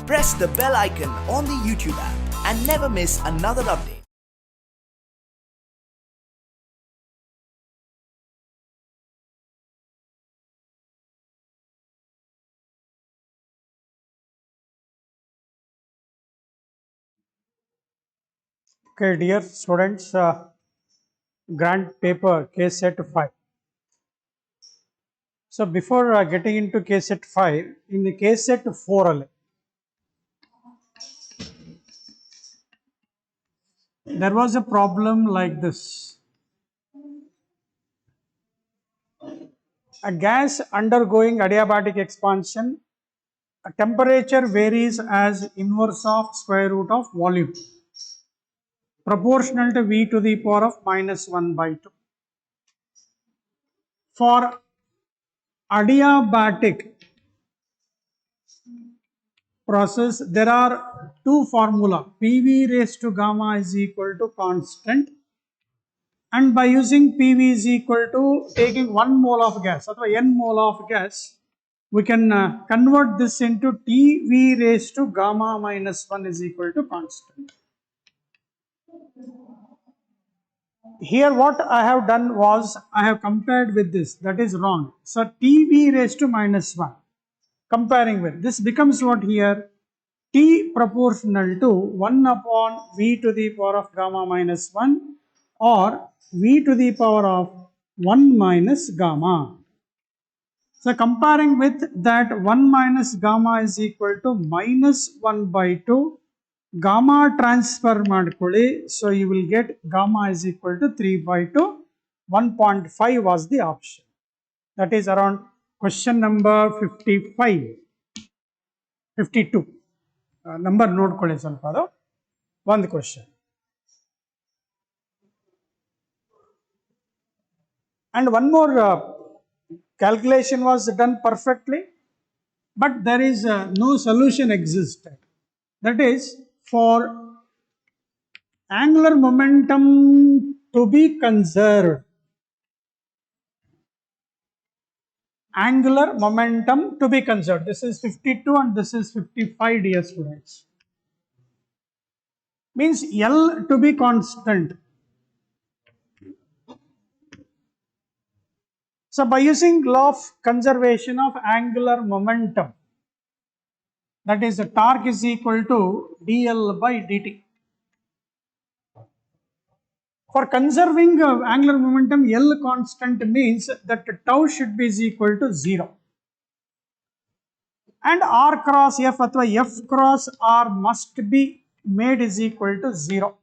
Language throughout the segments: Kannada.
press the bell icon on the YouTube app and never miss another update. Okay, dear students, grant paper case set 5. So, before getting into case set 5, in the case set 4, there was a problem like this. A gas undergoing adiabatic expansion, a temperature varies as inverse of square root of volume, proportional to V to the power of minus 1 by 2. For adiabatic process, there are two formula. PV raised to gamma is equal to constant, and by using PV is equal to taking 1 mole of gas or n mole of gas, we can convert this into TV raised to gamma minus 1 is equal to constant. Here what I have done was I have compared with this, that is wrong. So TV raised to minus 1 comparing with this becomes what here, T proportional to 1 upon V to the power of gamma minus 1 or V to the power of 1 minus gamma. So comparing with that, 1 minus gamma is equal to minus 1 by 2. Gamma transfer madkoli, so you will get gamma is equal to 3 by 2. 1.5 was the option. That is around question number 55, 52. Number ನೋಡ್ಕೊಳ್ಳಿ ಸ್ವಲ್ಪ ಅದು ಒಂದು question. And one more calculation was done perfectly, but there is no solution existed. That is, for angular momentum to be conserved, angular momentum to be conserved. This is 52 and this is 55, dear students. Means L to be constant. So by using law of conservation of angular momentum, that is the torque is equal to dl by dt. For conserving angular momentum, L constant means that tau should be is equal to 0. And R cross F or F cross R must be made is equal to 0.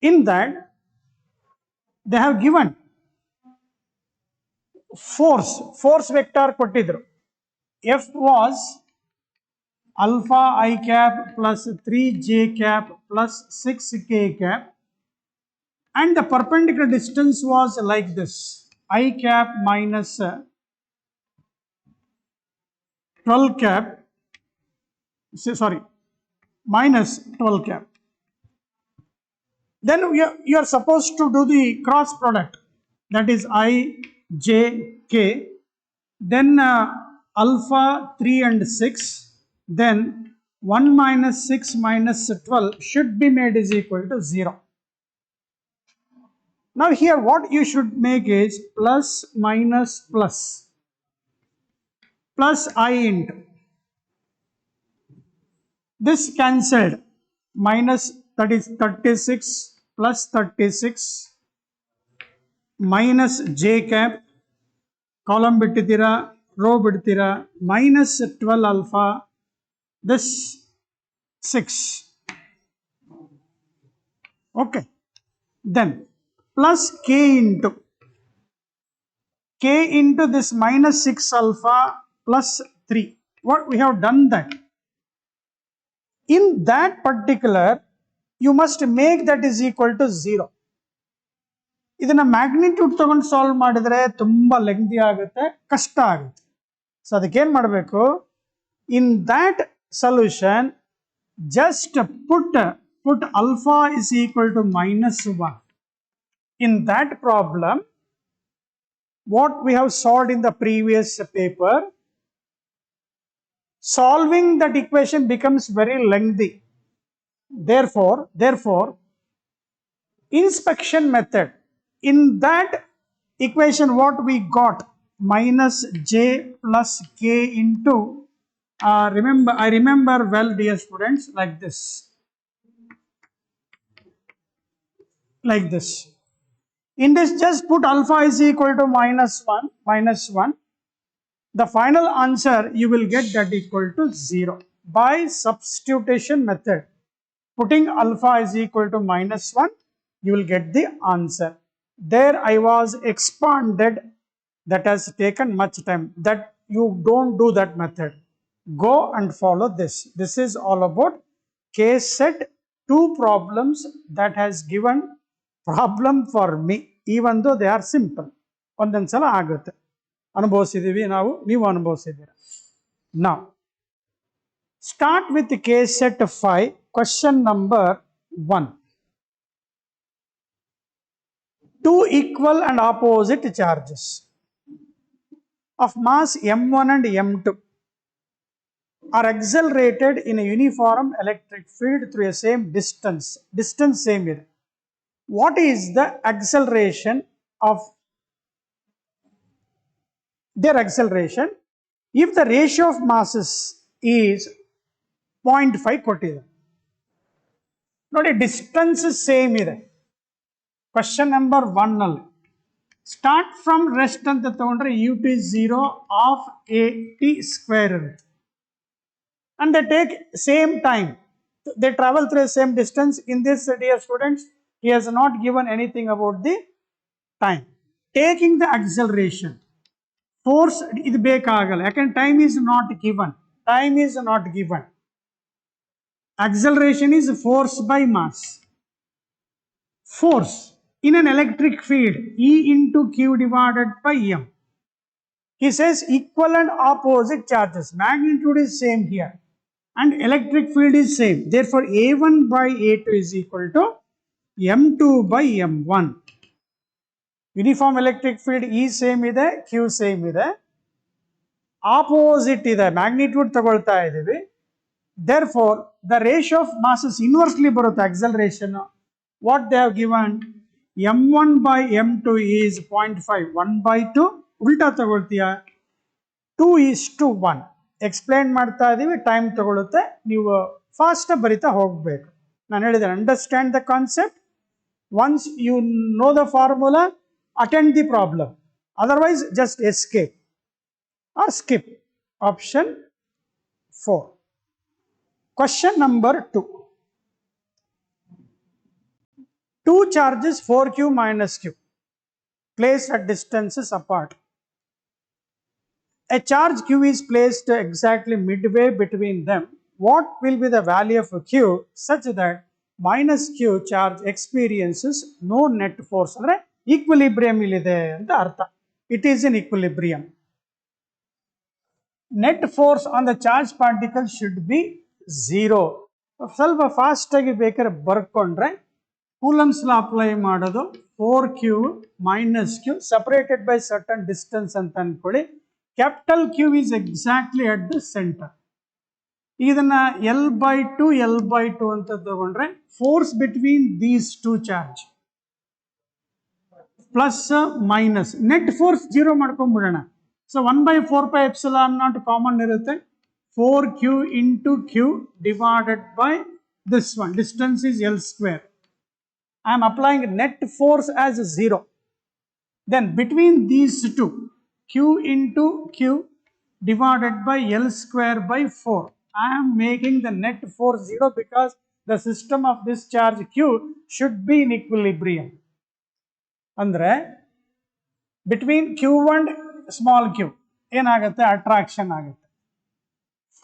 In that, they have given force vector kottidru. F was alpha I cap plus 3j cap plus 6k cap, and the perpendicular distance was like this, I cap minus 12 cap, sorry, minus 12 cap. Then you are supposed to do the cross product, that is I, j, k, then alpha 3 and 6, then 1 minus 6 minus 12 should be made is equal to 0. Now here what you should make is plus minus plus, plus I into this cancelled, minus, that is 36 plus 36 minus j cap, column bittidira, row bittidira, minus 12 alpha, this 6. Okay, then plus k into this minus 6 alpha plus 3. What we have done that, in that particular you must make that is equal to 0. ಇದನ್ನ ಮ್ಯಾಗ್ನಿಟ್ಯೂಡ್ ತಗೊಂಡು ಸಾಲ್ವ್ ಮಾಡಿದ್ರೆ ತುಂಬಾ ಲೆಂಗ್ದಿ ಆಗುತ್ತೆ, ಕಷ್ಟ ಆಗುತ್ತೆ. ಸೊ ಅದಕ್ಕೆ ಏನು ಮಾಡಬೇಕು, in that solution just put alpha is equal to minus 1. In that problem, what we have solved in the previous paper, solving that equation becomes very lengthy. Therefore, inspection method, in that equation what we got, minus j plus k into, I remember well, dear students, like this. In this, just put alpha is equal to minus 1. The final answer you will get that equal to 0 by substitution method. Putting alpha is equal to minus 1, you will get the answer. There I was expanded, that has taken much time. That you don't do that method. Go and follow this. This is all about case set 2 problems that has given problem for me, even though they are simple. ಒಂದೊಂದ್ಸಲ ಆಗುತ್ತೆ, ಅನುಭವಿಸಿದೀವಿ ನಾವು, ನೀವು ಅನುಭವಿಸಿದ್ದೀರಾ. Now start with the case set 5, question number 1. Two equal and opposite charges of mass m1 and m2 are accelerated in a uniform electric field through a same distance same here. What is the acceleration of their acceleration if the ratio of masses is 0.5 ಕೊಟ್ಟಿದೆ ನೋಡಿ. ಡಿಸ್ಟೆನ್ಸ್ ಸೇಮ್ ಇದೆ. ಕ್ವಶನ್ ನಂಬರ್ 1 ನಲ್ಲಿ ಸ್ಟಾರ್ಟ್ ಫ್ರಮ್ ರೆಸ್ಟ್ ಅಂತ ತಗೊಂಡ್ರೆ ut is 0 of at square ಇರುತ್ತೆ. And they take same time, they travel through the same distance. In this, dear students, he has not given anything about the time. Taking the acceleration, force ಇದು ಬೇಕಾಗಲ್ಲ, ಯಾಕಂದ್ರೆ time is not given. Acceleration is force by mass. Force in an electric field, E into Q divided by M. He says equal and opposite charges. Magnitude is same here and electric field is same. Therefore, A1 by A2 is equal to M2 by M1. Uniform electric field E same ಇದೆ, Q same ಇದೆ, opposite ಇದೆ, magnitude ತಗೊಳ್ತಾ ಇದೀವಿ. Therefore, the ratio of masses inversely ಬರುತ್ತೆ acceleration. What they have given, m1 by m2 is 0.5, 1 by 2, ಉಲ್ಟಾ ತಗೊಳ್ತೀಯ 2:1. ಎಕ್ಸ್ಪ್ಲೇನ್ ಮಾಡ್ತಾ ಇದೀವಿ, ಟೈಮ್ ತಗೊಳುತ್ತೆ, ನೀವು ಫಾಸ್ಟ್ ಬರಿತಾ ಹೋಗ್ಬೇಕು. ನಾನು ಹೇಳಿದೆ, understand the concept. Once you know the formula, attend the problem, otherwise just escape or skip. Option 4. Question number 2. Two charges 4q minus q placed at distances apart. A charge q is placed exactly midway between them. What will be the value of q such that minus q charge experiences no net force? Andre equilibrium ilide anta artha. It is in equilibrium. Net force on the charged particle should be 0. ಸ್ವಲ್ಪ ಫಾಸ್ಟ್ ಆಗಿ ಬೇಕಾದ್ರೆ ಬರ್ಕೊಂಡ್ರೆ ಕೂಲಮ್ಸ್ ಲಾ ಅಪ್ಲೈ ಮಾಡೋದು 4q minus q separated by certain distance ಅಂತ ಅನ್ಕೊಳ್ಳಿ. Capital Q is exactly at the center. ಇದನ್ನ L/2 ಅಂತ ತಗೊಂಡ್ರೆ force between these two charge plus minus net force 0 ಮಾಡ್ಕೊಂಡ್ಬಿಡೋಣ. ಸೊ 1/4πε0 ಕಾಮನ್ ಇರುತ್ತೆ. 4q into q divided by this one, distance is L square. I am applying net force as 0. Then between these two, q into q divided by L square by 4, I am making the net force 0 because the system of this charge q should be in equilibrium. Andre between q and small q ಏನಾಗುತ್ತೆ, ಅಟ್ರಾಕ್ಷನ್ ಆಗುತ್ತೆ.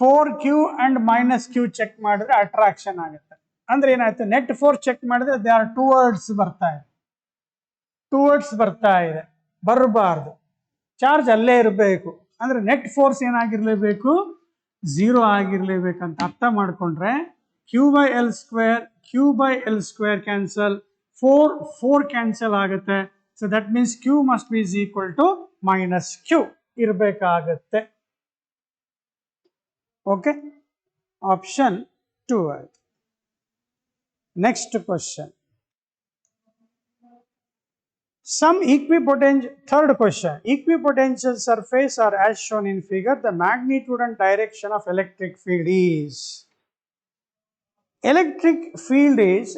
4q and minus q check ಮಾಡಿದ್ರೆ ಅಟ್ರಾಕ್ಷನ್ ಆಗುತ್ತೆ. ಅಂದ್ರೆ ಏನಾಯ್ತು, ನೆಟ್ ಫೋರ್ಸ್ ಚೆಕ್ ಮಾಡಿದ್ರೆ ದೇ ಆರ್ ಟುವರ್ಡ್ಸ್ ಬರ್ತಾ ಇದೆ, ಬರಬಾರ್ದು, ಚಾರ್ಜ್ ಅಲ್ಲೇ ಇರಬೇಕು. ಅಂದ್ರೆ ನೆಟ್ ಫೋರ್ಸ್ ಏನಾಗಿರ್ಲೇಬೇಕು, 0 ಆಗಿರ್ಲೇಬೇಕಂತ ಅರ್ಥ ಮಾಡ್ಕೊಂಡ್ರೆ q/L square ಕ್ಯಾನ್ಸಲ್, 4 ಕ್ಯಾನ್ಸಲ್ ಆಗುತ್ತೆ. So that means q must be is equal to minus q ಇರಬೇಕಾಗತ್ತೆ. Okay, option 2 ಆಯ್ತು. Next question. Some equipotential, third question, equipotential surface are as shown in figure. The magnitude and direction of electric field is. Electric field is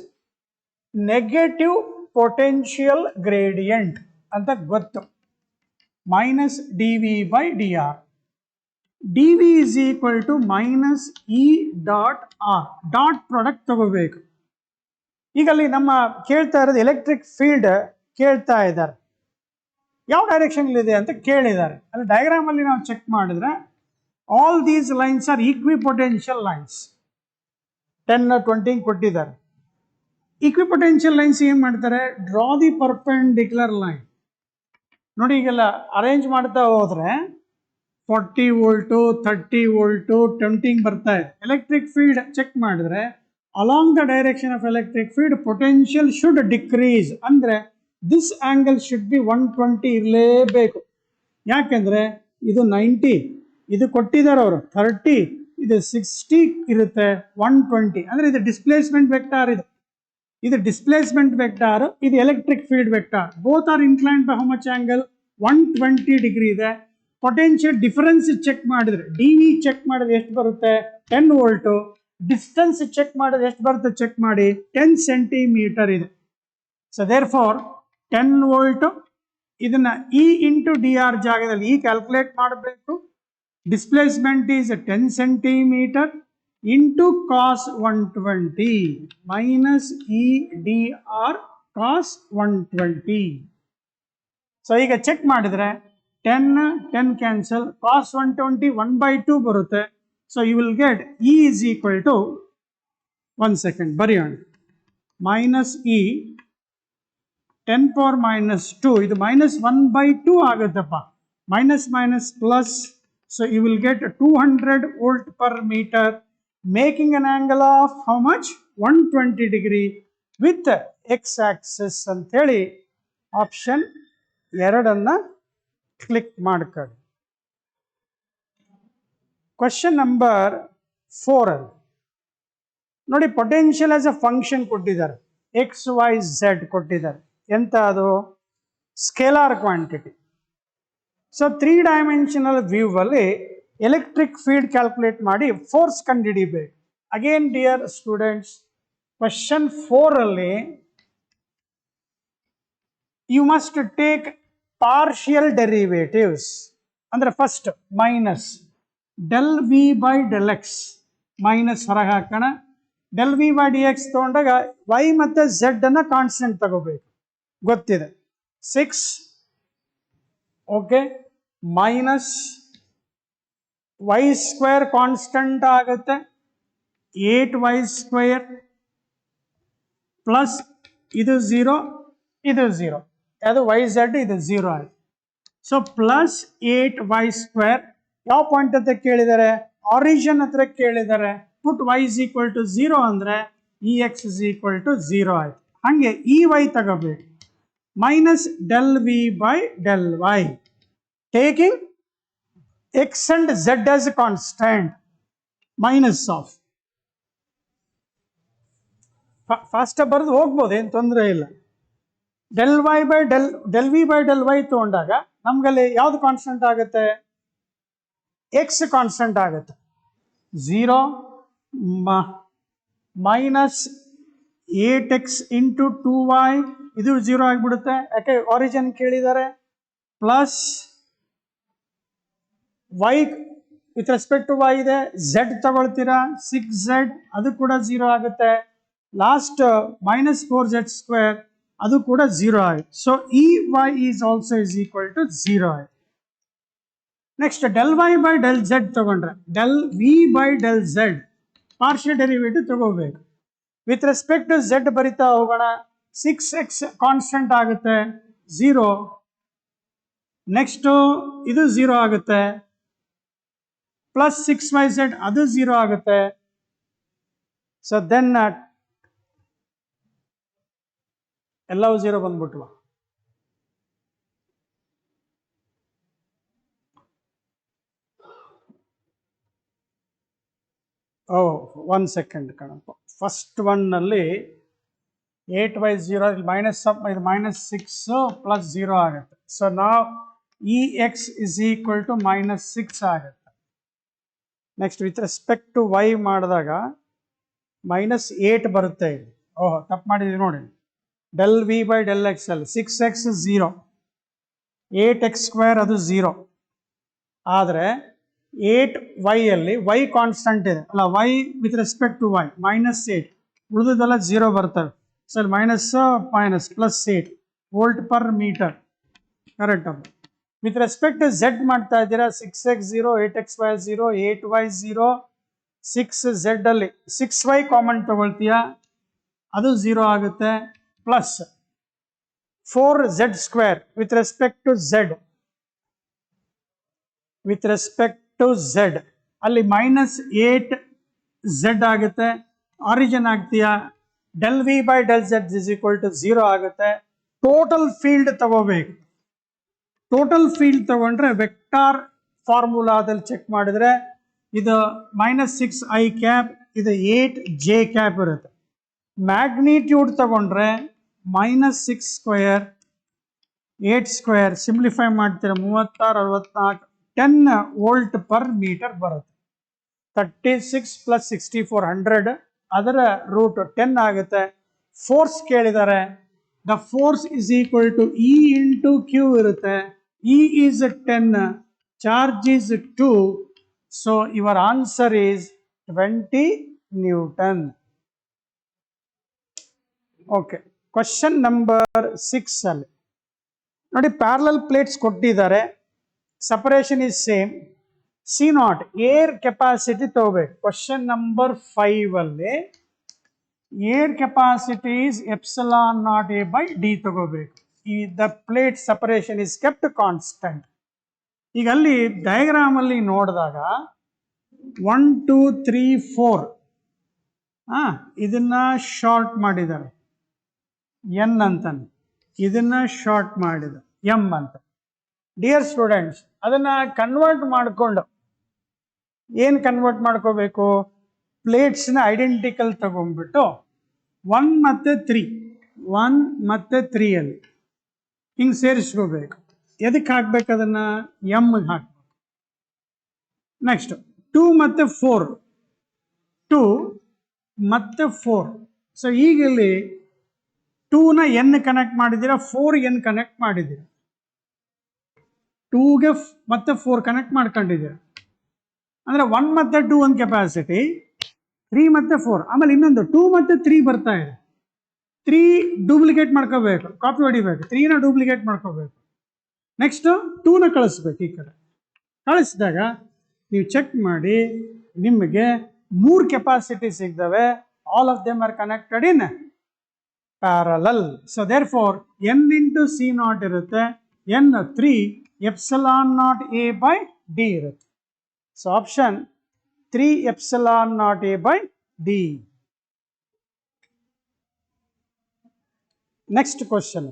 negative potential gradient ಅಂತ ಗೊತ್ತು, minus dV by dr. dV is equal to minus E dot R. Dot product ತಗೋಬೇಕು. ಈಗ ಅಲ್ಲಿ ನಮ್ಮ ಕೇಳ್ತಾ ಇರೋದು ಎಲೆಕ್ಟ್ರಿಕ್ ಫೀಲ್ಡ್ ಕೇಳ್ತಾ ಇದ್ದಾರೆ, ಯಾವ ಡೈರೆಕ್ಷನ್ ಇದೆ ಅಂತ ಕೇಳಿದ್ದಾರೆ. ಅಲ್ಲಿ ಡಯಾಗ್ರಾಮ್ ಅಲ್ಲಿ ನಾವು ಚೆಕ್ ಮಾಡಿದ್ರೆ all these lines are equipotential lines. 10 20 ಕೊಟ್ಟಿದ್ದಾರೆ. ಈಕ್ವಿಪೊಟೆನ್ಷಿಯಲ್ ಲೈನ್ಸ್ ಏನ್ ಮಾಡ್ತಾರೆ, ಡ್ರಾ ದಿ ಪರ್ಪೆಂಡಿಕ್ಯುಲರ್ ಲೈನ್. ನೋಡಿ ಈಗೆಲ್ಲ ಅರೇಂಜ್ ಮಾಡ್ತಾ ಹೋದ್ರೆ 40 ವೋಲ್ಟು 30 ವೋಲ್ಟು ಟೆಂಪ್ಟಿಂಗ್ ಬರ್ತಾ ಇದೆ. ಎಲೆಕ್ಟ್ರಿಕ್ ಫೀಲ್ಡ್ ಚೆಕ್ ಮಾಡಿದ್ರೆ along the direction of electric field potential should decrease. ಅಂದ್ರೆ ದಿಸ್ ಆಂಗಲ್ ಶುಡ್ ಬಿ 120 ಇರಲೇಬೇಕು. ಯಾಕೆಂದ್ರೆ ಇದು 90, ಇದು ಕೊಟ್ಟಿದ್ದಾರೆ ಅವರು 30, ಇದು 60 ಇರುತ್ತೆ, 120 ಅಂದ್ರೆ ಇದು ಡಿಸ್ಪ್ಲೇಸ್ಮೆಂಟ್ ವೆಕ್ಟಾರ್. ಇದು ಡಿಸ್ಪ್ಲೇಸ್ಮೆಂಟ್ ವೆಕ್ಟಾರ್, ಇದು electric field vector. Both are inclined by how much angle, 120 degree ಇದೆ. ಪೊಟೆನ್ಷಿಯಲ್ ಡಿಫರೆನ್ಸ್ ಚೆಕ್ ಮಾಡಿದ್ರೆ ಡಿ ವಿ ಚೆಕ್ ಮಾಡಿದ್ರೆ ಎಷ್ಟು ಬರುತ್ತೆ, 10 ವೋಲ್ಟು. ಡಿಸ್ಟೆನ್ಸ್ ಚೆಕ್ ಮಾಡಿದ್ರೆ ಎಷ್ಟು ಬರುತ್ತೆ ಚೆಕ್ ಮಾಡಿ, 10 ಸೆಂಟಿಮೀಟರ್ ಇದೆ. ಸೊ ದೇರ್ ಫಾರ್ 10 ವೋಲ್ಟ್, ಇದನ್ನ ಇ ಇಂಟು ಡಿ ಆರ್ ಜಾಗದಲ್ಲಿ ಇ ಕ್ಯಾಲ್ಕುಲೇಟ್ ಮಾಡಬೇಕು. Displacement is 10 centimetre into cos 120 minus E D R cos 120. So ಈಗ ಚೆಕ್ ಮಾಡಿದ್ರೆ 10 ಕ್ಯಾನ್ಸಲ್, ಕಾಸ್ 120 1/2 ಬರುತ್ತೆ. So you will get E is equal to, 1 second ಬರೆಯೋಣ, ಮೈನಸ್ ಇ 10 ಪವರ್ ಮೈನಸ್ 2, ಇದು ಮೈನಸ್ 1/2 ಆಗುತ್ತಪ್ಪ, minus minus plus. So you will get 200 volt per metre, making an angle of how much, 120 degree with X axis ಅಂತ ಹೇಳಿ ಆಪ್ಷನ್ 2 ಕ್ಲಿಕ್ ಮಾಡ್ಕೊಳ್ಳಿ. ಕ್ವಶನ್ ನಂಬರ್ 4 ಅಲ್ಲಿ ನೋಡಿ, ಪೊಟೆನ್ಷಿಯಲ್ ಆಸ್ ಅ ಫಂಕ್ಷನ್ ಕೊಟ್ಟಿದ್ದಾರೆ, ಎಕ್ಸ್ ವೈ ಝೆಡ್ ಕೊಟ್ಟಿದ್ದಾರೆ. ಎಂತ ಅದು, scalar quantity. So 3 dimensional view ಅಲ್ಲಿ ಎಲೆಕ್ಟ್ರಿಕ್ ಫೀಲ್ಡ್ ಕ್ಯಾಲ್ಕುಲೇಟ್ ಮಾಡಿ ಫೋರ್ಸ್ ಕಂಡುಹಿಡಿಬೇಕು. ಅಗೇನ್ ಡಿಯರ್ ಸ್ಟೂಡೆಂಟ್ಸ್, ಕ್ವಶನ್ 4 ಅಲ್ಲಿ you must take partial derivatives. ಅಂದ್ರೆ first minus del V by del X, minus ಹೊರಗೆ ಹಾಕೋಣ. Del V by D X ತಗೊಂಡಾಗ ವೈ ಮತ್ತೆ ಝೆಡ್ ಅನ್ನ ಕಾನ್ಸ್ಟೆಂಟ್ ತಗೋಬೇಕು, ಗೊತ್ತಿದೆ 6. Okay, minus Y square constant ಆಗುತ್ತೆ 8y² ಪ್ಲಸ್ ಇದು 0 ಇದು 0, ಅದು ವೈ ಝೆಡ್ ಇದು 0 ಆಯ್ತು. ಸೊ ಪ್ಲಸ್ 8y², ಯಾವ ಪಾಯಿಂಟ್ ಅಂತ ಕೇಳಿದ್ದಾರೆ, ಆರಿಜಿನ್ ಹತ್ರ ಕೇಳಿದ್ದಾರೆ. ಪುಟ್ y is equal to 0 ಅಂದ್ರೆ E X is equal to 0 ಆಯ್ತು. ಹಂಗೆ ಇ ವೈ ತಗೋಬೇಕು, minus del V by del Y, taking X and Z as constant, minus of. Fast ಬರೆದು ಹೋಗ್ಬೋದು, ಏನು ತೊಂದರೆ ಇಲ್ಲ. Del Y by del V by del Y ತಗೊಂಡಾಗ ನಮ್ಗಲ್ಲಿ ಯಾವ್ದು ಕಾನ್ಸ್ಟೆಂಟ್ ಆಗುತ್ತೆ, ಎಕ್ಸ್ ಕಾನ್ಸ್ಟೆಂಟ್ ಆಗುತ್ತೆ. 0 ಮೈನಸ್ 8x ಇಂಟು 2y, ಇದು 0 ಆಗಿಬಿಡುತ್ತೆ, ಯಾಕೆ ಆರಿಜಿನ್ ಕೇಳಿದ್ದಾರೆ. Plus Y with respect to Y ಇದೆ, ಝೆಡ್ ತಗೊಳ್ತೀರಾ 6z, ಅದು ಕೂಡ 0 ಆಗುತ್ತೆ. ಲಾಸ್ಟ್ ಮೈನಸ್ 4z², ಅದು ಕೂಡ 0 ಆಗುತ್ತೆ. So E Y is also is equal to 0 ಆಯ್ತು. Next del Y by del Z ತಗೊಂಡ್ರೆ del V by del Z partial derivative ತಗೋಬೇಕು. ವಿತ್ ರೆಸ್ಪೆಕ್ಟ್ ಟು ಝೆಡ್ ಬರಿತಾ ಹೋಗೋಣ, 6x ಕಾನ್ಸ್ಟೆಂಟ್ ಆಗುತ್ತೆ 0. ನೆಕ್ಸ್ಟು ಇದು 0 ಆಗುತ್ತೆ, ಪ್ಲಸ್ 6yz ಅದು 0 ಆಗುತ್ತೆ. ಸೊ ದೆನ್ ಎಲ್ಲವೂ 0 ಬಂದ್ಬಿಟ್ವ. 1 ಸೆಕೆಂಡ್ ಕಣಪ್ಪ. ಫಸ್ಟ್ ಒನ್ನಲ್ಲಿ 8/0 ಇಲ್ಲಿ ಇದು -6 ಪ್ಲಸ್ 0 ಆಗುತ್ತೆ. ಸೊ ನಾವು Ex is equal to -6 ಆಗುತ್ತೆ. Next with respect to y ಮಾಡಿದಾಗ -8 ಬರುತ್ತೆ ಇಲ್ಲಿ. ತಪ್ಪು ಮಾಡಿದ್ವಿ ನೋಡಿ. del v by del x ಅಲ್ಲಿ 6x 0, 8x² ಅದು 0. ಆದರೆ 8y ಅಲ್ಲಿ y ಕಾನ್ಸ್ಟಂಟ್ ಇದೆ ಅಲ್ಲ, y with respect to y -8, ಉಳಿದದೆಲ್ಲ 0 ಬರ್ತವೆ. So minus plus 8 volt per metre correct. ಅದು ವಿತ್ ರೆಸ್ಪೆಕ್ಟ್ ಟು z ಮಾಡ್ತಾ ಇದ್ದೀರಾ. 6x 0, 8xy 0, 8y 0, 6z ಅಲ್ಲಿ 6y ಕಾಮನ್ ತಗೊಳ್ತೀಯಾ, ಅದು 0 ಆಗುತ್ತೆ. Plus 4z² with respect to z ಅಲ್ಲಿ -8z ಆಗುತ್ತೆ. ಆರಿಜಿನ್ ಆಗ್ತೀಯಾ, del v by del z is equal to 0 ಆಗುತ್ತೆ. ಟೋಟಲ್ ಫೀಲ್ಡ್ ತಗೋಬೇಕು. ಟೋಟಲ್ ಫೀಲ್ಡ್ ತಗೊಂಡ್ರೆ ವೆಕ್ಟಾರ್ ಫಾರ್ಮುಲಾದಲ್ಲಿ ಚೆಕ್ ಮಾಡಿದ್ರೆ ಇದು -6i ಕ್ಯಾಪ್, ಇದು 8j ಇರುತ್ತೆ. ಮ್ಯಾಗ್ನಿಟ್ಯೂಡ್ ತಗೊಂಡ್ರೆ -6² 8² ಸಿಂಪ್ಲಿಫೈ ಮಾಡ್ತೀರಾ 36 64 10 ವೋಲ್ಟ್ ಪರ್ ಮೀಟರ್ ಬರುತ್ತೆ. 36 + 64 100, ಅದರ ರೂಟ್ 10 ಆಗುತ್ತೆ. ಫೋರ್ಸ್ ಕೇಳಿದ್ದಾರೆ. The force is equal to E into Q ಇರುತ್ತೆ. E is 10, charge is 2, so your answer is 20 Newton. Okay, question number 6 ಅಲ್ಲಿ ನೋಡಿ, ಪ್ಯಾರಲಲ್ ಪ್ಲೇಟ್ಸ್ ಕೊಟ್ಟಿದ್ದಾರೆ, separation is same. C0 air capacity ತಗೋಬೇಕು. ಕ್ವಶನ್ ನಂಬರ್ 5 ಅಲ್ಲಿ ಏರ್ ಕೆಪಾಸಿಟಿ ಇಸ್ ε0A/d ತಗೋಬೇಕು. The plate separation is kept constant. ಈಗ ಅಲ್ಲಿ ಡಯಾಗ್ರಾಮ್ ಅಲ್ಲಿ ನೋಡಿದಾಗ 1 2 3 4 ಇದನ್ನ ಶಾರ್ಟ್ ಮಾಡಿದ್ದಾರೆ n ಅಂತಾನೆ, ಇದನ್ನ ಶಾರ್ಟ್ ಮಾಡಿದ m ಅಂತ. ಡಿಯರ್ ಸ್ಟೂಡೆಂಟ್ಸ್, ಅದನ್ನ ಕನ್ವರ್ಟ್ ಮಾಡಿಕೊಂಡು ಏನು ಕನ್ವರ್ಟ್ ಮಾಡ್ಕೋಬೇಕು? ಪ್ಲೇಟ್ಸ್ನ ಐಡೆಂಟಿಕಲ್ ತಗೊಂಡ್ಬಿಟ್ಟು 1 ಮತ್ತು 3 ಅಲ್ಲಿ ಹಿಂಗೆ ಸೇರಿಸ್ಕೋಬೇಕು. ಎದಕ್ಕೆ ಹಾಕ್ಬೇಕು? ಅದನ್ನು ಎಮ್ಗೆ ಹಾಕ್ಬೇಕು. ನೆಕ್ಸ್ಟ್ 2 ಮತ್ತು 4, 2 ಮತ್ತು 4. ಸೊ ಈಗ ಇಲ್ಲಿ 2ನ n ಕನೆಕ್ಟ್ ಮಾಡಿದ್ದೀರಾ, 4n ಕನೆಕ್ಟ್ ಮಾಡಿದ್ದೀರಾ. 2ಗೆ ಮತ್ತೆ 4 ಕನೆಕ್ಟ್ ಮಾಡ್ಕೊಂಡಿದ್ದೀರಾ. ಅಂದರೆ 1 ಮತ್ತು 2 ಒಂದು ಕೆಪಾಸಿಟಿ, 3 ಮತ್ತು 4. ಆಮೇಲೆ ಇನ್ನೊಂದು 2 ಮತ್ತು 3 ಬರ್ತಾ ಇದೆ. 3 ಡೂಪ್ಲಿಕೇಟ್ ಮಾಡ್ಕೋಬೇಕು, ಕಾಪಿ ಹೊಡಿಬೇಕು. 3ನ ಡೂಪ್ಲಿಕೇಟ್ ಮಾಡ್ಕೋಬೇಕು. ನೆಕ್ಸ್ಟು 2ನ ಕಳಿಸ್ಬೇಕು. ಈ ಕಡೆ ಕಳಿಸಿದಾಗ ನೀವು ಚೆಕ್ ಮಾಡಿ, ನಿಮಗೆ 3 ಕೆಪಾಸಿಟಿ ಸಿಗ್ತವೆ. All of them are connected in parallel. So therefore n into C0 ಇರುತ್ತೆ, n 3 ε0A/d ಇರುತ್ತೆ. So option 3 ε0A/d. Next question.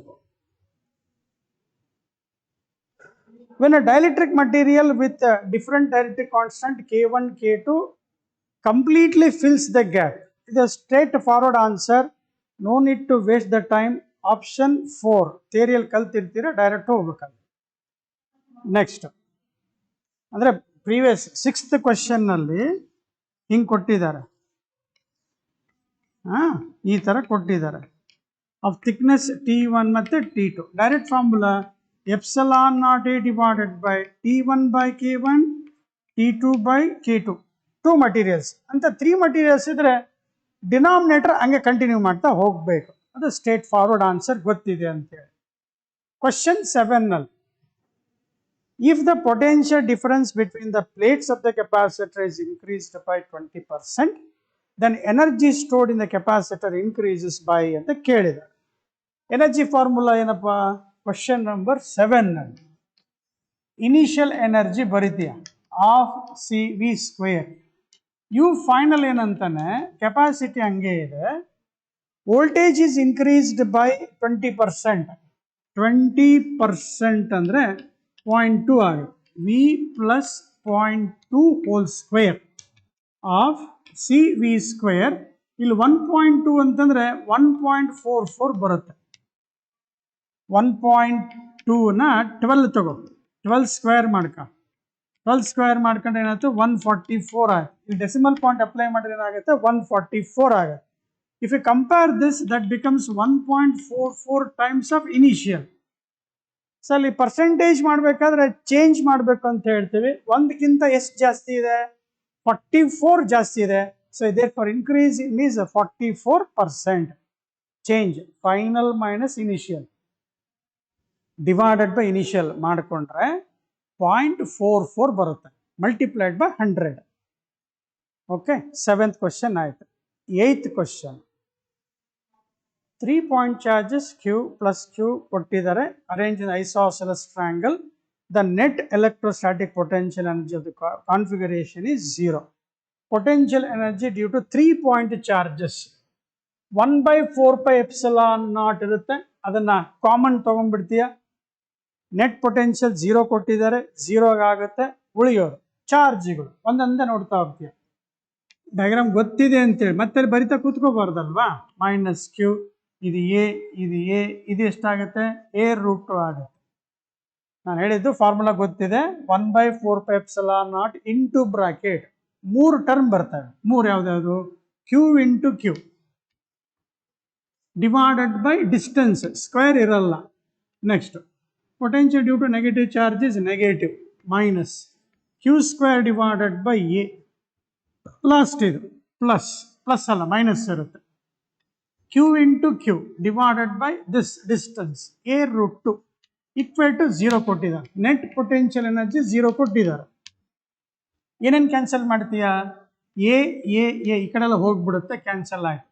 When a dielectric material with a different dielectric constant K1, K2 completely fills the gap, it is a straightforward answer. No need to waste the time. Option 4. ಥಿಯರಿಯಲ್ಲಿ ಕಲ್ತಿರ್ತೀರ, direct ಹೋಗ್ಬೇಕಲ್ಲ. ನೆಕ್ಸ್ಟ್ ಅಂದರೆ ಪ್ರೀವಿಯಸ್ 6th ಕ್ವಶನ್ನಲ್ಲಿ ಹಿಂಗೆ ಕೊಟ್ಟಿದ್ದಾರೆ, ಈ ಥರ ಕೊಟ್ಟಿದ್ದಾರೆ. ಆಫ್ ಥಿಕ್ನೆಸ್ T1 ಮತ್ತು T2. Direct formula ε0A divided by T1/K1, T2/K2. 2 materials ಅಂತ 3 ಮಟೀರಿಯಲ್ಸ್ ಇದ್ರೆ ಡಿನಾಮಿನೇಟರ್ ಹಂಗೆ ಕಂಟಿನ್ಯೂ ಮಾಡ್ತಾ ಹೋಗಬೇಕು. ಅದು ಸ್ಟ್ರೇಟ್ ಫಾರ್ವರ್ಡ್ ಆನ್ಸರ್ ಗೊತ್ತಿದೆ ಅಂತೇಳಿ. ಕ್ವಶನ್ 7ನಲ್ಲಿ if the potential difference between the plates of the capacitor is increased by 20%, then energy stored in the capacitor increases by ಅಂತ ಕೇಳಿದ್ದಾರೆ. ಎನರ್ಜಿ ಫಾರ್ಮುಲಾ ಏನಪ್ಪ? ಕ್ವಶನ್ ನಂಬರ್ 7ನಲ್ಲಿ ಇನಿಷಿಯಲ್ ಎನರ್ಜಿ ಬರೀತೀಯ ಆಫ್ CV². ಯು ಫೈನಲ್ ಏನಂತಾನೆ, ಕೆಪಾಸಿಟಿ ಹಂಗೆ ಇದೆ, ವೋಲ್ಟೇಜ್ ಈಸ್ ಇನ್ಕ್ರೀಸ್ಡ್ ಬೈ 20%. 20% ಅಂದರೆ 0.2 ಆಗುತ್ತೆ. V + 0.2 whole square of C V square. ಇಲ್ಲಿ 1.2 ಅಂತಂದರೆ 1.44 ಬರುತ್ತೆ. 1.2ನ 12 ತಗೋ, 12 ಸ್ಕ್ವೇರ್ ಮಾಡ್ಕ, 12 ಸ್ಕ್ವೇರ್ ಮಾಡ್ಕೊಂಡ್ರೆ ಏನಾಯ್ತು 144 ಆಯ್ತು. ಇಲ್ಲಿ ಡೆಸಿಮಲ್ ಪಾಯಿಂಟ್ ಅಪ್ಲೈ ಮಾಡಿದ್ರೆ ಏನಾಗುತ್ತೆ 144 ಆಗುತ್ತೆ. If you compare this that becomes 1.44 times of initial. So ಅಲ್ಲಿ ಪರ್ಸೆಂಟೇಜ್ ಮಾಡಬೇಕಾದ್ರೆ ಚೇಂಜ್ ಮಾಡಬೇಕು ಅಂತ ಹೇಳ್ತೀವಿ. ಒಂದಕ್ಕಿಂತ ಎಷ್ಟು ಜಾಸ್ತಿ ಇದೆ, 44 ಜಾಸ್ತಿ ಇದೆ. So therefore increase is 44% change. Final minus initial divided by initial ಮಾಡಿಕೊಂಡ್ರೆ 0.44 ಬರುತ್ತೆ, multiplied by 100. Okay, 7th question ಆಯ್ತು. 8th question, 3 point charges Q plus Q ಕೊಟ್ಟಿದ್ದಾರೆ. Arrange in isosceles triangle. The net electrostatic potential energy of the configuration is 0. Potential energy due to 3 point charges 1/4πε0 ಇರುತ್ತೆ. ಅದನ್ನ ಕಾಮನ್ ತಗೊಂಡ್ಬಿಡ್ತೀಯ. ನೆಟ್ ಪೊಟೆನ್ಷಿಯಲ್ 0 ಕೊಟ್ಟಿದ್ದಾರೆ, 0 ಆಗುತ್ತೆ. ಉಳಿಯೋರು ಚಾರ್ಜ್ಗಳು ಒಂದೊಂದೇ ನೋಡ್ತಾ ಹೋಗ್ತೀಯ. ಡಯಾಗ್ರಾಮ್ ಗೊತ್ತಿದೆ ಅಂತೇಳಿ ಮತ್ತೆ ಬರಿತಾ ಕೂತ್ಕೋಬಾರ್ದಲ್ವಾ. ಮೈನಸ್ ಕ್ಯೂ, ಇದು ಎ, ಇದು ಎ, ಇದು ಎಷ್ಟಾಗುತ್ತೆ A√2 ಆಗುತ್ತೆ. ನಾನು ಹೇಳಿದ್ದು ಫಾರ್ಮುಲಾ ಗೊತ್ತಿದೆ. 1/4πε0 ಇಂಟು ಬ್ರಾಕೆಟ್ 3 ಟರ್ಮ್ ಬರ್ತವೆ. 3 ಯಾವ್ದು, Q into Q divided by distance, square ಇರಲ್ಲ. Next potential due to negative charge is negative, minus Q square divided by A. Last ಇದು ಪ್ಲಸ್, ಪ್ಲಸ್ ಅಲ್ಲ ಮೈನಸ್ ಇರುತ್ತೆ. Q into Q divided by this distance A√2 equal to 0 ಕೊಟ್ಟಿದ್ದಾರೆ. ನೆಟ್ ಪೊಟೆನ್ಷಿಯಲ್ ಎನರ್ಜಿ 0 ಕೊಟ್ಟಿದ್ದಾರೆ. ಏನೇನು ಕ್ಯಾನ್ಸಲ್ ಮಾಡ್ತೀಯಾ, ಎ ಎ ಎ ಈ ಕಡೆ ಎಲ್ಲ ಹೋಗ್ಬಿಡುತ್ತೆ, ಕ್ಯಾನ್ಸಲ್ ಆಯ್ತು.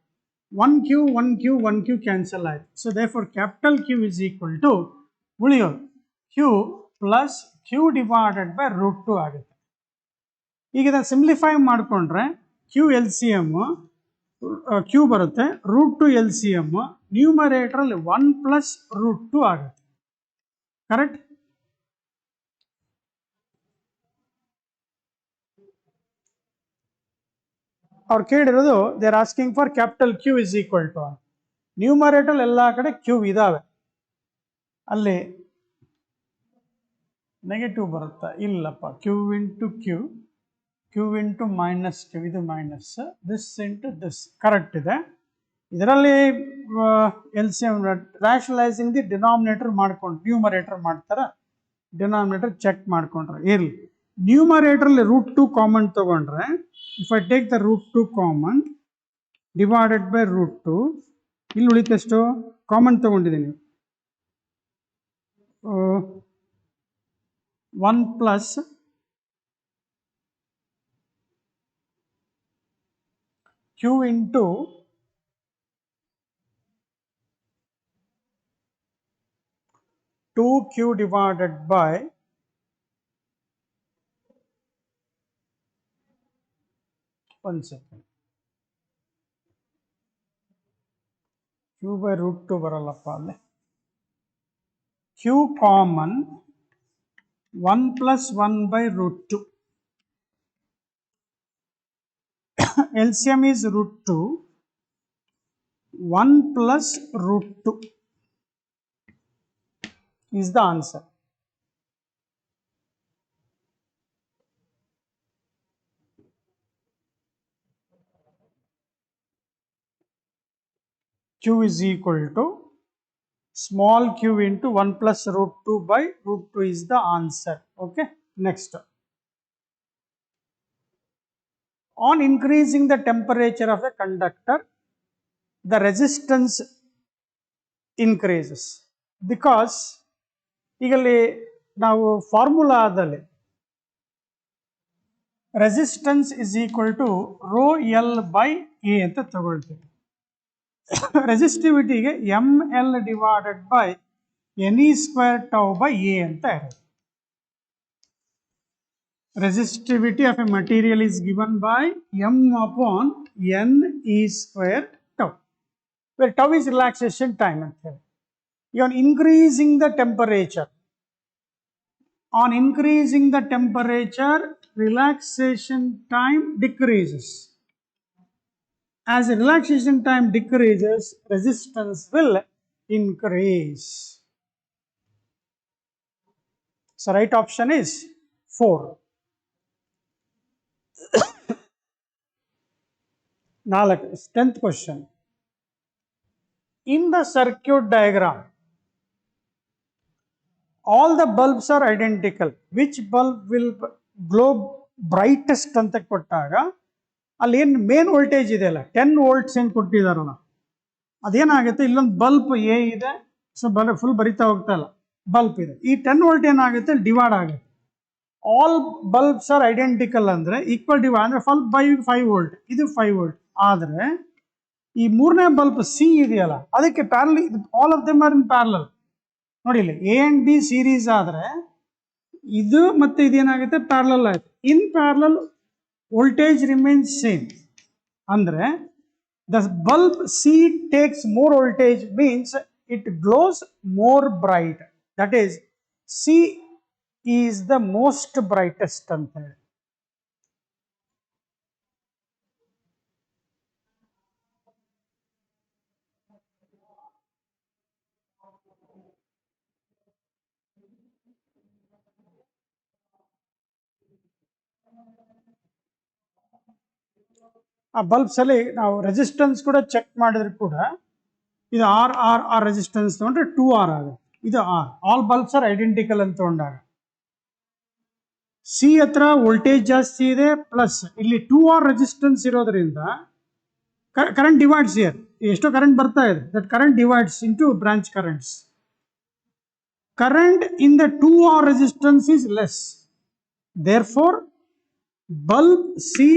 1Q 1Q 1Q ಕ್ಯಾನ್ಸಲ್ ಆಯ್ತು. So therefore capital Q is equal to ಉಳಿಯೋದು Q plus Q divided by √2 ಆಗುತ್ತೆ. ಈಗ ಇದನ್ನು ಸಿಂಪ್ಲಿಫೈ ಮಾಡಿಕೊಂಡ್ರೆ Q LCM Q ಬರುತ್ತೆ, √2 LCM ನ್ಯೂಮರೇಟರಲ್ಲಿ 1 ಪ್ಲಸ್ √2 ಆಗುತ್ತೆ. ಕರೆಕ್ಟ್? ಅವ್ರು ಕೇಳಿರೋದು they are asking for capital Q is equal to. Numerator ಎಲ್ಲ ಕಡೆ Q ಇದಾವೆ, ಅಲ್ಲಿ ನೆಗೆಟಿವ್ ಬರುತ್ತಾ, ಇಲ್ಲಪ್ಪ. Q into Q, Q into minus Q, ಇದು minus, this into this correct ಇದೆ. ಇದರಲ್ಲಿ LCM ರ್ಯಾಷನಲೈಸಿಂಗ್ ದಿ ಡಿನಾಮಿನೇಟರ್ ಮಾಡ್ಕೊಂಡು ನ್ಯೂಮರೇಟರ್ ಮಾಡ್ತಾರೆ. ಡಿನಾಮಿನೇಟರ್ ಚೆಕ್ ಮಾಡ್ಕೊಂಡ್ರೆ ಇರಲಿ. ನ್ಯೂಮರೇಟರಲ್ಲಿ √2 ಕಾಮನ್ ತಗೊಂಡ್ರೆ, if I take the √2 common divided by √2, ಇಲ್ಲಿ ಉಳಿತಷ್ಟು ಕಾಮನ್ ತಗೊಂಡಿದ್ದೀನಿ, 1 plus Q into (2Q divided by 1 second Q by √2 ಬರಲ್ಲಪ್ಪ ಅಲ್ಲಿ. Q common 1 plus 1 by √2. LCM is √2, 1 plus √2 is the answer. Q is equal to small q into 1 plus √2 by √2 is the answer. Okay, next. On increasing the temperature of the conductor, the resistance increases, because ಈಗಲ್ಲಿ ನಾವು ಫಾರ್ಮುಲಾದಲ್ಲಿ resistance is equal to ρL by A ಅಂತ ತಗೊಳ್ತೀವಿ. ರೆಸಿಸ್ಟಿವಿಟಿಗೆ ML divided by NE² tau by A ಅಂತ ಇರುತ್ತೆ. Resistivity of a material is given by M upon NE² tau, where tau is relaxation time. On increasing the temperature, relaxation time decreases. as the relaxation time decreases, resistance will increase. So right option is 4. 10th question. In the circuit diagram, all the bulbs are identical. Which bulb will glow brightest ಅಂತ ಕೊಟ್ಟಾಗ ಅಲ್ಲಿ ಏನು ಮೇನ್ ವೋಲ್ಟೇಜ್ ಇದೆಯಲ್ಲ 10 ವೋಲ್ಟ್ಸ್ ಏನು ಕೊಟ್ಟಿದಾರಲ್ಲ ಅದೇನಾಗುತ್ತೆ, ಇಲ್ಲೊಂದು ಬಲ್ಬ್ ಎ ಇದೆ, ಸೊ ಫುಲ್ ಬರಿತಾ ಹೋಗ್ತಾ ಇಲ್ಲ, ಬಲ್ಬ್ ಇದೆ, ಈ 10 ವೋಲ್ಟ್ ಏನಾಗುತ್ತೆ ಡಿವೈಡ್ ಆಗುತ್ತೆ. ಆಲ್ ಬಲ್ಬ್ಸ್ ಆರ್ ಐಡೆಂಟಿಕಲ್ ಅಂದರೆ ಈಕ್ವಲ್ ಡಿವೈಡ್ ಅಂದರೆ ಬಲ್ಬ್ ಬೈ 5 ವೋಲ್ಟ್, ಇದು 5 ವೋಲ್ಟ್. ಆದರೆ ಈ ಮೂರನೇ ಬಲ್ಬ್ ಸಿ ಇದೆಯಲ್ಲ ಅದಕ್ಕೆ parallel, all of them are in parallel. ನೋಡಿ ಇಲ್ಲಿ ಎ ಅಂಡ್ ಬಿ ಸೀರೀಸ್ ಆದರೆ ಇದು ಮತ್ತೆ ಇದೇನಾಗುತ್ತೆ ಪ್ಯಾರಲಲ್ ಆಯ್ತು. In parallel voltage remains same ಅಂದರೆ the bulb C takes more voltage means it glows more bright. That is C is the most brightest ಅಂತ ಹೇಳಿ. ಆ ಬಲ್ಬ್ಸ್ ಅಲ್ಲಿ ನಾವು ರೆಸಿಸ್ಟೆನ್ಸ್ ಕೂಡ ಚೆಕ್ ಮಾಡಿದ್ರೆ ಕೂಡ ಇದು ಆರ್ ರೆಸಿಸ್ಟೆನ್ಸ್ ತಗೊಂಡ್ರೆ 2R ಆಗುತ್ತೆ, ಇದು R. All bulbs are identical ಅಂತ ತಗೊಂಡಾಗ ಸಿ ಹತ್ರ ವೋಲ್ಟೇಜ್ ಜಾಸ್ತಿ ಇದೆ, ಪ್ಲಸ್ ಇಲ್ಲಿ 2R ರೆಸಿಸ್ಟೆನ್ಸ್ ಇರೋದ್ರಿಂದ ಕರೆಂಟ್ ಡಿವೈಡ್ಸ್ ಹಿಯರ್. ಎಷ್ಟೋ ಕರೆಂಟ್ ಬರ್ತಾ ಇದೆ, that current divides into branch currents. Current in the 2R resistance is less, therefore bulb C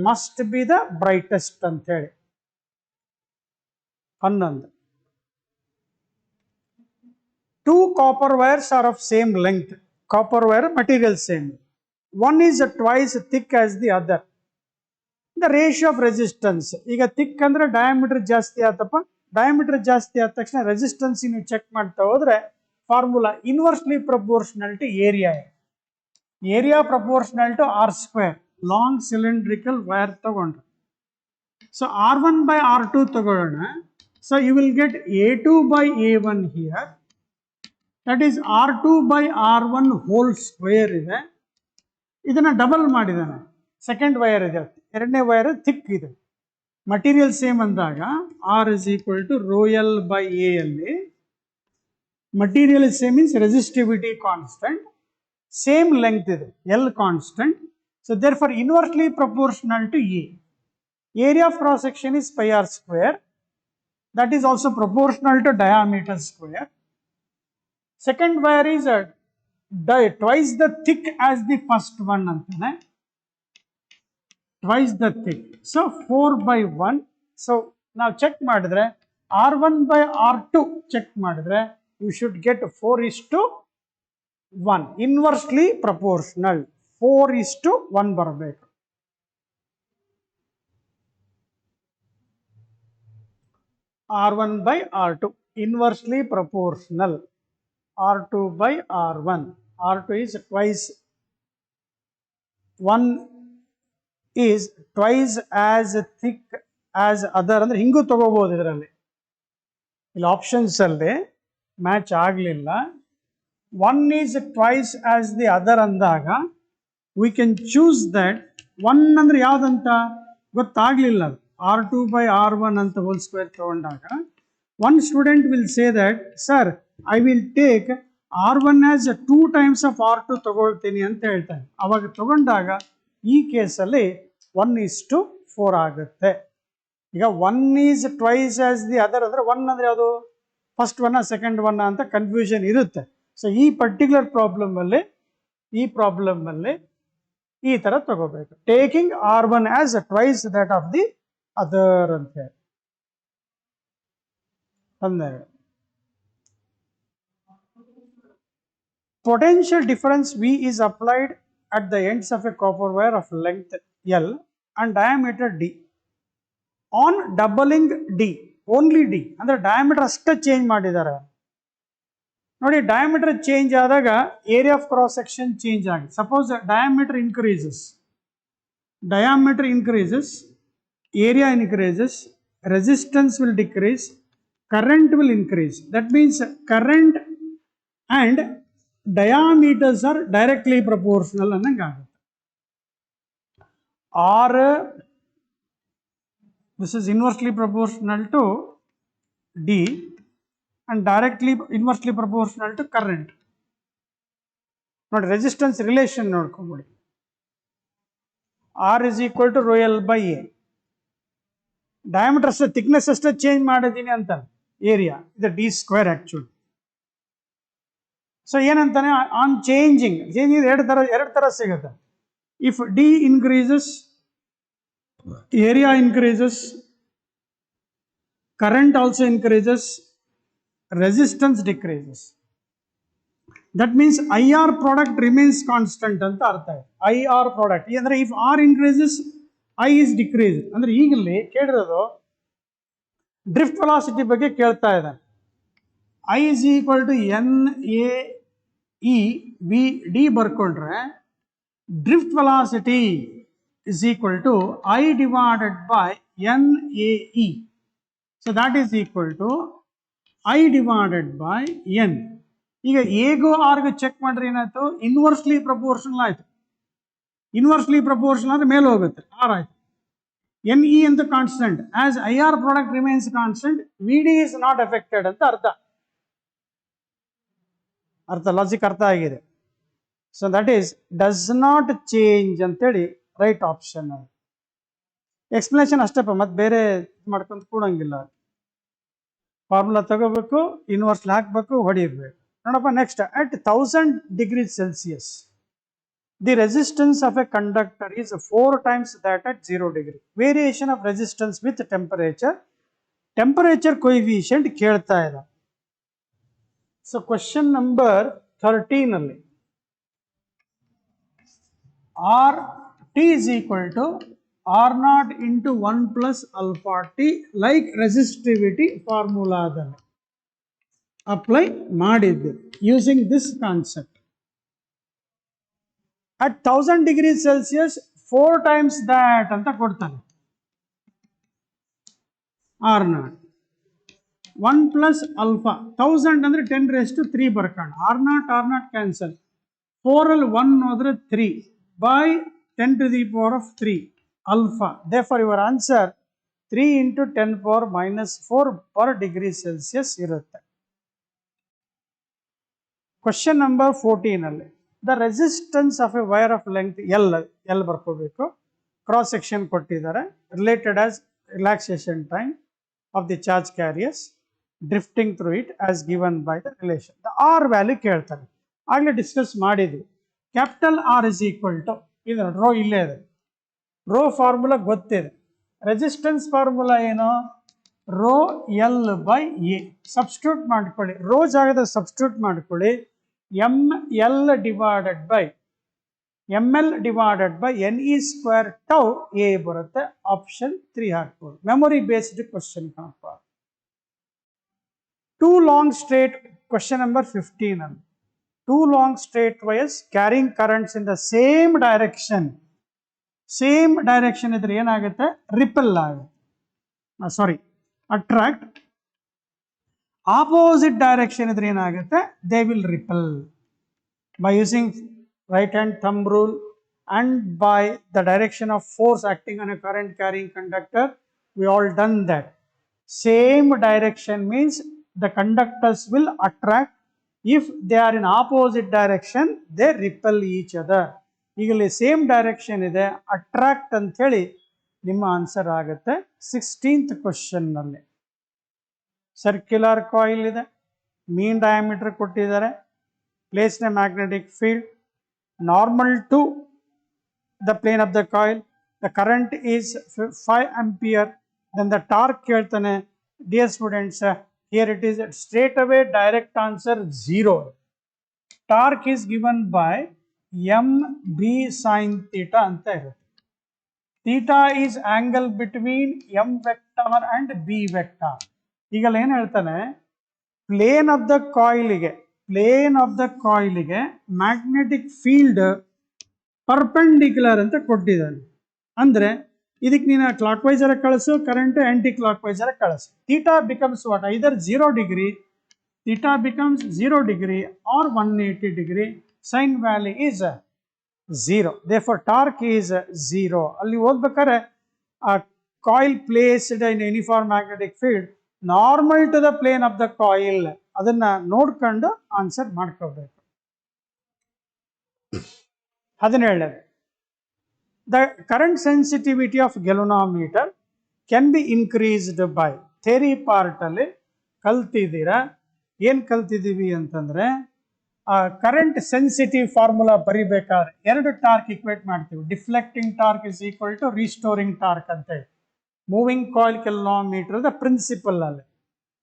must be the brightest ಅಂತ ಹೇಳಿ. 11. 2 copper wires are of same length. Copper wire material same. One is twice thick as the other. The ratio of resistance. ಈಗ thick ಅಂದ್ರೆ ಡಯಾಮೀಟರ್ ಜಾಸ್ತಿ ಆತಪ್ಪ, ಡಯಾಮೀಟರ್ ಜಾಸ್ತಿ ಆದ ತಕ್ಷಣ ರೆಸಿಸ್ಟೆನ್ಸ್ ನೀವು ಚೆಕ್ ಮಾಡ್ತಾ ಹೋದ್ರೆ formula inversely proportional to area. Area proportional to R square. Long cylindrical wire ತಗೊಂಡ್ರೆ ಸೊ R1 by R2 ತಗೊಳ್ಳೋಣ. So you will get A2 by A1 here, that is R2 by R1 whole square ಇದೆ. ಇದನ್ನ ಡಬಲ್ ಮಾಡಿದಾನೆ, ಸೆಕೆಂಡ್ ವೈರ್ ಇದೆ, ಎರಡನೇ ವೈರ್ ಥಿಕ್ ಇದೆ, ಮಟೀರಿಯಲ್ ಸೇಮ್ ಅಂದಾಗ R is equal to rho L by A ಅಲ್ಲಿ material same means resistivity constant, same length ಇದೆ, L constant. So therefore inversely proportional to A. Area of cross section is pi r square, that is also proportional to diameter square. Second wire is twice the thick as the first one antane, twice the thick, so 4 by 1. So now check madidre R1 by R2 check madidre you should get 4:1, inversely proportional. 4:1 ಬರಬೇಕು. R1 by R2 inversely proportional. R2 by R1. R2 is twice, 1 is twice as thick as other ಅಂದ್ರೆ ಹಿಂಗೂ ತಗೋಬಹುದು. ಇದರಲ್ಲಿ ಇಲ್ಲಿ ಆಪ್ಷನ್ಸ್ ಅಲ್ಲಿ ಮ್ಯಾಚ್ ಆಗಲಿಲ್ಲ. 1 is twice as the other ಅಂದಾಗ we can choose that 1 ಅಂದ್ರೆ ಯಾವುದಂತ ಗೊತ್ತಾಗಲಿಲ್ಲ, R2 by R1 ಅಂತ ಹೋಲ್ ಸ್ಕ್ವೇರ್ ತಗೊಂಡಾಗ one student will say that sir I will take R1 as 2 times of R2 ತಗೊಳ್ತೀನಿ ಅಂತ ಹೇಳ್ತಾನೆ. ಅವಾಗ ತಗೊಂಡಾಗ ಈ ಕೇಸಲ್ಲಿ 1:4 ಆಗುತ್ತೆ. ಈಗ 1 is twice as the other ಅಂದ್ರೆ 1 ಅಂದ್ರೆ ಯಾವುದು, ಫಸ್ಟ್ ಒನ್ ಸೆಕೆಂಡ್ ಒನ್ ಅಂತ ಕನ್ಫ್ಯೂಷನ್ ಇರುತ್ತೆ. ಸೊ ಈ ಪರ್ಟಿಕ್ಯುಲರ್ ಪ್ರಾಬ್ಲಮ್ ಅಲ್ಲಿ ಈ ತರ ತಗೋಬೇಕು, taking R1 as twice that of the other ಅಂತ ಹೇಳಿ. 12. Potential difference V is applied at the ends of a copper wire of length L and diameter D. On doubling D, only D ಅಂದ್ರೆ ಡಯಾಮೀಟರ್ ಅಷ್ಟೇ ಚೇಂಜ್ ಮಾಡಿದ್ದಾರೆ. ನೋಡಿ, ಡಯಾಮೀಟರ್ ಚೇಂಜ್ ಆದಾಗ area of cross section change ಆಗಿದೆ. Suppose diameter increases area increases, resistance will decrease, current will increase. That means current and diameters are directly proportional annangagutte. R, this is inversely proportional to D and directly inversely proportional to current. Not resistance relation nodkonbodi. R is equal to rho L by A. Diameter thickness change madidini anta area, the D square actually. So ಏನಂತಾನೆ on changing ಎರಡು ತರ ಸಿಗುತ್ತೆ. If D increases, area increases, current also increases, resistance decreases. That means IR product remains constant anta artha. IR product ಅಂದ್ರೆ if R increases, I is decreased. ಅಂದ್ರೆ ಈಗಲ್ಲಿ ಕೇಳಿರೋದು ಡ್ರಿಫ್ಟ್ ವೆಲಾಸಿಟಿ ಬಗ್ಗೆ ಕೇಳ್ತಾ ಇದ್ದಾನೆ. I is equal to NAEVD ಬರ್ಕೊಂಡ್ರೆ drift velocity is equal to I divided by NAE. So that is equal to I divided by N. ಈಗ ಎಗೋ ಆರ್ಗೆ ಚೆಕ್ ಮಾಡ್ರೆ ಏನಾಯ್ತು, ಇನ್ವರ್ಸ್ಲಿ ಪ್ರಪೋರ್ಷನಲ್ ಆಯ್ತು. ಇನ್ವರ್ಸ್ಲಿ ಪ್ರಪೋರ್ಷನಲ್ ಅಂದ್ರೆ ಮೇಲೆ ಹೋಗುತ್ತೆ, ಆರ್ ಆಯ್ತು. ಎನ್ ಇ ಅಂತ constant, as I R product remains constant, V D is not affected ಅಂತ ಅರ್ಥ ಲಾಜಿಕ್ ಅರ್ಥ ಆಗಿದೆ. So that is does not change ಅಂತೇಳಿ ರೈಟ್ ಆಪ್ಷನ್. ಎಕ್ಸ್ಪ್ಲನೇಷನ್ ಅಷ್ಟಪ್ಪ, ಮತ್ತೆ ಬೇರೆ ಮಾಡ್ಕೊಂತ ಕೂಡಂಗಿಲ್ಲ. ಫಾರ್ಮುಲಾ ತಗೋಬೇಕು, ಇನ್ವರ್ಸ್ಲಿ ಹಾಕ್ಬೇಕು, ಹೊಡಿಬೇಕು. ನೋಡಪ್ಪ next, at 1000 degrees Celsius the resistance of a conductor is 4 times that at 0 degree. Variation of resistance with temperature coefficient ಕೇಳ್ತಾ ಇದೆ. ಸೊ ಕ್ವಶನ್ ನಂಬರ್ 13 ಅಲ್ಲಿ R T is equal to R0 into 1 plus alpha T like resistivity ಫಾರ್ಮುಲಾದಲ್ಲಿ ಅಪ್ಲೈ ಮಾಡಿದ್ದು using this concept. at 1000 degrees Celsius 4 times that ಅಂತ ಕೊಡ್ತಾನೆ. R0 1 plus alpha 1000 ಅಂದ್ರೆ 10⁻³ ಬರ್ಕೊಂಡು R0 ಕ್ಯಾನ್ಸಲ್, 4 ಅಲ್ಲಿ 1 ಹೋದ್ರೆ 3 by 10⁻³ alpha. Therefore your answer 3 into 10⁻⁻4 per degree Celsius ಇರುತ್ತೆ. ಕ್ವಶನ್ ನಂಬರ್ 14 ಅಲ್ಲಿ the resistance of a wire of length L ಬರ್ಕೋಬೇಕು. ಕ್ರಾಸ್ ಸೆಕ್ಷನ್ ಕೊಟ್ಟಿದ್ದಾರೆ, related as relaxation time of the charge carriers drifting through it as given by the relation. The R value ಕೇಳ್ತಾರೆ, ಆಗಲೇ ಡಿಸ್ಕಸ್ ಮಾಡಿದ್ವಿ. Capital R is equal to ಇದು ರೋ ಇಲ್ಲೇ ಇದೆ, ರೋ ಫಾರ್ಮುಲಾ ಗೊತ್ತಿದೆ. ರೆಸಿಸ್ಟೆನ್ಸ್ ಫಾರ್ಮುಲಾ ಏನು, rho L by A. Substitute ಮಾಡ್ಕೊಳ್ಳಿ, ರೋ ಜಾಗದ ಸಬ್ಸ್ಟಿಟ್ಯೂಟ್ ಮಾಡ್ಕೊಳ್ಳಿ, ML divided by NE square tau A ಬರುತ್ತೆ. ಆಪ್ಷನ್ 3 ಹಾಕ್ಬೋದು. ಮೆಮೊರಿ ಬೇಸ್ಡ್ ಕ್ವಶನ್ ಕಾಣಪ್ಪ. Two long straight, question number 15 ಅಲ್ಲಿ two long straight wires carrying currents in the same direction ಇದ್ರೆ ಏನಾಗುತ್ತೆ, ರಿಪೆಲ್ ಆಗುತ್ತೆ, ಸಾರಿ ಅಟ್ರಾಕ್ಟ್. opposite direction ಇದ್ರೆ ಏನಾಗುತ್ತೆ, they will repel. By using right hand thumb rule and by the direction of force acting on a current carrying conductor, we all done that. Same direction means the conductors will attract. If they are in opposite direction, they repel each other. ಈಗಲ್ಲಿ ಸೇಮ್ ಡೈರೆಕ್ಷನ್ ಇದೆ, ಅಟ್ರಾಕ್ಟ್ ಅಂತ ಹೇಳಿ ನಿಮ್ಮ ಆನ್ಸರ್ ಆಗುತ್ತೆ. 16th ಕ್ವಶನ್ ನಲ್ಲಿ ಸರ್ಕ್ಯುಲರ್ ಕಾಯಿಲ್ ಇದೆ, ಮೀನ್ ಡಯಾಮೀಟರ್ ಕೊಟ್ಟಿದ್ದಾರೆ, ಪ್ಲೇಸ್ ನ magnetic field normal to the plane of the coil, the current is 5 ampere. Then the torque ಕೇಳ್ತಾನೆ. Dear students, here it is straight away direct answer 0. Torque is given by MB sin theta ಅಂತ ಇರುತ್ತೆ. Theta is angle between M vector and B vector. ಈಗಲ್ಲ ಏನು ಹೇಳ್ತಾನೆ, ಪ್ಲೇನ್ ಆಫ್ ದ ಕಾಯಿಲಿಗೆ ಮ್ಯಾಗ್ನೆಟಿಕ್ ಫೀಲ್ಡ್ ಪರ್ಪೆಂಡಿಕ್ಯುಲರ್ ಅಂತ ಕೊಟ್ಟಿದ್ದಾನೆ. ಅಂದ್ರೆ ಇದಕ್ಕೆ ನೀನು ಕ್ಲಾಕ್ ವೈಸರ ಕಳಿಸು, ಕರೆಂಟ್ ಆಂಟಿ ಕ್ಲಾಕ್ ವೈಸರ ಕಳಿಸು. Theta becomes what? Either 0 degree, theta becomes 0 degree or 180 degree. Sin value is 0. Therefore, torque is 0. ಅಲ್ಲಿ ಓದ್ಬೇಕಾದ್ರೆ coil placed in uniform magnetic field normal to the plane of the coil ಅದನ್ನ ನೋಡ್ಕೊಂಡು ಆನ್ಸರ್ ಮಾಡ್ಕೋಬೇಕು. 17. The current sensitivity of galvanometer can be increased by. Theory part ಅಲ್ಲಿ ಕಲ್ತಿದ್ದೀರಾ. ಏನು ಕಲ್ತಿದ್ದೀವಿ ಅಂತಂದರೆ ಕರೆಂಟ್ ಸೆನ್ಸಿಟಿವ್ ಫಾರ್ಮುಲಾ ಬರಿಬೇಕಾದ್ರೆ 2 ಟಾರ್ಕ್ ಇಕ್ವೇಟ್ ಮಾಡ್ತೀವಿ. Deflecting torque is equal to restoring torque ಅಂತೇಳಿ ಮೂವಿಂಗ್ ಕಾಯಿಲ್ ಕಿಲೋಮೀಟರ್ದ ಪ್ರಿನ್ಸಿಪಲ್ ಅಲ್ಲಿ.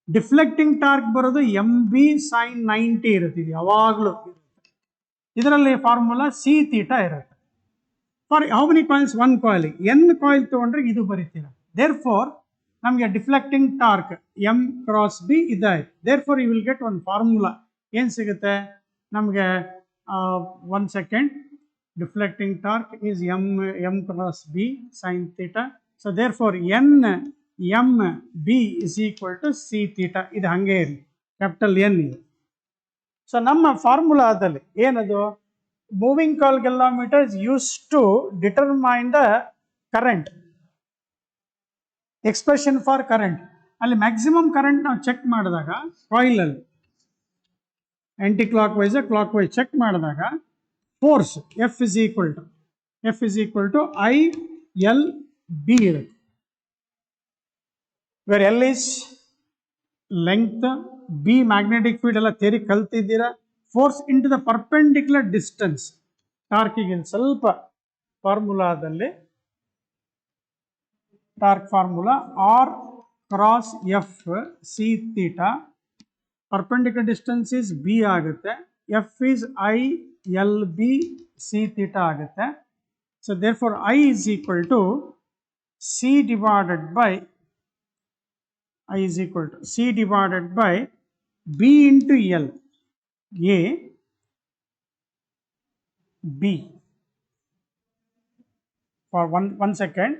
ಡಿಫ್ಲೆಕ್ಟಿಂಗ್ ಟಾರ್ಕ್ ಬರೋದು MV sin 90 ಇರುತ್ತೆ, ಯಾವಾಗಲೂ ಇದರಲ್ಲಿ ಫಾರ್ಮುಲಾ C ಥೀಟಾ ಇರುತ್ತೆ. For how many coils? 1 coil. N coil ತೊಗೊಂಡ್ರೆ ಇದು ಬರಿತೀರ. ದೇರ್ ಫೋರ್ ನಮಗೆ deflecting torque M cross B ಇದಾಯ್ತು. Therefore you will get ಒಂದು ಫಾರ್ಮುಲಾ. ಏನು ಸಿಗುತ್ತೆ ನಮಗೆ? 1 second. Deflecting torque is M cross B sine theta. So therefore NMB is equal to C theta. ಇದು ಹಾಗೆ ಇರಲಿ, ಕ್ಯಾಪಿಟಲ್ N ಇದು. ಸೊ ನಮ್ಮ ಫಾರ್ಮುಲಾದಲ್ಲಿ ಏನದು? Moving coil kilometre is use to determine the current. Expression for current ಅಲ್ಲಿ ಮ್ಯಾಕ್ಸಿಮಮ್ ಕರೆಂಟ್ ನಾವು ಚೆಕ್ ಮಾಡಿದಾಗ ಕಾಯಿಲಲ್ಲಿ anticlockwise clockwise check ಮಾಡಿದಾಗ force F is equal to ILB ಇರುತ್ತೆ. Where L is length, B magnetic field ಎಲ್ಲ ಥಿಯರಿ ಕಲ್ತಿದ್ದೀರಾ. Force into the perpendicular distance. ಟಾರ್ಕಿಗೆ ಸ್ವಲ್ಪ ಫಾರ್ಮುಲಾದಲ್ಲಿ torque formula R cross F C theta. Perpendicular distance is B ಆಗುತ್ತೆ. F is ILB C theta ಆಗುತ್ತೆ. So therefore I is equal to C divided by B into L A B. For one second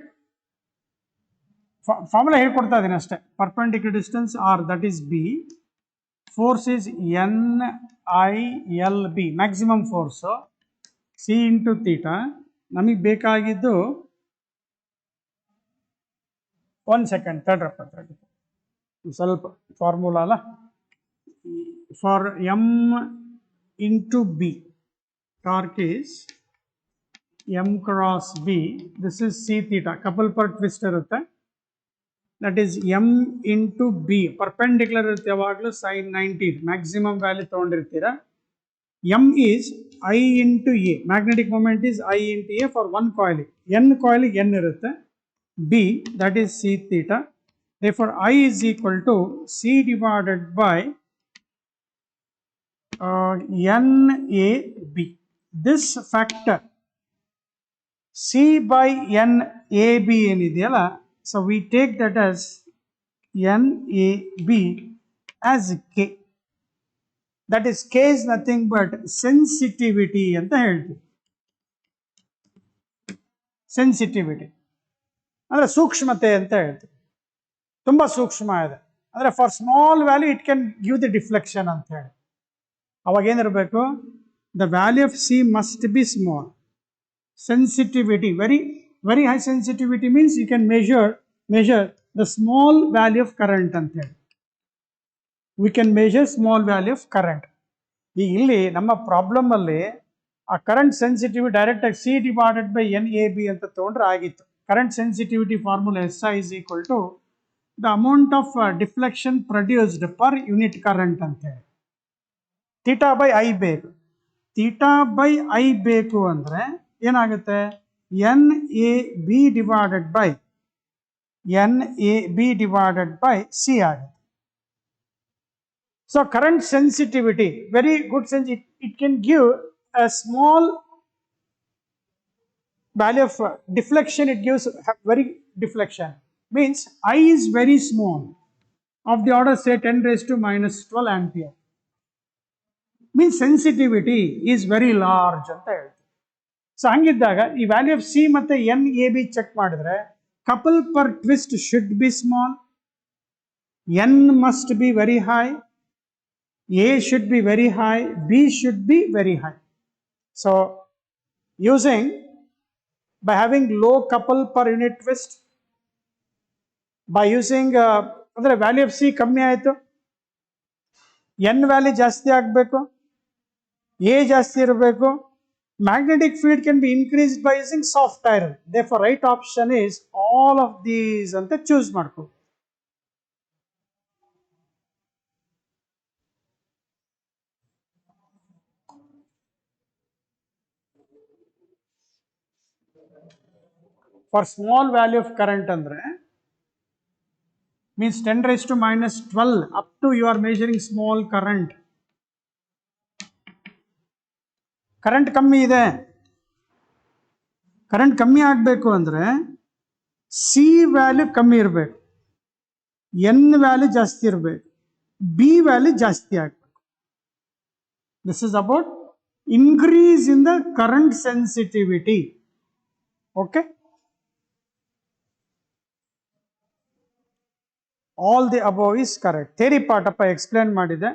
formula ಹೇಳ್ಕೊಡ್ತಾ ಇದ್ದೀನಿ ಅಷ್ಟೇ. Perpendicular distance R, that is B. Force is NILB, maximum force. C into theta. ನಮಗೆ ಬೇಕಾಗಿದ್ದು 1 ಸೆಕೆಂಡ್ ತಡ್ರಪ್ಪ, ಸ್ವಲ್ಪ ಫಾರ್ಮುಲಾ ಅಲ್ಲ. For M into B, torque is M cross B. This is C theta. Couple per twist ಇರುತ್ತೆ. That is M into B. Perpendicular ಇರುತ್ತೆ ಯಾವಾಗಲೂ sin 90, ಮ್ಯಾಕ್ಸಿಮಮ್ ವ್ಯಾಲ್ಯೂ ತೊಗೊಂಡಿರ್ತೀರ. M is I into A. Magnetic moment is I into A for 1 coil. N ಕಾಯಿಲಿಗೆ N ಇರುತ್ತೆ. B, that is C theta. Therefore, I is equal to C divided by NAB. This factor C by NAB ಏನಿದೆಯಲ್ಲ, so we take that as NAB as K. That is K is nothing but sensitivity ಅಂತ ಹೇಳ್ತೀವಿ. ಸೆನ್ಸಿಟಿವಿಟಿ ಅಂದರೆ ಸೂಕ್ಷ್ಮತೆ ಅಂತ ಹೇಳ್ತೀವಿ. ತುಂಬ ಸೂಕ್ಷ್ಮ ಇದೆ ಅಂದರೆ for small value it can give the deflection ಅಂತ ಹೇಳಿ. ಅವಾಗ ಏನಿರಬೇಕು? The value of C must be small. Sensitivity very high sensitivity means you can measure the small value of current ಅಂತ ಹೇಳಿ. We can measure small value of current. ಈಗ ಇಲ್ಲಿ ನಮ್ಮ ಪ್ರಾಬ್ಲಮ್ ಅಲ್ಲಿ ಆ ಕರೆಂಟ್ ಸೆನ್ಸಿಟಿವಿಟಿ ಡೈರೆಕ್ಟಾಗಿ C ಡಿವೈಡೆಡ್ ಬೈ NAB ಅಂತ ತೊಗೊಂಡ್ರೆ ಆಗಿತ್ತು. Current sensitivity formula SI is equal to the amount of deflection produced per unit current ಅಂತ ಹೇಳಿ. ಥೀಟಾ ಬೈ ಐ ಬೇಕು. ಥೀಟಾ ಬೈ ಐ ಬೇಕು ಅಂದರೆ ಏನಾಗುತ್ತೆ? NAB ಡಿವೈಡೆಡ್ ಬೈ C ಆಗುತ್ತೆ. So current sensitivity, very good sense, it can give a small value of deflection. It gives very deflection, means I is very small, of the order say 10 raised to minus 12 ampere, means sensitivity is very large ಅಂತ ಹೇಳ್ತೀವಿ. ಸೊ ಹಂಗಿದ್ದಾಗ ಈ ವ್ಯಾಲ್ಯೂ ಆಫ್ C ಮತ್ತು NAB ಚೆಕ್ ಮಾಡಿದ್ರೆ couple per twist should be small, n must be very high, a should be very high, b should be very high. So using by having low couple per unit twist, by using ಅಂದ್ರೆ ವ್ಯಾಲ್ಯೂ ಆಫ್ ಸಿ ಕಮ್ಮಿ ಆಯಿತು, ಎನ್ ವ್ಯಾಲ್ಯೂ ಜಾಸ್ತಿ ಆಗಬೇಕು, ಎ ಜಾಸ್ತಿ ಇರಬೇಕು. Magnetic field can be increased by using soft iron. Therefore, right option is all of these ಅಂತ choose ಮಾಡ್ಕೊ. For small value of current andre means 10 raised to minus 12 up to you are measuring small current. Current ಕಮ್ಮಿ ಇದೆ, ಕರೆಂಟ್ ಕಮ್ಮಿ ಆಗಬೇಕು ಅಂದರೆ ಸಿ ವ್ಯಾಲ್ಯೂ ಕಮ್ಮಿ ಇರಬೇಕು, ಎನ್ ವ್ಯಾಲ್ಯೂ ಜಾಸ್ತಿ ಇರಬೇಕು, ಬಿ ವ್ಯಾಲ್ಯೂ ಜಾಸ್ತಿ ಆಗಬೇಕು. This is about increase in the current sensitivity. Okay, all the above is correct. Theory part ಅಪ್ಪ ಎಕ್ಸ್ಪ್ಲೇನ್ ಮಾಡಿದೆ.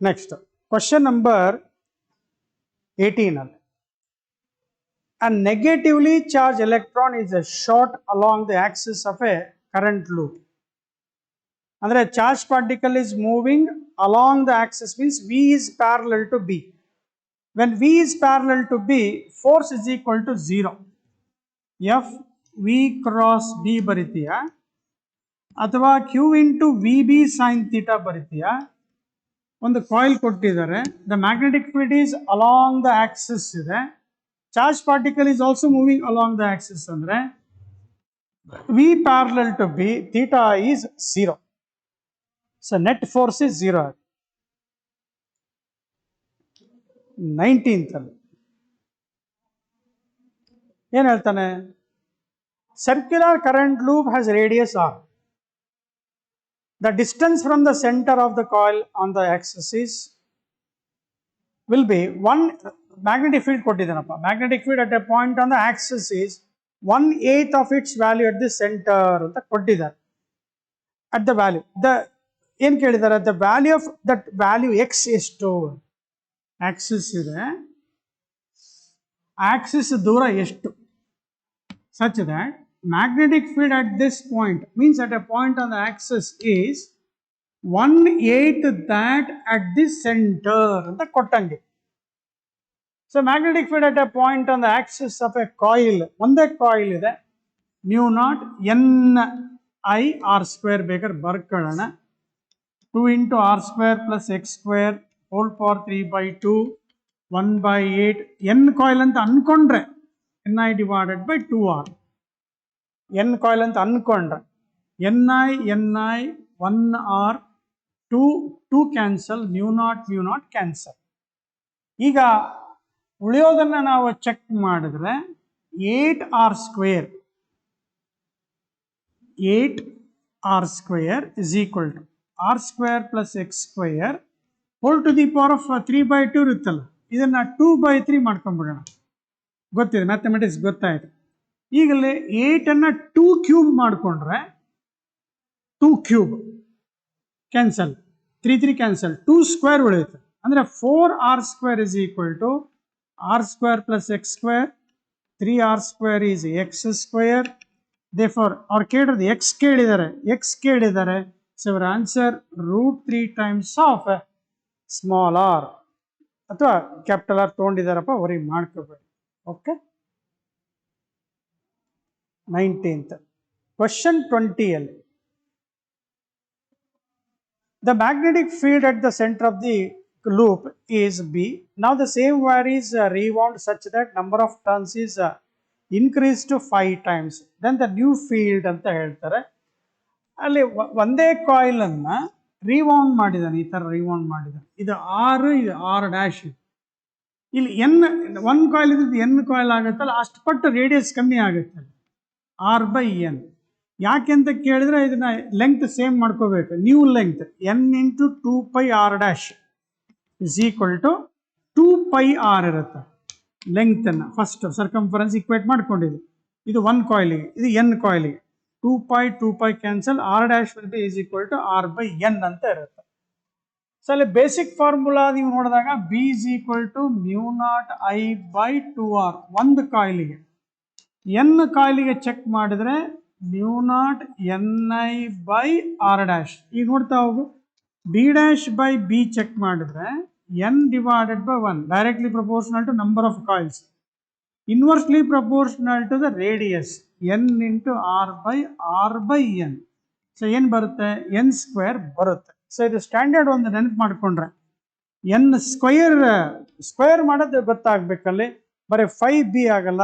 Next question number 18. A negatively charged electron is a short along the axis of a current loop. Andre charged particle is moving along the axis means V is parallel to B. When V is parallel to B, force is equal to 0. F V cross B baritiya athwa Q into VB sin theta baritiya. ಒಂದು ಕಾಯಿಲ್ ಕೊಟ್ಟಿದ್ದಾರೆ, the magnetic field is along the axis ಇದೆ, charge particle is also moving along the axis ಅಂದ್ರೆ V parallel to B, theta is 0. So net force is 0. 19th ಅಲ್ಲಿ ಏನ್ ಹೇಳ್ತಾನೆ? Circular current loop has radius R. The distance from the center of the coil on the axis is will be 1 magnetic field ಕೊಟ್ಟಿದ್ದಾನಪ್ಪ. Magnetic field at a point on the axis is 1/8 of its value at the center ಅಂತ ಕೊಟ್ಟಿದ್ದಾರೆ. At the value ಏನು ಕೇಳಿದ್ದಾರೆ? the value of that value x ಎಷ್ಟು? axis ಇದೆ, axis ದೂರ ಎಷ್ಟು? such that magnetic field at this point means at a point on the axis is 1/8 that at the center anta kottange. So magnetic field at a point on the axis of a coil, onde coil ide, mu naught n I r square bekar barkolana 2 into r square plus x square whole power 3/2 1/8 n coil anta ankondre ni divided by 2r. N coil ಅಂತ ಅನ್ಕೊಂಡ್ರೆ N I 1r 2 cancel, mu naught cancel. ಈಗ ಉಳಿಯೋದನ್ನು ನಾವು ಚೆಕ್ ಮಾಡಿದ್ರೆ 8r square is equal to r square plus x square whole to the power of 3/2 ಇರುತ್ತಲ್ಲ, ಇದನ್ನ 2/3 ಮಾಡ್ಕೊಂಡ್ಬಿಡೋಣ. ಗೊತ್ತಿದೆ, ಮ್ಯಾಥಮೆಟಿಕ್ಸ್ ಗೊತ್ತಾಯ್ತು. ಈಗಲೇ 8 2 ಕ್ಯೂಬ್ ಮಾಡಿಕೊಂಡ್ರೆ 2 ಕ್ಯೂಬ್ ಕ್ಯಾನ್ಸಲ್, 3 ಕ್ಯಾನ್ಸಲ್, 2 ಸ್ಕ್ವೇರ್ ಉಳಿಯುತ್ತೆ. ಅಂದರೆ 4r square is equal to r square plus x square, 3r square is x square. Therefore ಅವ್ರು ಕೇಳಿರೋದು x ಕೇಳಿದ್ದಾರೆ. ಸೊ ಅವರ answer √3 times of small r ಅಥವಾ ಕ್ಯಾಪಿಟಲ್ ಆರ್ ತೊಗೊಂಡಿದ್ದಾರಪ್ಪ, ವರಿ ಮಾಡ್ಕೋಬೇಡಿ. ಓಕೆ, 19th question 20 ಅಲ್ಲಿ the magnetic field at the center of the loop is B. Now the same wire is rewound such that number of turns is increased to 5 times. Then the new field ಅಂತ ಹೇಳ್ತಾರೆ. ಅಲ್ಲಿ ಒಂದೇ ಕಾಯಿಲ್ ಅನ್ನ ರಿವೌಂಡ್ ಮಾಡಿದಾನೆ, ಈ ತರ ರಿವೌಂಡ್ ಮಾಡಿದಾನೆ. ಇದು R, ಇದು R'. ಇಲ್ಲಿ ಎನ್ ಒಂದು ಕಾಯಿಲ್ ಇದ್ದು ಎನ್ ಕಾಯಿಲ್ ಆಗುತ್ತಲ್ಲ, ಅಷ್ಟು ಪಟ್ಟು ರೇಡಿಯಸ್ ಕಮ್ಮಿ ಆಗುತ್ತೆ r/n. ಯಾಕೆ ಅಂತ ಕೇಳಿದ್ರೆ ಇದನ್ನ ಲೆಂತ್ ಸೇಮ್ ಮಾಡ್ಕೋಬೇಕು. New length n into 2πr' is equal to 2πr ಇರುತ್ತೆ. ಲೆಂತ್ ಅನ್ನ ಫಸ್ಟ್ ಸರ್ಕಂಫರೆನ್ಸ್ ಇಕ್ವೇಟ್ ಮಾಡ್ಕೊಂಡಿದ್ವಿ. ಇದು 1 ಕಾಯಿಲಿಗೆ, ಇದು n ಕಾಯಿಲಿಗೆ. 2 pi cancel, r dash will be is equal to r by n ಅಂತ ಇರುತ್ತೆ. ಸೊ ಅಲ್ಲಿ ಬೇಸಿಕ್ ಫಾರ್ಮುಲಾ ನೀವು ನೋಡಿದಾಗ B is equal to mu naught I by 2r ಒಂದು ಕಾಯಿಲಿಗೆ. ಎನ್ ಕಾಯಿಲಿಗೆ ಚೆಕ್ ಮಾಡಿದ್ರೆ mu naught N I by R dash. ಈಗ ನೋಡ್ತಾ ಹೋಗು, B dash by B check ಮಾಡಿದ್ರೆ N divided by 1 directly proportional to number of coils, inversely proportional to the radius N into R by N. So ಏನು ಬರುತ್ತೆ, ಎನ್ ಸ್ಕ್ವೇರ್ ಬರುತ್ತೆ. ಸೊ ಇದು ಸ್ಟ್ಯಾಂಡರ್ಡ್ ಒಂದು ನೆನಪು ಮಾಡಿಕೊಂಡ್ರೆ ಎನ್ ಸ್ಕ್ವೇರ್ ಮಾಡೋದು ಗೊತ್ತಾಗಬೇಕಲ್ಲಿ, ಬರೀ 5b ಆಗಲ್ಲ,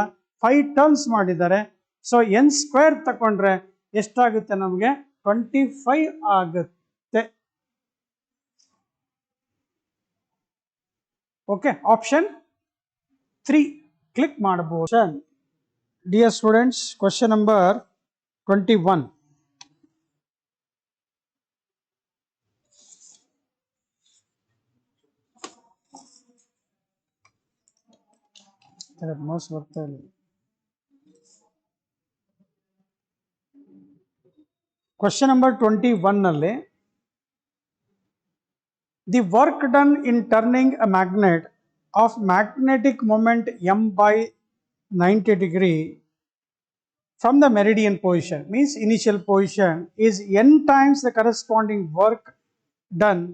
5 ಟರ್ಮ್ಸ್ ಮಾಡಿದ್ದಾರೆ. ಸೊ ಎನ್ ಸ್ಕ್ವೇರ್ ತಗೊಂಡ್ರೆ ಎಷ್ಟಾಗುತ್ತೆ ನಮಗೆ, 25 ಆಗುತ್ತೆ. ಓಕೆ, ಆಪ್ಷನ್ 3 ಕ್ಲಿಕ್ ಮಾಡಬಹುದು. Dear students, question number 21. Mouse ಬರ್ತಾ ಇಲ್ಲ. ಕ್ವಶನ್ ನಂಬರ್ 21 ನಲ್ಲಿ the work done in turning a magnet of magnetic moment m by 90 degree from the meridian position, means initial position, is n times the corresponding work done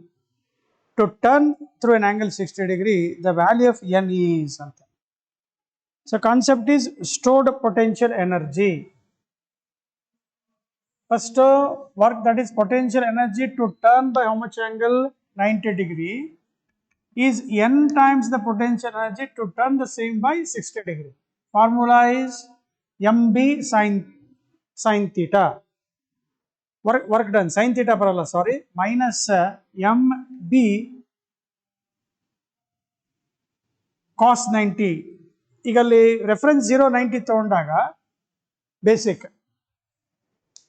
to turn through an angle 60 degree. The value of n is something. So concept is stored potential energy. First work, that is potential energy to turn by how much angle, 90 degree, is n times the potential energy to turn the same by 60 degree. Formula is mb sin theta. Work done, sin theta paralla, sorry, minus mb cos 90. ಈಗ ಅಲ್ಲಿ ರೆಫರೆನ್ಸ್ 090 ತಗೊಂಡಾಗ basic,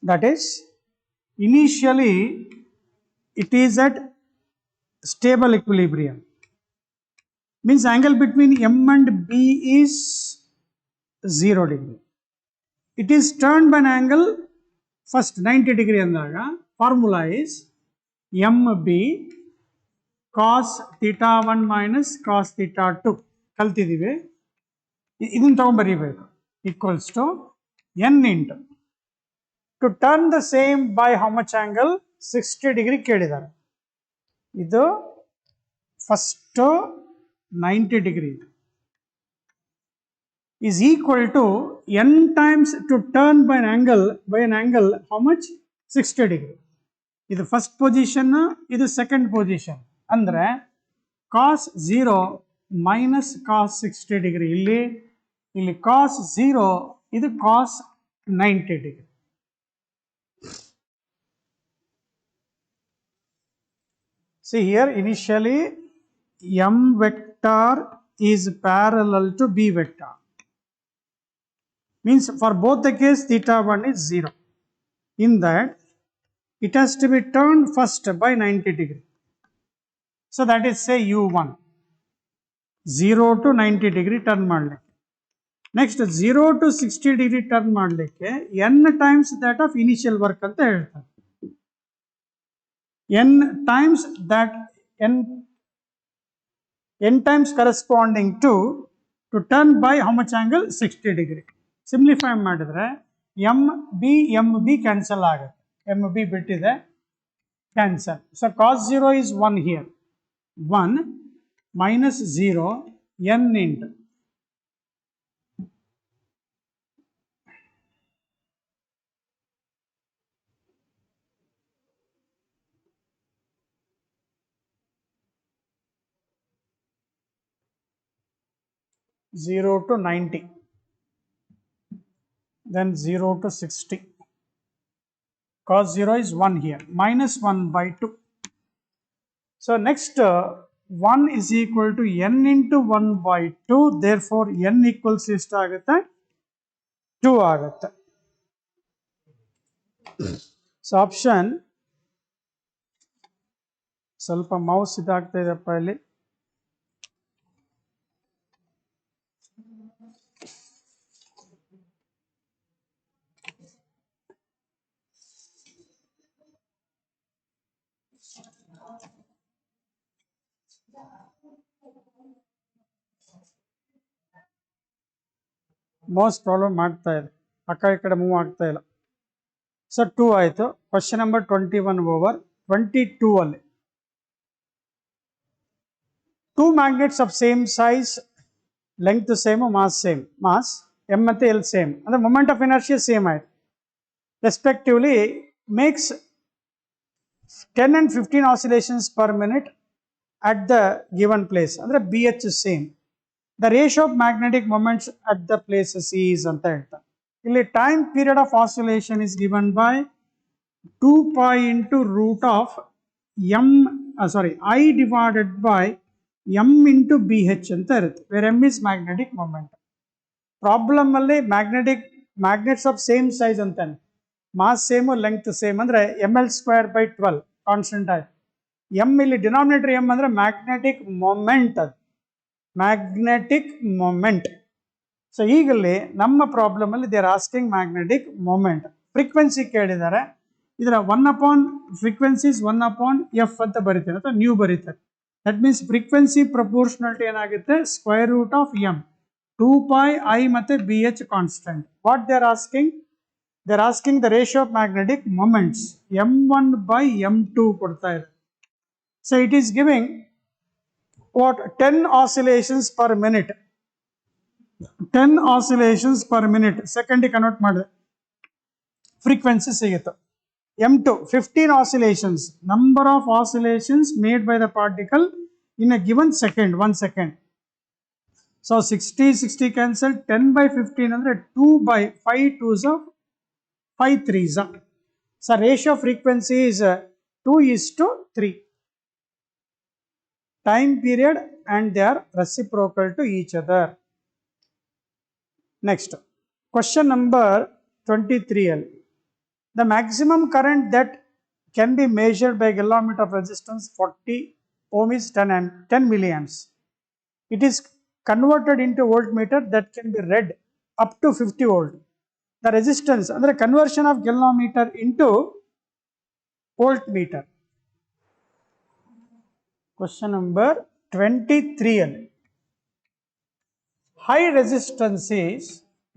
that is initially it is at stable equilibrium, means angle between m and b is 0 degree. It is turned by an angle first 90 degree ಅಂದಾಗ formula is mb cos theta 1 minus cos theta 2 ಕಲ್ತಿದ್ದೀವಿ, ಇದನ್ನು ತಗೊಂಡ್ಬರೀಬೇಕು, equals to n into to turn the same by how much angle, 60 degree ಕೇಳಿದ್ದಾರೆ. ಇದು first 90 degree is equal to n times to turn by an angle how much, 60 degree. ಇದು ಫಸ್ಟ್ ಪೊಸಿಷನ್, ಇದು ಸೆಕೆಂಡ್ ಪೊಸಿಷನ್. ಅಂದ್ರೆ cos 0 minus cos 60 degree. ಇಲ್ಲಿ cos 0, ಇದು cos 90 degree. See here, initially m vector is parallel to b vector, means for both the case theta 1 is 0. In that it has to be turned first by 90 degree. So that is say u1, 0 to 90 degree turn ಮಾಡಲಿಕ್ಕೆ. ನೆಕ್ಸ್ಟ್ 0 to 60 degree ಟರ್ನ್ ಮಾಡಲಿಕ್ಕೆ n times that of initial work ಅಂತ ಹೇಳ್ತಾರೆ. n times that, n times corresponding to turn by how much angle, 60 degree. Simplify ಮಾಡಿದ್ರೆ mb ಕ್ಯಾನ್ಸಲ್ ಆಗುತ್ತೆ, mb ಬಿಟ್ಟಿದೆ cancel. So cos 0 is 1 here, 1 minus 0 n into 0 to 90, then 0 to 60. Cos 0 is 1 here, minus 1 by 2. So next 1 is equal to n into 1 by 2, therefore n equals ಎಷ್ಟು ಆಗುತ್ತೆ, 2 ಆಗುತ್ತೆ. ಸೊ ಆಪ್ಷನ್, ಸ್ವಲ್ಪ ಮೌಸ್ ಇದಾಗ್ತಾ ಇದೆಪ್ಪ ಇಲ್ಲಿ, ಮೌಸ್ ಪ್ರಾಬ್ಲಮ್ ಮಾಡ್ತಾ ಇದೆ, ಆ ಕಡೆ ಮೂವ್ ಆಗ್ತಾ ಇಲ್ಲ. ಸೊ 2 ಆಯಿತು. Question number 21 over. 22 ಅಲ್ಲಿ two magnets of same size, length same, mass M ಮತ್ತು ಎಲ್ ಸೇಮ್, ಅಂದರೆ ಮೊಮೆಂಟ್ ಆಫ್ ಇನರ್ಷಿಯಾ ಸೇಮ್ ಆಯಿತು. Respectively makes 10 and 15 oscillations per minute at the given place, ಅಂದರೆ B H same. The ratio of magnetic moments at the places is ಅಂತ ಹೇಳ್ತಾರೆ. ಇಲ್ಲಿ time period of oscillation is given by 2 pi into root of I divided by m into bh ಅಂತ ಇರುತ್ತೆ, where m is magnetic moment. Problem ಅಲ್ಲಿ ಮ್ಯಾಗ್ನೆಟ್ಸ್ ಆಫ್ ಸೇಮ್ ಸೈಜ್ ಅಂತಾನೆ, ಮಾಸ್ ಸೇಮು ಲೆಂತ್ ಸೇಮ್, ಅಂದರೆ ml²/12 ಕಾನ್ಸ್ಟೆಂಟ್ ಆಯ್ತು. ಎಮ್ ಇಲ್ಲಿ ಡಿನಾಮಿನೇಟರ್ ಎಮ್ ಅಂದರೆ ಮ್ಯಾಗ್ನೆಟಿಕ್ ಮೊಮೆಂಟ್, ಅದು ಮ್ಯಾಗ್ನೆಟಿಕ್ ಮೊಮೆಂಟ್. ಸೊ ಈಗಲ್ಲಿ ನಮ್ಮ ಪ್ರಾಬ್ಲಮ್ ಅಲ್ಲಿ they are asking magnetic moment. Frequency ಕೇಳಿದ್ದಾರೆ, ಇದರ 1 ಫ್ರೀಕ್ವೆನ್ಸೀಸ್ 1/f ಅಂತ ಬರೀತಾರೆ ಅಥವಾ ನ್ಯೂ ಬರೀತಾರೆ. ದಟ್ ಮೀನ್ಸ್ ಫ್ರೀಕ್ವೆನ್ಸಿ ಪ್ರಪೋರ್ಷನಲ್ ಏನಾಗುತ್ತೆ, square root of M, 2 pi I ಮತ್ತು B H constant. What they are asking, they are asking the ratio of magnetic moments, m1/m2 ಕೊಡ್ತಾ ಇದೆ. So it is giving what 10 oscillations per minute, 10 oscillations per minute ಸೆಕೆಂಡಿಗೆ ಕನ್ವರ್ಟ್ ಮಾಡಿದೆ ಫ್ರೀಕ್ವೆನ್ಸಿ ಸಿಗುತ್ತೆ. m2 15 oscillations, number of oscillations made by the particle in a given second, 1 second. So 60 cancel, 10/15 ಅಂದರೆ 2/5 2s of 5 3s. So ratio of frequency is 2:3. Time period and they are reciprocal to each other. Next, question number 23. The maximum current that can be measured by galvanometer of resistance 40 ohm is 10 milliamps. It is converted into voltmeter that can be read up to 50 volt. The resistance under conversion of galvanometer into voltmeter. Question number 23. High resistance is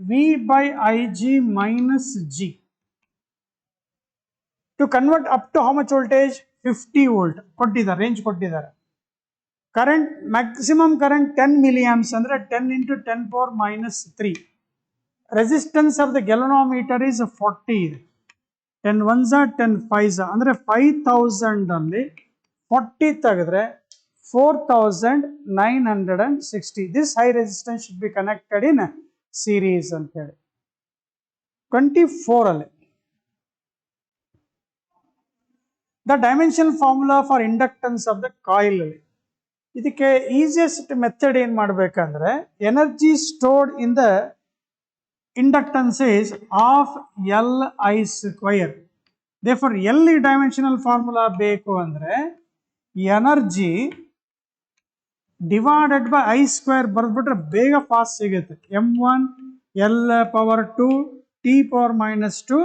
V/Ig minus G. To convert up to how much voltage? 50 volt. ಕೊಟ್ಟಿದ್ದಾರೆ, ರೇಂಜ್ ಕೊಟ್ಟಿದ್ದಾರೆ. ಕರೆಂಟ್ ಮ್ಯಾಕ್ಸಿಮಮ್ ಕರೆಂಟ್ 10 milliamps ಅಂದರೆ 10 into 10⁻³ resistance of the galvanometer is 40 ಇದೆ. 10 1s 10 5s ಅಂದರೆ 5000 ಅಲ್ಲಿ 40 ತೆಗೆದ್ರೆ 4960. This high resistance should be connected in series ಅಂತ ಹೇಳಿ. 24 ಅಲ್ಲಿ the dimension formula for inductance of the coil ಅಲ್ಲಿ, ಇದಕ್ಕೆ ಈಸಿಯೆಸ್ಟ್ ಮೆಥಡ್ ಏನು ಮಾಡಬೇಕಂದ್ರೆ energy stored in the inductance is of Li². Therefore ಎಲ್ಲಿ ಡೈಮೆನ್ಷನಲ್ ಫಾರ್ಮುಲಾ ಬೇಕು ಅಂದರೆ ಎನರ್ಜಿ ಡಿವೈಡೆಡ್ ಬೈ I² ಬರೆದ್ಬಿಟ್ರೆ ಬೇಗ ಫಾಸ್ಟ್ ಸಿಗುತ್ತೆ. m1 L⁻², T⁻².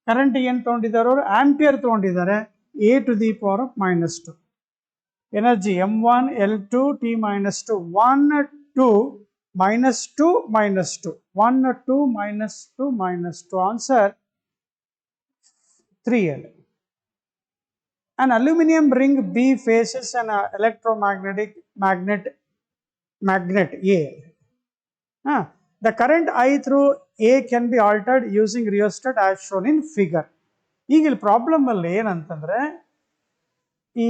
ಕರೆಂಟ್ ಏನು ತೊಗೊಂಡಿದ್ದಾರೆ ಅವರು, ಆಂಪಿಯರ್ ತೊಗೊಂಡಿದ್ದಾರೆ, A⁻². Energy m1 L2 T-2 1 2 -2 -2 1 2 -2 -2. Answer 3L. An aluminum ring B faces an electromagnetic magnet A. The current I through A can be altered using rheostat as shown in figure. ಈಗ ಇಲ್ಲಿ ಪ್ರಾಬ್ಲಮ್ ಅಲ್ಲಿ ಏನಂತಂದ್ರೆ, ಈ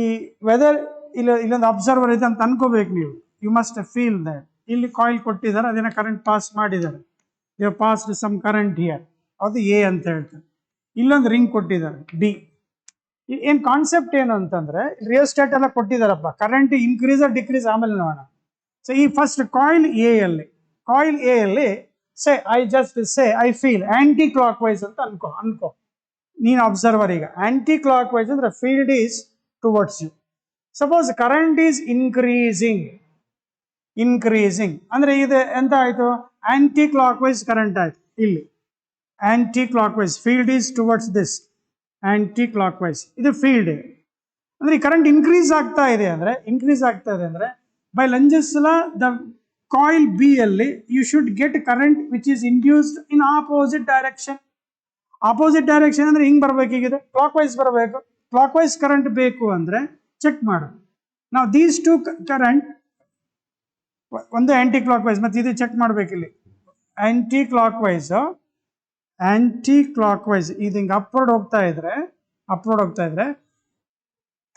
ವೆದರ್ ಇಲ್ಲೊಂದು ಅಬ್ಸರ್ವರ್ ಇದೆ ಅಂತ ಅನ್ಕೋಬೇಕು ನೀವು. ಯು ಮಸ್ಟ್ ಫೀಲ್ ದಟ್ ಇಲ್ಲಿ ಕಾಯಿಲ್ ಕೊಟ್ಟಿದ್ದಾರೆ, ಅದನ್ನ ಕರೆಂಟ್ ಪಾಸ್ ಮಾಡಿದ್ದಾರೆ, they passed some current here, ಅದು ಎ ಅಂತ ಹೇಳ್ತಾರೆ. ಇಲ್ಲೊಂದು ರಿಂಗ್ ಕೊಟ್ಟಿದ್ದಾರೆ ಡಿ. ಏನ್ ಕಾನ್ಸೆಪ್ಟ್ ಏನು ಅಂತಂದ್ರೆ, ರಿಯೋಸ್ಟಾಟ್ ಎಲ್ಲ ಕೊಟ್ಟಿದ್ದಾರಪ್ಪ, ಕರೆಂಟ್ ಇನ್ಕ್ರೀಸ್ ಡಿಕ್ರೀಸ್ ಆಮೇಲೆ ನೋಡೋಣ. ಸೊ ಈ ಫಸ್ಟ್ ಕಾಯಿಲ್ ಎ ಅಲ್ಲಿ say I feel anticlockwise ಅಂತ ಅನ್ಕೋ ನೀನು ಅಬ್ಸರ್ವರ್. ಈಗ ಆಂಟಿ ಕ್ಲಾಕ್ ವೈಸ್ ಅಂದ್ರೆ field is towards you. Suppose current is increasing ಅಂದ್ರೆ ಇದು ಎಂತ ಆಯ್ತು, ಆಂಟಿ ಕ್ಲಾಕ್ ವೈಸ್ ಕರೆಂಟ್ ಆಯ್ತು. ಇಲ್ಲಿ anticlockwise field is towards this, anticlockwise ಇದು ಫೀಲ್ಡ್. ಅಂದರೆ ಕರೆಂಟ್ ಇನ್ಕ್ರೀಸ್ ಆಗ್ತಾ ಇದೆ ಅಂದರೆ by Lenz's law the coil B ಅಲ್ಲಿ you should get current which is induced in opposite direction. Opposite direction ಅಂದರೆ ಹಿಂಗೆ ಬರಬೇಕೀಗಿದೆ, ಕ್ಲಾಕ್ ವೈಸ್ ಬರಬೇಕು. ಕ್ಲಾಕ್ ವೈಸ್ ಕರೆಂಟ್ ಬೇಕು ಅಂದರೆ ಚೆಕ್ ಮಾಡು. ನಾವು ದೀಸ್ ಟು ಕರೆಂಟ್, ಒಂದು ಆ್ಯಂಟಿ ಕ್ಲಾಕ್ ವೈಸ್, ಮತ್ತು ಇದು ಚೆಕ್ ಮಾಡಬೇಕಿಲ್ಲಿ ಆ್ಯಂಟಿ ಕ್ಲಾಕ್ ವೈಸ್ ಇದು ಹಿಂಗೆ ಅಪ್ವರ್ಡ್ ಹೋಗ್ತಾ ಇದ್ರೆ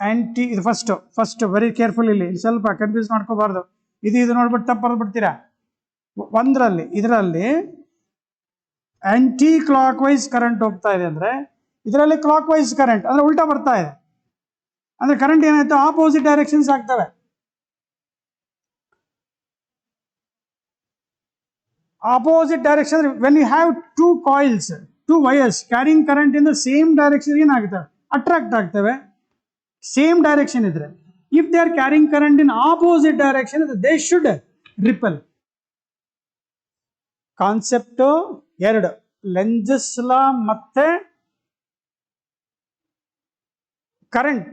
ಆ್ಯಂಟಿ, ಇದು ಫಸ್ಟ್ ವೆರಿ ಕೇರ್ಫುಲ್. ಇಲ್ಲಿ ಸ್ವಲ್ಪ ಕನ್ಫ್ಯೂಸ್ ಮಾಡ್ಕೋಬಾರ್ದು. ಇದು ನೋಡ್ಬಿಟ್ಟು ತಪ್ಪು ಬರ್ಬಿಡ್ತೀರಾ. ಇದರಲ್ಲಿ ಆ್ಯಂಟಿ ಕ್ಲಾಕ್ ವೈಸ್ ಕರೆಂಟ್ ಹೋಗ್ತಾ ಇದೆ ಅಂದರೆ ಇದರಲ್ಲಿ ಕ್ಲಾಕ್ ವೈಸ್ ಕರೆಂಟ್ ಅಂದರೆ ಉಲ್ಟಾ ಬರ್ತಾ ಇದೆ. ಅಂದರೆ ಕರೆಂಟ್ ಏನಾಯ್ತು, ಆಪೋಸಿಟ್ ಡೈರೆಕ್ಷನ್ಸ್ ಆಗ್ತವೆ. Opposite direction, when you have two coils, two wires carrying current in the same direction, ಏನಾಗುತ್ತೆ, ಅಟ್ರಾಕ್ಟ್ ಆಗ್ತವೆ. ಸೇಮ್ ಡೈರೆಕ್ಷನ್ ಇದ್ರೆ. If they are carrying current in opposite direction, they should repel. Concept ಎರಡು, ಲೆಂಜಸ್ ಲಾ ಮತ್ತೆ current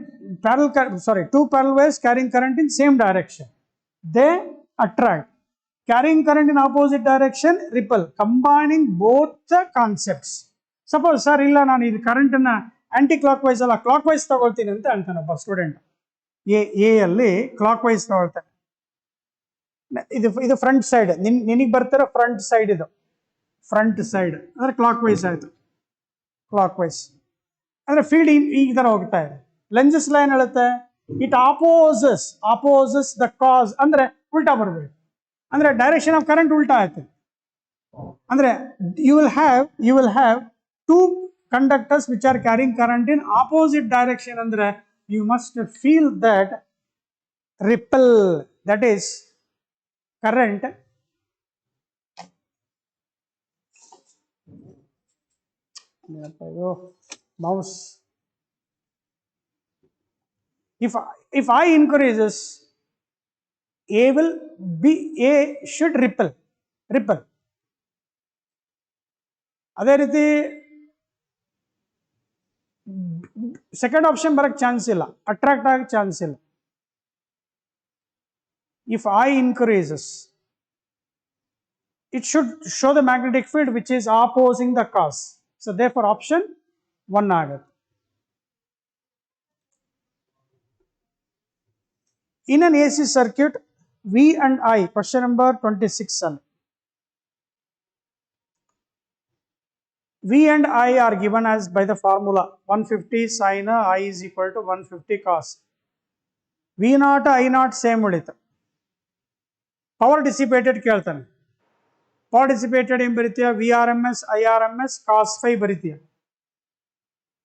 two parallel wires carrying current in same direction, they attract. Carrying current in opposite direction, repel. Combining both the concepts. Suppose sir illa nanu idu current na anti clockwise alla clockwise tagoltini anta antane obba student a alli clockwise tagoltane. ಇದು ಫ್ರಂಟ್ ಸೈಡ್, ನಿನಗೆ ಬರ್ತಿರೋ ಫ್ರಂಟ್ ಸೈಡ್, ಇದು ಫ್ರಂಟ್ ಸೈಡ್ ಅಂದರೆ ಕ್ಲಾಕ್ ವೈಸ್ ಆಯಿತು. ಕ್ಲಾಕ್ ವೈಸ್ ಅಂದರೆ ಫೀಲ್ಡ್ ಈ ಥರ ಹೋಗ್ತಾ ಇದೆ. ಲೆಂಜಸ್ ಲಾ ಏನು ಹೇಳುತ್ತೆ, ಇಟ್ ಆಪೋಸಸ್ ದ ಕಾಸ್ ಅಂದರೆ ಉಲ್ಟಾ ಬರಬೇಕು. ಅಂದರೆ ಡೈರೆಕ್ಷನ್ ಆಫ್ ಕರೆಂಟ್ ಉಲ್ಟಾ ಆಯ್ತು. ಅಂದರೆ you will have two conductors which are carrying current in opposite direction. ಅಂದರೆ you must feel that repel, that is current mouse. If I increases, A should ripple. ಅದೇ ರೀತಿ ಸೆಕೆಂಡ್ ಆಪ್ಷನ್ ಬರಕ್ಕೆ ಚಾನ್ಸ್ ಇಲ್ಲ, ಅಟ್ರಾಕ್ಟ್ ಆಗಕ್ಕೆ ಚಾನ್ಸ್ ಇಲ್ಲ. If I increases, it should show the magnetic field which is opposing the cause. So therefore option 1 ಆಗುತ್ತೆ. In an AC circuit, V and I, question number 26 ಅಲ್ಲಿ, V and I are given as by the formula 150 sin I is equal to 150 cos. V0 I0 same ಉಳಿತು. ಪವರ್ ಡಿಸಿಪೇಟೆಡ್ ಕೇಳ್ತಾನೆ. ಪವರ್ ಡಿಸಿಪೇಟೆಡ್ ಏನು ಬರೀತೀಯ, V R M S I R M S cos phi ಬರೀತೀಯ.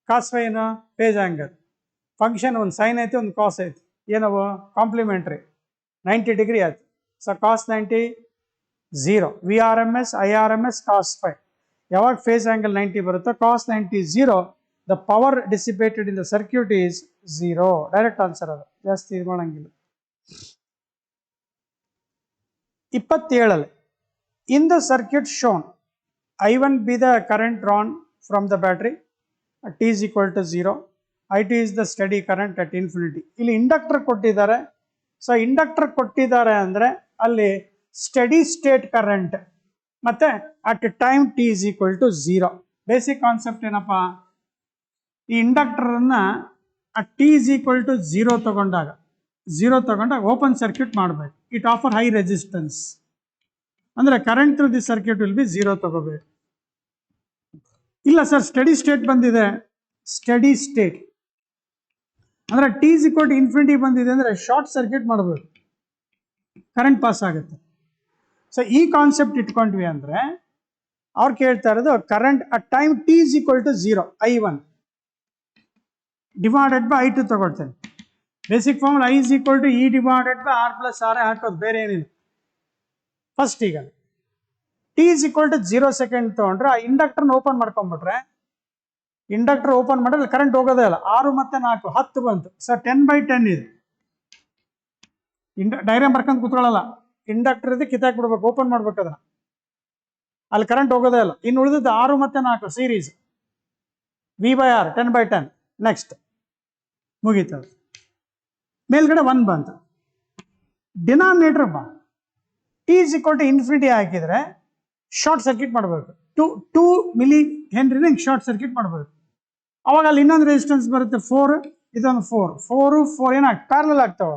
ಕಾಸ್ ಫೈ ಏನು, ಫೇಸ್ ಆ್ಯಂಗಲ್. ಫಂಕ್ಷನ್ ಒಂದು ಸೈನ್ ಐತೆ, ಒಂದು ಕಾಸ್ ಐತೆ, ಏನವು ಕಾಂಪ್ಲಿಮೆಂಟ್ರಿ, 90 ಡಿಗ್ರಿ ಆಯ್ತು. So cos 90 0, V R M S I R M S cos phi. ಯಾವಾಗ ಫೇಸ್ ಆ್ಯಂಗಲ್ 90 ಬರುತ್ತೋ cos 90 0, the power dissipated in the circuit is 0. Direct answer ಅದು, ಜಾಸ್ತಿ ಇದು ಮಾಡೋಂಗಿಲ್ಲ. 27 in the circuit shown, I1 be the current drawn from the battery at t is equal to 0, I2 is the steady current at infinity. ಇಲ್ಲಿ ಇಂಡಕ್ಟರ್ ಕೊಟ್ಟಿದ್ದಾರೆ. ಸೊ ಇಂಡಕ್ಟರ್ ಕೊಟ್ಟಿದ್ದಾರೆ ಅಂದರೆ ಅಲ್ಲಿ ಸ್ಟಡಿ ಸ್ಟೇಟ್ ಕರೆಂಟ್ ಮತ್ತೆ at time t is equal to 0. Basic concept ಏನಪ್ಪ, ಈ ಇಂಡಕ್ಟರನ್ನ at t is equal to 0 ತಗೊಂಡಾಗ ಓಪನ್ ಸರ್ಕ್ಯೂಟ್ ಮಾಡಬೇಕು. ಇಟ್ ಆಫರ್ ಹೈ ರೆಸಿಸ್ಟೆನ್ಸ್ ಅಂದರೆ current through the circuit will be 0 ತಗೋಬೇಕು. ಇಲ್ಲ ಸರ್ ಸ್ಟಡಿ ಸ್ಟೇಟ್ ಬಂದಿದೆ, ಸ್ಟಡಿ ಸ್ಟೇಟ್ ಅಂದರೆ T is equal to infinity ಬಂದಿದೆ ಅಂದರೆ ಶಾರ್ಟ್ ಸರ್ಕ್ಯೂಟ್ ಮಾಡಬೇಕು, ಕರೆಂಟ್ ಪಾಸ್ ಆಗುತ್ತೆ. ಸೊ ಈ ಕಾನ್ಸೆಪ್ಟ್ ಇಟ್ಕೊಂಡ್ವಿ ಅಂದರೆ ಅವ್ರು ಕೇಳ್ತಾ ಇರೋದು current at time T is equal to 0 I1 divided by I2 ತಗೊಳ್ತೇನೆ. Basic formula I is equal to E divided by R plus R ಹಾಕೋದು, ಬೇರೆ ಏನಿಲ್ಲ. ಫಸ್ಟ್ ಈಗ T is equal to 0 second ತೊಗೊಂಡ್ರೆ ಆ ಇಂಡಕ್ಟರ್ನ ಓಪನ್ ಮಾಡ್ಕೊಂಡ್ಬಿಟ್ರೆ, ಇಂಡಕ್ಟರ್ ಓಪನ್ ಮಾಡಿದ್ರೆ ಕರೆಂಟ್ ಹೋಗೋದೇ ಇಲ್ಲ. 6 ಮತ್ತು 4 10 ಬಂತು. ಸೊ 10/10 ಇದೆ. ಡೈಗ್ರಾಮ್ ಬರ್ಕೊಂಡು ಕೂತ್ಕೊಳ್ಳಲ್ಲ, ಇಂಡಕ್ಟರ್ ಇದೆ ಕಿತ್ತಾಕ್ಬಿಡ್ಬೇಕು, ಓಪನ್ ಮಾಡ್ಬೇಕು ಅದನ್ನ, ಅಲ್ಲಿ ಕರೆಂಟ್ ಹೋಗೋದೇ ಇಲ್ಲ. ಇನ್ನು ಉಳಿದಿದ್ದು 6 ಮತ್ತು 4 ಸೀರೀಸ್ V/R 10/10. ನೆಕ್ಸ್ಟ್ ಮುಗೀತದೆ. ಮೇಲ್ಗಡೆ 1 ಬಂತು, ಡಿನಾಮಿನೇಟರ್ ಬಾ T is equal to infinity ಹಾಕಿದರೆ ಶಾರ್ಟ್ ಸರ್ಕ್ಯೂಟ್ ಮಾಡಬೇಕು. 2 ಮಿಲಿ ಹೆನ್ರಿನ ಹಿಂಗೆ ಶಾರ್ಟ್ ಸರ್ಕ್ಯೂಟ್ ಮಾಡಬೇಕು. ಅವಾಗ ಅಲ್ಲಿ ಇನ್ನೊಂದು ರೆಸಿಸ್ಟೆನ್ಸ್ ಬರುತ್ತೆ 4, ಇದೊಂದು 4 ಏನಾಗ್ತದೆ ಪ್ಯಾರಲಲ್ ಆಗ್ತಾವ.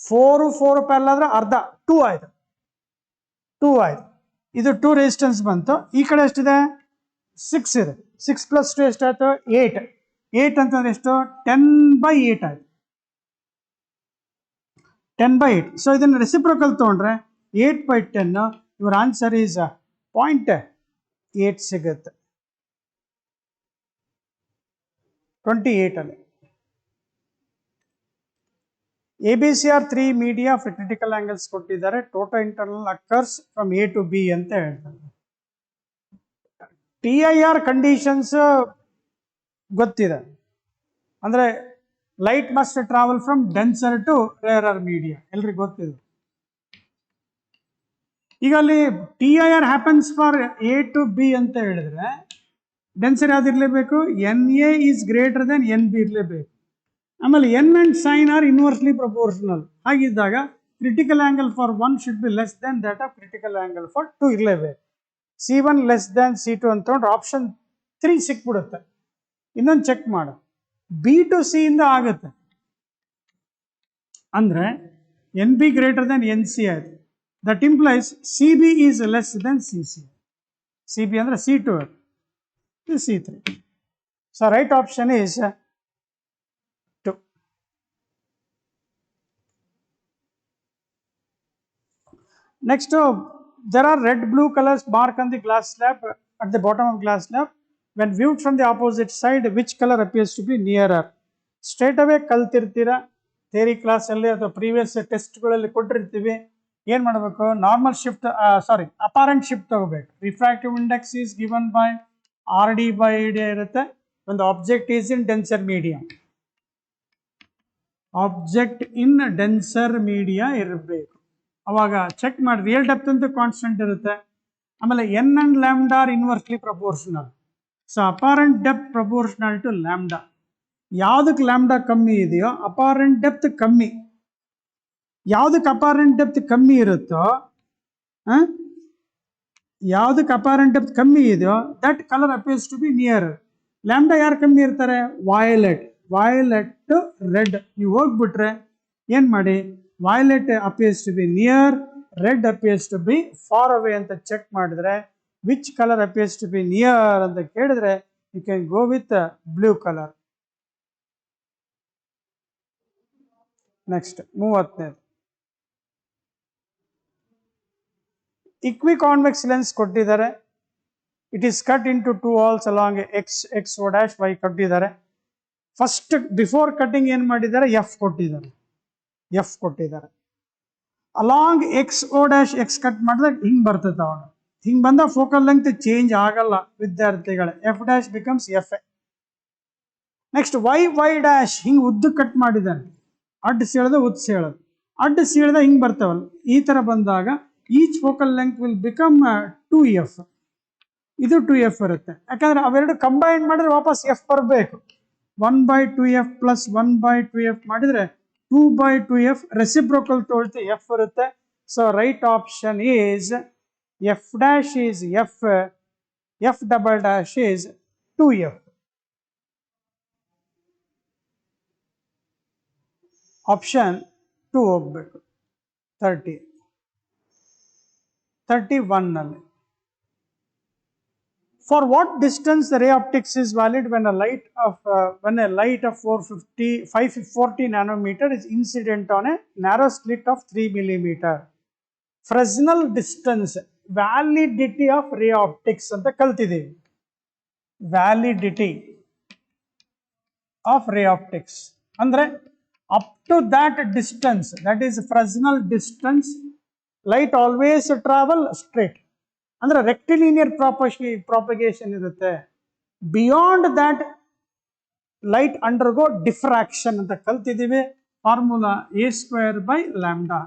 4 ಪ್ಯಾರಲ್ ಆದ್ರೆ ಅರ್ಧ 2 ಆಯ್ತು. ಇದು 2 ರೆಸಿಸ್ಟೆನ್ಸ್ ಬಂತು. ಈ ಕಡೆ ಎಷ್ಟಿದೆ 6 ಇದೆ. 6 + 2 ಎಷ್ಟಾಯ್ತು 8 ಅಂತಂದ್ರೆ ಎಷ್ಟು 10/8 ಆಯ್ತು. 10/8. ಸೊ ಇದನ್ನು ರೆಸಿಪ್ರೋಕಲ್ ತೊಗೊಂಡ್ರೆ 8/10. ಯುವರ್ ಆನ್ಸರ್ ಈಸ್ 0.8 ಸಿಗುತ್ತೆ 28 ಅಲ್ಲಿ. ABCR 3 media of critical angles ಕೊಟ್ಟಿದ್ದಾರೆ. Total internal occurs from A to B ಅಂತ ಹೇಳ್ತಾರೆ. TIR ಕಂಡೀಷನ್ಸ್ ಗೊತ್ತಿದೆ, ಅಂದ್ರೆ light must travel from denser to rarer media, ಎಲ್ರಿಗೂ ಗೊತ್ತಿದೆ. ಈಗ ಅಲ್ಲಿ TIR happens for A to B ಅಂತ ಹೇಳಿದ್ರೆ ಡೆನ್ಸರ್ ಯಾವ್ದು ಇರಲೇಬೇಕು, NA is greater then NB ಇರಲೇಬೇಕು. ಆಮೇಲೆ N and sine are inversely proportional. ಹಾಗಿದ್ದಾಗ critical angle for 1 should be less then that of critical angle for 2 ಇರಲೇಬೇಕು. C1 ಲೆಸ್ ದೆನ್ C2 ಅಂತ ತೊಗೊಂಡ್ರೆ ಆಪ್ಷನ್ 3 ಸಿಕ್ಬಿಡುತ್ತೆ. ಇನ್ನೊಂದು ಚೆಕ್ ಮಾಡು, B to C ಇಂದ ಆಗುತ್ತೆ ಅಂದ್ರೆ NB ಗ್ರೇಟರ್ ದೆನ್ NC ಆಯ್ತು. That implies CB is less than CC. CB ಅಂದ್ರೆ C2, C3. So right option is 2. Next, there are red blue colors mark on the glass slab at the bottom of glass slab. When viewed from the opposite side, which color appears to be nearer? Straight away ಕಲ್ತಿರ್ತೀರಾ ಥಿಯರಿ ಕ್ಲಾಸಲ್ಲಿ ಅಥವಾ ಪ್ರೀವಿಯಸ್ ಟೆಸ್ಟ್ಗಳಲ್ಲಿ ಕೊಟ್ಟಿರ್ತೀವಿ. ಏನು ಮಾಡಬೇಕು, ನಾರ್ಮಲ್ ಶಿಫ್ಟ್ ಅಪಾರೆಂಟ್ ಶಿಫ್ಟ್ ತಗೋಬೇಕು. Refractive index is given by RD/AD ಇರುತ್ತೆ. ಒಂದು object is in denser media, object in denser media ಇರಬೇಕು. ಅವಾಗ ಚೆಕ್ ಮಾಡಿ, ರಿಯಲ್ ಡೆಪ್ತ್ ಅಂತೂ ಕಾನ್ಸ್ಟೆಂಟ್ ಇರುತ್ತೆ. ಆಮೇಲೆ N and lambda are inversely proportional. So apparent depth proportional to lambda. ಯಾವುದಕ್ಕೆ ಲ್ಯಾಂಬ್ಡಾ ಕಮ್ಮಿ ಇದೆಯೋ ಅಪಾರೆಂಟ್ ಡೆಪ್ತ್ ಕಮ್ಮಿ. ಯಾವುದಕ್ಕೆ ಅಪಾರೆಂಟ್ ಡೆಪ್ತ್ ಕಮ್ಮಿ ಇರುತ್ತೋ ಯಾವುದಕ್ಕೆ ಅಪಾರೆಂಟ್ ಡೆಪ್ತ್ ಕಮ್ಮಿ ಇದೆಯೋ that colour appears to be near. Lambda ಯಾರು ಕಮ್ಮಿ ಇರ್ತಾರೆ, ವೈಲೆಟ್ ಟು ರೆಡ್. ನೀವು ಹೋಗ್ಬಿಟ್ರೆ ಏನು ಮಾಡಿ, violet appears to be near, red appears to be far away ಅಂತ ಚೆಕ್ ಮಾಡಿದ್ರೆ which colour appears to be near ಅಂತ ಕೇಳಿದ್ರೆ you can go with blue colour. Next 30ನೇದು ಇಕ್ವಿಕಾನ್ವೆಕ್ಸ್ ಲೆನ್ಸ್ ಕೊಟ್ಟಿದ್ದಾರೆ. It is cut into 2 holes along XO', Y ಕೊಟ್ಟಿದ್ದಾರೆ. ಫಸ್ಟ್ ಬಿಫೋರ್ ಕಟಿಂಗ್ ಏನು ಮಾಡಿದ್ದಾರೆ, F ಕೊಟ್ಟಿದ್ದಾರೆ. ಅಲಾಂಗ್ XO', X ಕಟ್ ಮಾಡಿದಾಗ ಹಿಂಗೆ ಬರ್ತದೆ. ಅವನು ಹಿಂಗೆ ಬಂದ ಫೋಕಲ್ ಲೆಂತ್ ಚೇಂಜ್ ಆಗಲ್ಲ ವಿದ್ಯಾರ್ಥಿಗಳೇ. F' becomes FA. Next Y' ಹಿಂಗೆ ಉದ್ದು ಕಟ್ ಮಾಡಿದ್ದಾನೆ. ಅಡ್ಡ ಸೀಳದ ಉದ್ದು ಸೀಳೋದು, ಅಡ್ಡ ಸೀಳದ ಹಿಂಗೆ ಬರ್ತಾವಲ್ಲ, ಈ ಥರ ಬಂದಾಗ each focal length will become 2F. ಇದು 2F ಇರುತ್ತೆ. ಯಾಕಂದ್ರೆ ಅವೆರಡು ಕಂಬೈನ್ ಮಾಡಿದ್ರೆ ವಾಪಸ್ F ಬರಬೇಕು. 1/2F ಪ್ಲಸ್ 1/2F ಮಾಡಿದ್ರೆ 2/2F. ರೆಸಿಪ್ರೋಕಲ್ ತೋಳ್ತಿ F ಇರುತ್ತೆ. So right option is F' is F, F" is 2F. Option 2 ಹೋಗ್ಬೇಕು. 31ನಲ್ಲಿ for what distance the ray optics is valid when a light of 540 nanometer is incident on a narrow slit of 3 millimeter. Fresnel distance, validity of ray optics ಅಂತ ಕಲ್ತಿದ್ದೀವಿ. ವ್ಯಾಲಿಡಿಟಿ ಆಫ್ ray optics ಅಂದ್ರೆ up to that distance, that is Fresnel distance, light always travel straight. ಅಂದ್ರೆ ರೆಕ್ಟಿಲಿನಿಯರ್ ಪ್ರಾಪಗೇಷನ್ ಇರುತ್ತೆ. Beyond that light undergo diffraction ಅಂತ ಕಲ್ತಿದ್ದೀವಿ. ಫಾರ್ಮುಲಾ A²/λ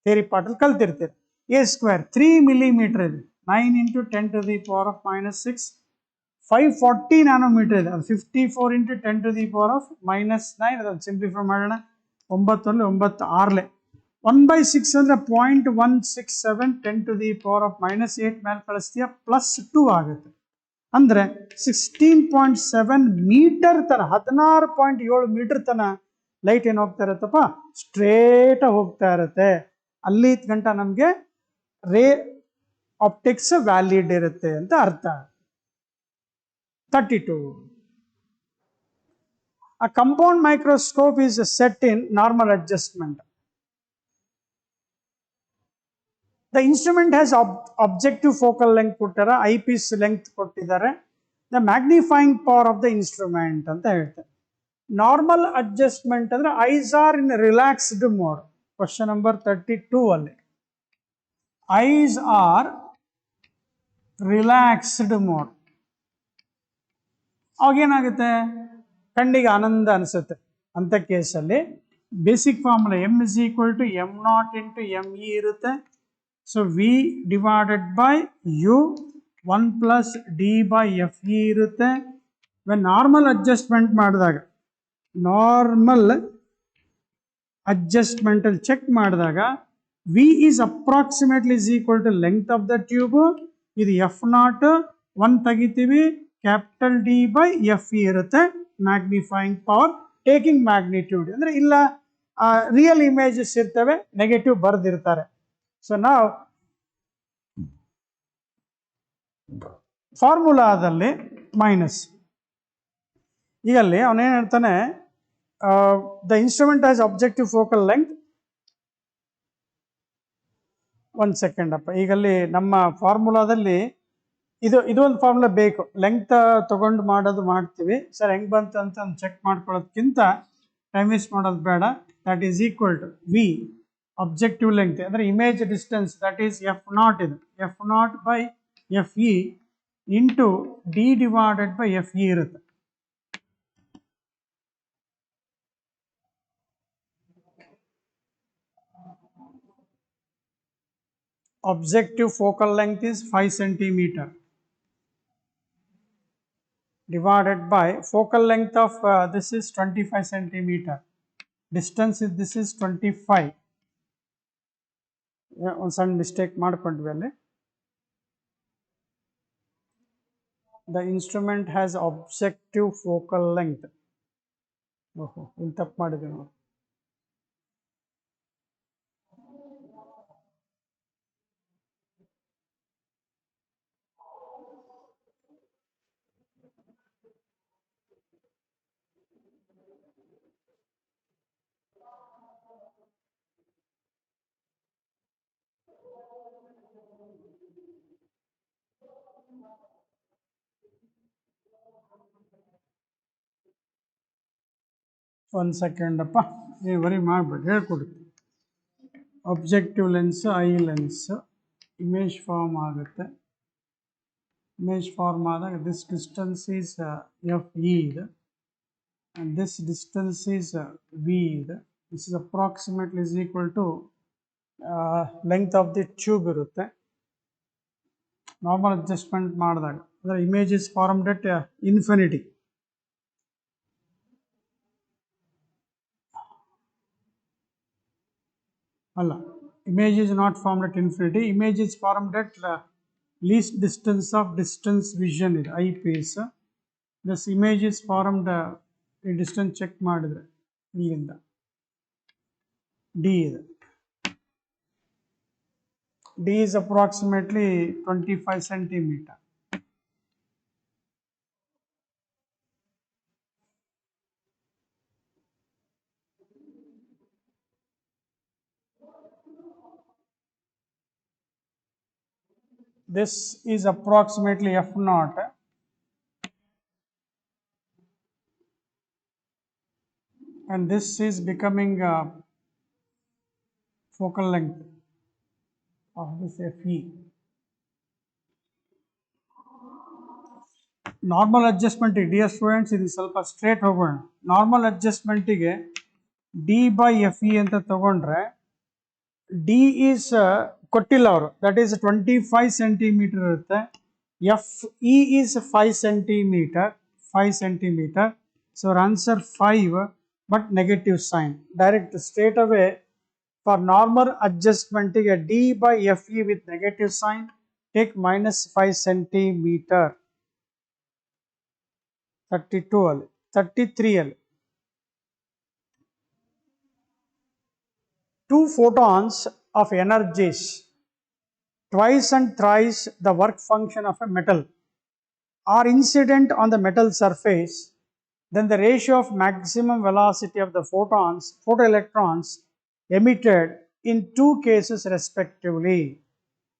ಥಿಯರಿ ಪಾರ್ಟಲ್ಲಿ ಕಲ್ತಿರ್ತೀರಿ. A² 3 millimeter ಇದೆ, 9 × 10⁻⁻6. 540 nanometer ಇದೆ, ಅದು 54 × 10⁻⁻9. ಅದನ್ನು ಸಿಂಪ್ಲಿಫೈ ಮಾಡೋಣ, 9 9 6 1/6 ಅಂದರೆ 0.167 10 to the power of -8 ಮೇಲೆ ಕಳಿಸ್ತೀಯ +2 ಆಗುತ್ತೆ. ಅಂದರೆ 16.7 ಮೀಟರ್ ತನ 16.7 ಮೀಟರ್ ತನ ಲೈಟ್ ಏನು ಹೋಗ್ತಾ ಇರುತ್ತಪ್ಪ, ಸ್ಟ್ರೇಟ್ ಹೋಗ್ತಾ ಇರುತ್ತೆ. ಅಲ್ಲಿ ಗಂಟ ನಮಗೆ ರೇ ಆಪ್ಟಿಕ್ಸ್ ವ್ಯಾಲಿಡ್ ಇರುತ್ತೆ ಅಂತ ಅರ್ಥ. 32. A compound microscope is set in normal adjustment. The instrument has objective focal length ಕೊಟ್ಟಾರ, ಐಪೀಸ್ ಲೆಂತ್ ಕೊಟ್ಟಿದ್ದಾರೆ. The magnifying power of the instrument ಅಂತ ಹೇಳ್ತಾರೆ. ನಾರ್ಮಲ್ ಅಡ್ಜಸ್ಟ್ಮೆಂಟ್ ಅಂದ್ರೆ eyes are in relaxed mode. Question number 32 ಅಲ್ಲಿ ಐಸ್ ಆರ್ ರಿಲ್ಯಾಕ್ಸ್ಡ್ ಮೋಡ್. ಅವಾಗೇನಾಗುತ್ತೆ, ಕಣ್ಣಿಗೆ ಆನಂದ ಅನಿಸುತ್ತೆ. ಅಂಥ ಕೇಸಲ್ಲಿ basic formula M is equal to m0 into ME ಇರುತ್ತೆ. So V divided by U 1 plus D/FE ಇರುತ್ತೆ. ನಾರ್ಮಲ್ ಅಡ್ಜಸ್ಟ್ಮೆಂಟ್ ಮಾಡಿದಾಗ, ನಾರ್ಮಲ್ ಅಡ್ಜಸ್ಟ್ಮೆಂಟಲ್ಲಿ ಚೆಕ್ ಮಾಡಿದಾಗ V is approximately is equal to length of the tube. ಇದು F0 1 ತೆಗಿತೀವಿ, ಕ್ಯಾಪಿಟಲ್ D/FE ಇರುತ್ತೆ. ಮ್ಯಾಗ್ನಿಫೈಯಿಂಗ್ ಪವರ್ ಟೇಕಿಂಗ್ ಮ್ಯಾಗ್ನಿಟ್ಯೂಡ್ ಅಂದರೆ ಇಲ್ಲ ರಿಯಲ್ ಇಮೇಜಸ್ ಇರ್ತವೆ, ನೆಗೆಟಿವ್ ಬರೆದಿರ್ತಾರೆ. ಸೊ ನಾವು ಫಾರ್ಮುಲಾದಲ್ಲಿ ಮೈನಸ್. ಈಗ ಅಲ್ಲಿ ಅವನೇನು ಹೇಳ್ತಾನೆ, the instrument has objective focal length. ಒಂದು ಸೆಕೆಂಡ್ ಅಪ್ಪ, ಈಗಲ್ಲಿ ನಮ್ಮ ಫಾರ್ಮುಲಾದಲ್ಲಿ ಇದೊಂದು ಫಾರ್ಮುಲಾ ಬೇಕು. ಲೆಂತ್ ತಗೊಂಡು ಮಾಡ್ತೀವಿ ಸರ್, ಹೆಂಗೆ ಬಂತು ಅಂತ ಚೆಕ್ ಮಾಡ್ಕೊಳ್ಳೋದಕ್ಕಿಂತ ಟೈಮ್ ವೇಸ್ಟ್ ಮಾಡೋದು ಬೇಡ. That is equal to V objective length ಅಂದರೆ image distance, that is F0. ಇದು F0/FE into D divided by FE ಇರುತ್ತೆ. Objective focal length is 5 centimeter divided by focal length of this is 25 centimeter. Distance is this is 25. ಒಂದು ಸಣ್ಣ ಮಿಸ್ಟೇಕ್ ಮಾಡ್ಕೊಂಡ್ವಿ ಅಲ್ಲಿ. The instrument has objective focal length. ಓಹೋ, ಇಲ್ಲಿ ತಪ್ಪು ಮಾಡಿದೆ ನಾವು. ಒಂದು ಸೆಕೆಂಡ್ ಅಪ್ಪ, ನೀವು ವರಿ ಮಾಡಬೇಡಿ, ಹೇಳ್ಕೊಡ್ತೀನಿ. Objective lens eye lens image form ಆಗುತ್ತೆ. ಇಮೇಜ್ ಫಾರ್ಮ್ ಆದಾಗ ದಿಸ್ ಡಿಸ್ಟೆನ್ಸ್ ಈಸ್ FE ಇದೆ, and this distance is V ಇದೆ. This is approximately is equal to length of the tube ಇರುತ್ತೆ. ನಾರ್ಮಲ್ ಅಡ್ಜಸ್ಟ್ಮೆಂಟ್ ಮಾಡಿದಾಗ ಅಂದರೆ image is formed at infinity. ಅಲ್ಲ, image is not formed at infinity. Image is formed at least distance of distance vision ಇದೆ, IPs. This image is formed, ಈ ಡಿಸ್ಟೆನ್ಸ್ ಚೆಕ್ ಮಾಡಿದ್ರೆ ಇಲ್ಲಿಂದ D ಇದೆ. D is approximately 25 centimeter. This is approximately F0, and this is becoming focal length of this FE. Normal ಅಡ್ಜಸ್ಟ್ಮೆಂಟಿಗೆ ಡಿಯರ್ ಸ್ಟೂಡೆಂಟ್ಸ್ ಇದು ಸ್ವಲ್ಪ ಸ್ಟ್ರೇಟ್ ಹೋಗೋಣ. ನಾರ್ಮಲ್ ಅಡ್ಜಸ್ಟ್ಮೆಂಟಿಗೆ D/FE ಅಂತ ತಗೊಂಡ್ರೆ D ಈಸ್ ಕೊಟ್ಟಿಲ್ಲ ಅವರು, ದಟ್ ಈಸ್ 25 ಸೆಂಟಿಮೀಟರ್ ಇರುತ್ತೆ. FE is 5 centimetre. So answer 5 but negative sign. Direct straight away for normal adjustment a D by FE with negative sign, take minus 5 centimeter. 32 ಅಲ್ಲಿ 33 ಅಲ್ಲಿ 2 photons of energies twice and thrice the work function of a metal are incident on the metal surface, then the ratio of maximum velocity of the photons, photoelectrons emitted in two cases respectively.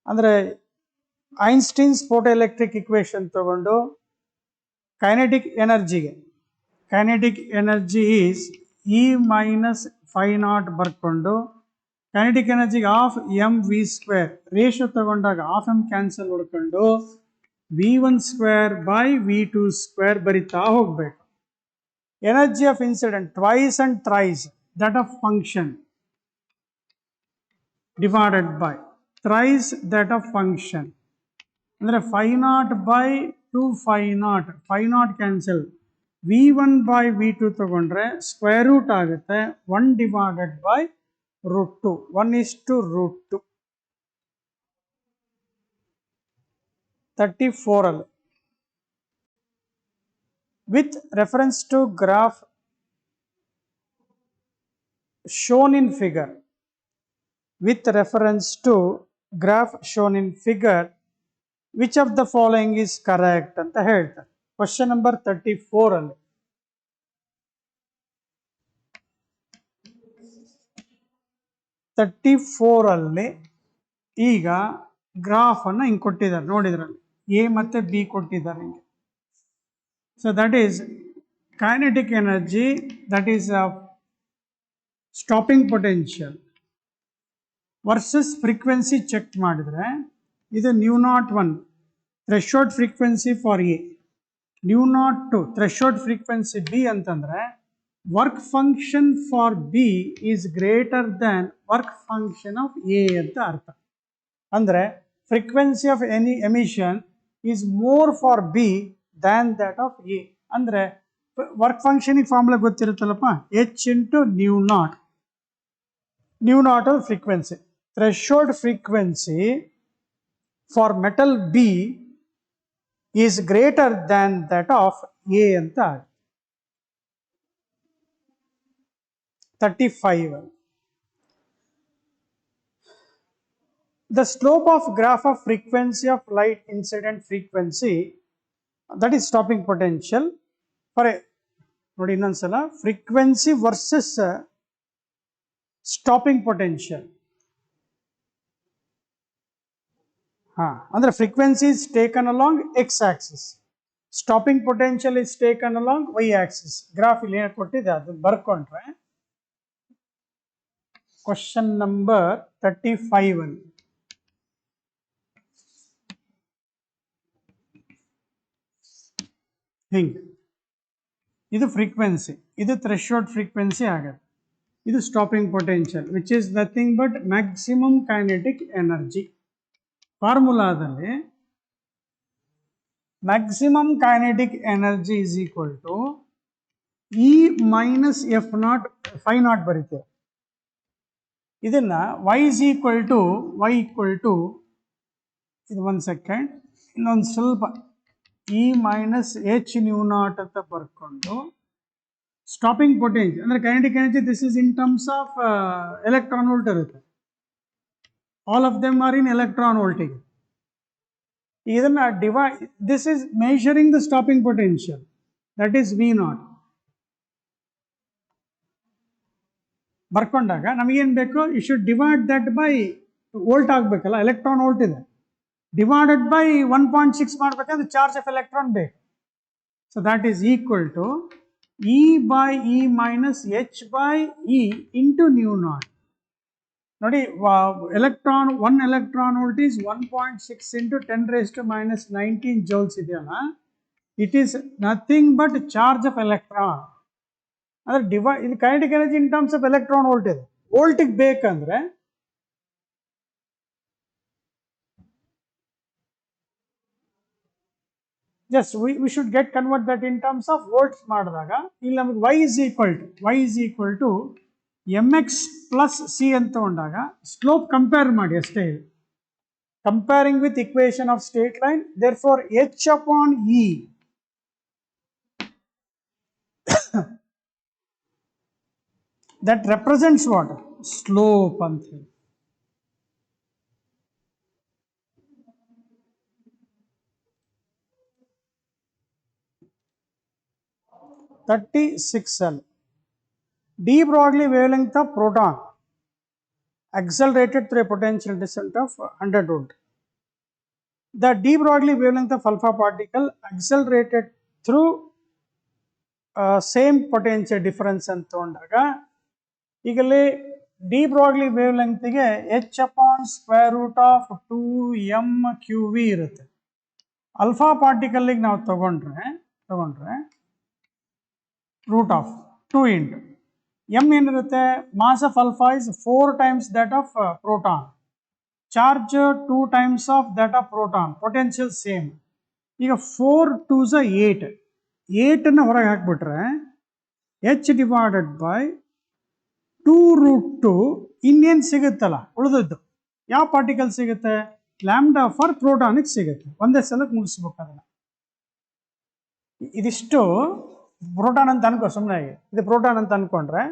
ಅಂದರೆ ಐನ್ಸ್ಟೀನ್ಸ್ ಫೋಟೋಎಲೆಕ್ಟ್ರಿಕ್ ಇಕ್ವೇಶನ್ ತಗೊಂಡು kinetic energy is E minus phi naught ಬರ್ಕೊಂಡು ಕೈನೆಟಿಕ್ ಎನರ್ಜಿಗೆ half M V square ratio ತಗೊಂಡಾಗ ಹಾಫ್ ಎಮ್ ಕ್ಯಾನ್ಸಲ್ ಹೊಡ್ಕೊಂಡು V1 square by V2 square ಬರಿತಾ ಹೋಗಬೇಕು. Energy of incident twice and thrice that of function divided by thrice that of function. ಅಂದರೆ 5 naught by 2 5 naught 5 naught cancel. V1 by V2 ತಗೊಂಡ್ರೆ ಸ್ಕ್ವೇರ್ ರೂಟ್ ಆಗುತ್ತೆ 1 divided by root 2 1 is to root 2. 34 ಅಲ್ಲಿ with reference to graph shown in figure, which of the following is correct ಅಂತ ಹೇಳ್ತಾರೆ. ಕ್ವಶನ್ ನಂಬರ್ 34 ಅಲ್ಲಿ 34 ಅಲ್ಲಿ ಈಗ ಗ್ರಾಫ್ ಅನ್ನು ಹಿಂಗೆ ಕೊಟ್ಟಿದ್ದಾರೆ ನೋಡಿದ್ರಲ್ಲಿ ಎ ಮತ್ತೆ ಬಿ ಕೊಟ್ಟಿದ್ದಾರೆ ಹಿಂಗೆ. So that is kinetic energy, that is stopping potential versus frequency check ಮಾಡಿದ್ರೆ ಇದು nu naught 1 threshold frequency for A, nu naught 2 threshold frequency B ಅಂತಂದ್ರೆ work function for B is greater than work function of A ಅಂತ ಅರ್ಥ. ಅಂದರೆ frequency of any emission is more for B than that of A. ಅಂದರೆ ವರ್ಕ್ ಫಂಕ್ಷನಿಗೆ ಫಾರ್ಮುಲಾ ಗೊತ್ತಿರುತ್ತಲ್ಲಪ್ಪ, H into nu naught frequency. Threshold frequency for metal B is greater than that of A ಅಂತ. 35 the slope of graph of frequency of light incident frequency, that is stopping potential for a ನೋಡಿ ಇನ್ನೊಂದ್ಸಲ ಫ್ರೀಕ್ವೆನ್ಸಿ ವರ್ಸಸ್ ಸ್ಟಾಪಿಂಗ್ ಪೊಟೆನ್ಷಿಯಲ್. ಅಂದ್ರೆ frequency is taken along X axis, stopping potential is taken along Y axis. Graph ಇಲ್ಲಿ ಏನು ಕೊಟ್ಟಿದೆ ಅದು ಬರ್ಕೊಂಡ್ರೆ ಕ್ವಶನ್ ನಂಬರ್ 35 ಅಲ್ಲಿ ಹಿಂಗೆ ಇದು ಫ್ರೀಕ್ವೆನ್ಸಿ, ಇದು ಥ್ರೆಶೋಲ್ಡ್ ಫ್ರೀಕ್ವೆನ್ಸಿ ಆಗುತ್ತೆ, ಇದು stopping potential which is nothing but maximum kinetic energy. ಫಾರ್ಮುಲಾದಲ್ಲಿ maximum kinetic energy is equal to E minus F naught phi naught ಬರೀತೇವೆ. ಇದನ್ನ y is equal to ಇದು ಒಂದು ಸೆಕೆಂಡ್ ಇನ್ನೊಂದು ಸ್ವಲ್ಪ E minus h nu naught ಅಂತ ಬರ್ಕೊಂಡು ಸ್ಟಾಪಿಂಗ್ ಪೊಟೆನ್ಷಿಯಲ್ ಅಂದರೆ kinetic energy this is in terms of electron volt ಇರುತ್ತೆ. All of them are in electron ವೋಲ್ಟಿಗೆ. ಇದನ್ನ this is measuring the stopping potential, that is V naught. ಬರ್ಕೊಂಡಾಗ ನಮಗೇನು ಬೇಕು, you should divide that by volt ಆಗಬೇಕಲ್ಲ, ಎಲೆಕ್ಟ್ರಾನ್ ವೋಲ್ಟ್ ಇದೆ, ಡಿವೈಡೆಡ್ ಬೈ 1.6 ಮಾಡಬೇಕಂದ್ರೆ ಚಾರ್ಜ್ ಆಫ್ ಎಲೆಕ್ಟ್ರಾನ್ ಬೇಕು. So that is equal to E by E minus h by E into nu naught. ನೋಡಿ electron 1 electron volt is 1.6 into 10⁻⁻19 joules ಇದೆಯಲ್ಲ, it is nothing but charge of electron. ಅಂದರೆ ಇದು kinetic energy in terms of electron volt ಇದೆ. ವೋಲ್ಟಿಗೆ ಬೇಕಂದ್ರೆ just we should get convert that in terms of volts ಮಾಡಿದಾಗ ಇಲ್ಲಿ ನಮಗೆ y is equal to mx plus c ಅಂತ ತಗೊಂಡಾಗ ಸ್ಲೋಪ್ ಕಂಪೇರ್ ಮಾಡಿ ಅಷ್ಟೇ ಇದು comparing with equation of straight line, therefore h upon e that represents what? Slope ಅಂತ ಹೇಳಿ. (36L) d Broglie wavelength of proton accelerated through a potential descent of 100 volt. The de Broglie wavelength of alpha particle accelerated through same potential difference ಅಂತ ತಗೊಂಡಾಗ ಈಗಲೇ de Broglie wavelength ಗೆ h upon square root of 2m/qv ಇರುತ್ತೆ. ಅಲ್ಫಾ ಪಾರ್ಟಿಕಲ್ ಗೆ ನಾವು ತಗೊಂಡ್ರೆ root of 2 into m ಏನಿರುತ್ತೆ mass of alpha is 4 times that of proton, charge 2 times of that of proton, potential same. ಈಗ 4 2s 8 ಅನ್ನು ಹೊರಗೆ ಹಾಕ್ಬಿಟ್ರೆ h divided by 2 root 2 ಇನ್ನೇನು ಸಿಗುತ್ತಲ್ಲ ಉಳಿದದ್ದು ಯಾವ ಪಾರ್ಟಿಕಲ್ ಸಿಗುತ್ತೆ ಲ್ಯಾಂಬ್ಡಾ ಫಾರ್ ಪ್ರೋಟಾನಿಕ್ ಸಿಗುತ್ತೆ. ಒಂದೇ ಸಲಕ್ಕೆ ಮುಗಿಸ್ಬೇಕು ಅದನ್ನ. ಇದಿಷ್ಟು ಪ್ರೋಟಾನ್ ಅಂತ ಅನ್ಕೋ ಸುಮ್ಮನೆ ಇದು ಪ್ರೋಟಾನ್ ಅಂತ ಅನ್ಕೊಂಡ್ರೆ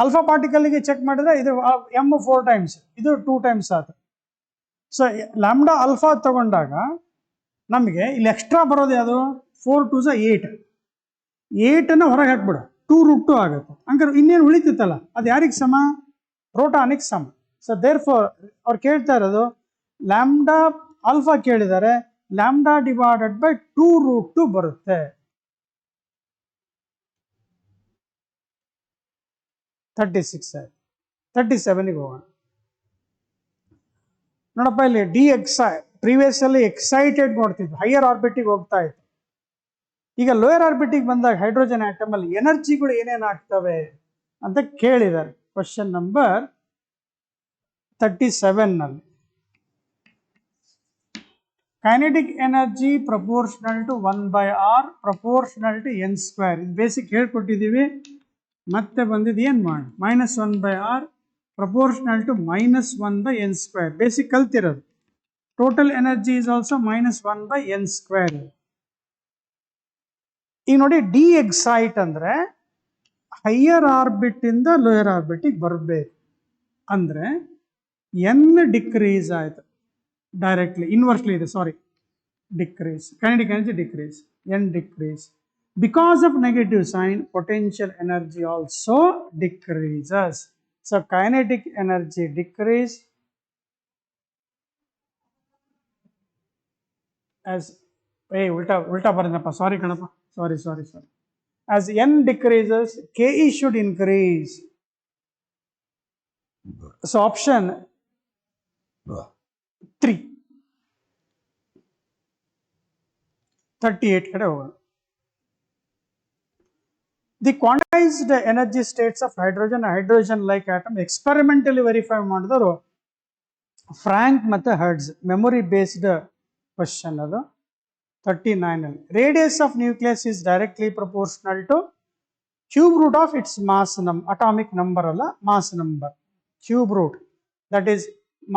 ಅಲ್ಫಾ ಪಾರ್ಟಿಕಲ್ಗೆ ಚೆಕ್ ಮಾಡಿದ್ರೆ ಇದು ಎಮ್ 4 ಟೈಮ್ಸ್ ಇದು 2 ಟೈಮ್ಸ್ ಆಯ್ತು. ಸೊ ಲ್ಯಾಂಬ್ಡಾ ಅಲ್ಫಾ ತಗೊಂಡಾಗ ನಮಗೆ ಇಲ್ಲಿ ಎಕ್ಸ್ಟ್ರಾ ಬರೋದು ಯಾವುದು 4 2s 8 ಅನ್ನು ಹೊರಗೆ ಹಾಕ್ಬಿಡು 2 root 2 ಆಗುತ್ತೆ. ಹಂಗಾರೆ ಇನ್ನೇನು ಉಳಿತಿತ್ತಲ್ಲ ಅದು ಯಾರಿಗೆ ಸಮ ಪ್ರೋಟಾನಿಕ್ ಸಮ. ಸೊ ದೇರ್ ಫಾರ್ ಅವ್ರು ಕೇಳ್ತಾ ಇರೋದು ಲ್ಯಾಂಬ್ಡಾ ಅಲ್ಫಾ ಕೇಳಿದ್ದಾರೆ ಲ್ಯಾಂಬ್ಡಾ ಡಿವೈಡೆಡ್ ಬೈ 2 root 2 ಬರುತ್ತೆ. 36 37ಗೆ ಹೋಗೋಣ ನೋಡಪ್ಪ. ಇಲ್ಲಿ ಡಿ ಪ್ರೀವಿಯಸ್ ಅಲ್ಲಿ ಎಕ್ಸೈಟೆಡ್ ನೋಡ್ತಿದ್ವಿ ಹೈಯರ್ ಆರ್ಬಿಟಿಗೆ ಹೋಗ್ತಾ ಇತ್ತು. ಈಗ ಲೋಯರ್ ಆರ್ಬಿಟಿಗೆ ಬಂದಾಗ ಹೈಡ್ರೋಜನ್ ಆಟಮ್ ಅಲ್ಲಿ ಎನರ್ಜಿಗಳು ಏನೇನು ಆಗ್ತವೆ ಅಂತ ಕೇಳಿದ್ದಾರೆ ಕ್ವಶನ್ ನಂಬರ್ 37 ನಲ್ಲಿ. Kinetic energy proportional to 1/r proportional to n square. ಇದು ಬೇಸಿಕ್ ಹೇಳ್ಕೊಟ್ಟಿದ್ದೀವಿ. ಮತ್ತೆ ಬಂದಿದ್ದು ಏನು ಮಾಡಿ -1/r proportional to -1/n square. Basic ಕಲ್ತಿರೋದು. Total energy is also -1/n square. ಈಗ ನೋಡಿ ಡಿ ಎಕ್ಸೈಟ್ ಅಂದ್ರೆ ಹೈಯರ್ ಆರ್ಬಿಟ್ ಇಂದ ಲೋಯರ್ ಆರ್ಬಿಟಿಗೆ ಬರಬೇಕು ಅಂದ್ರೆ ಎನ್ ಡಿಕ್ರೀಸ್ ಆಯ್ತು ಡೈರೆಕ್ಟ್ಲಿ ಇನ್ವರ್ಸ್ಲಿ ಇದೆ sorry decrease kinetic energy decrease N decrease. Because of negative sign, potential energy also decreases. So kinetic energy decrease as ulta barinappa sorry kanappa sorry as n decreases ke should increase. So option 3 38 kade hogoಣ. The quantized energy states of hydrogen like atom experimentally verify ಮಾಡಿದ್ರು ಫ್ರಾಂಕ್ ಮತ್ತು ಹರ್ಡ್ಸ್. ಮೆಮೊರಿ ಬೇಸ್ಡ್ ಕ್ವಶನ್ ಅದು 39 ಅಲ್ಲಿ. Radius of nucleus is directly proportional to cube root of its mass atomic number ಅಲ್ಲ mass number cube root that is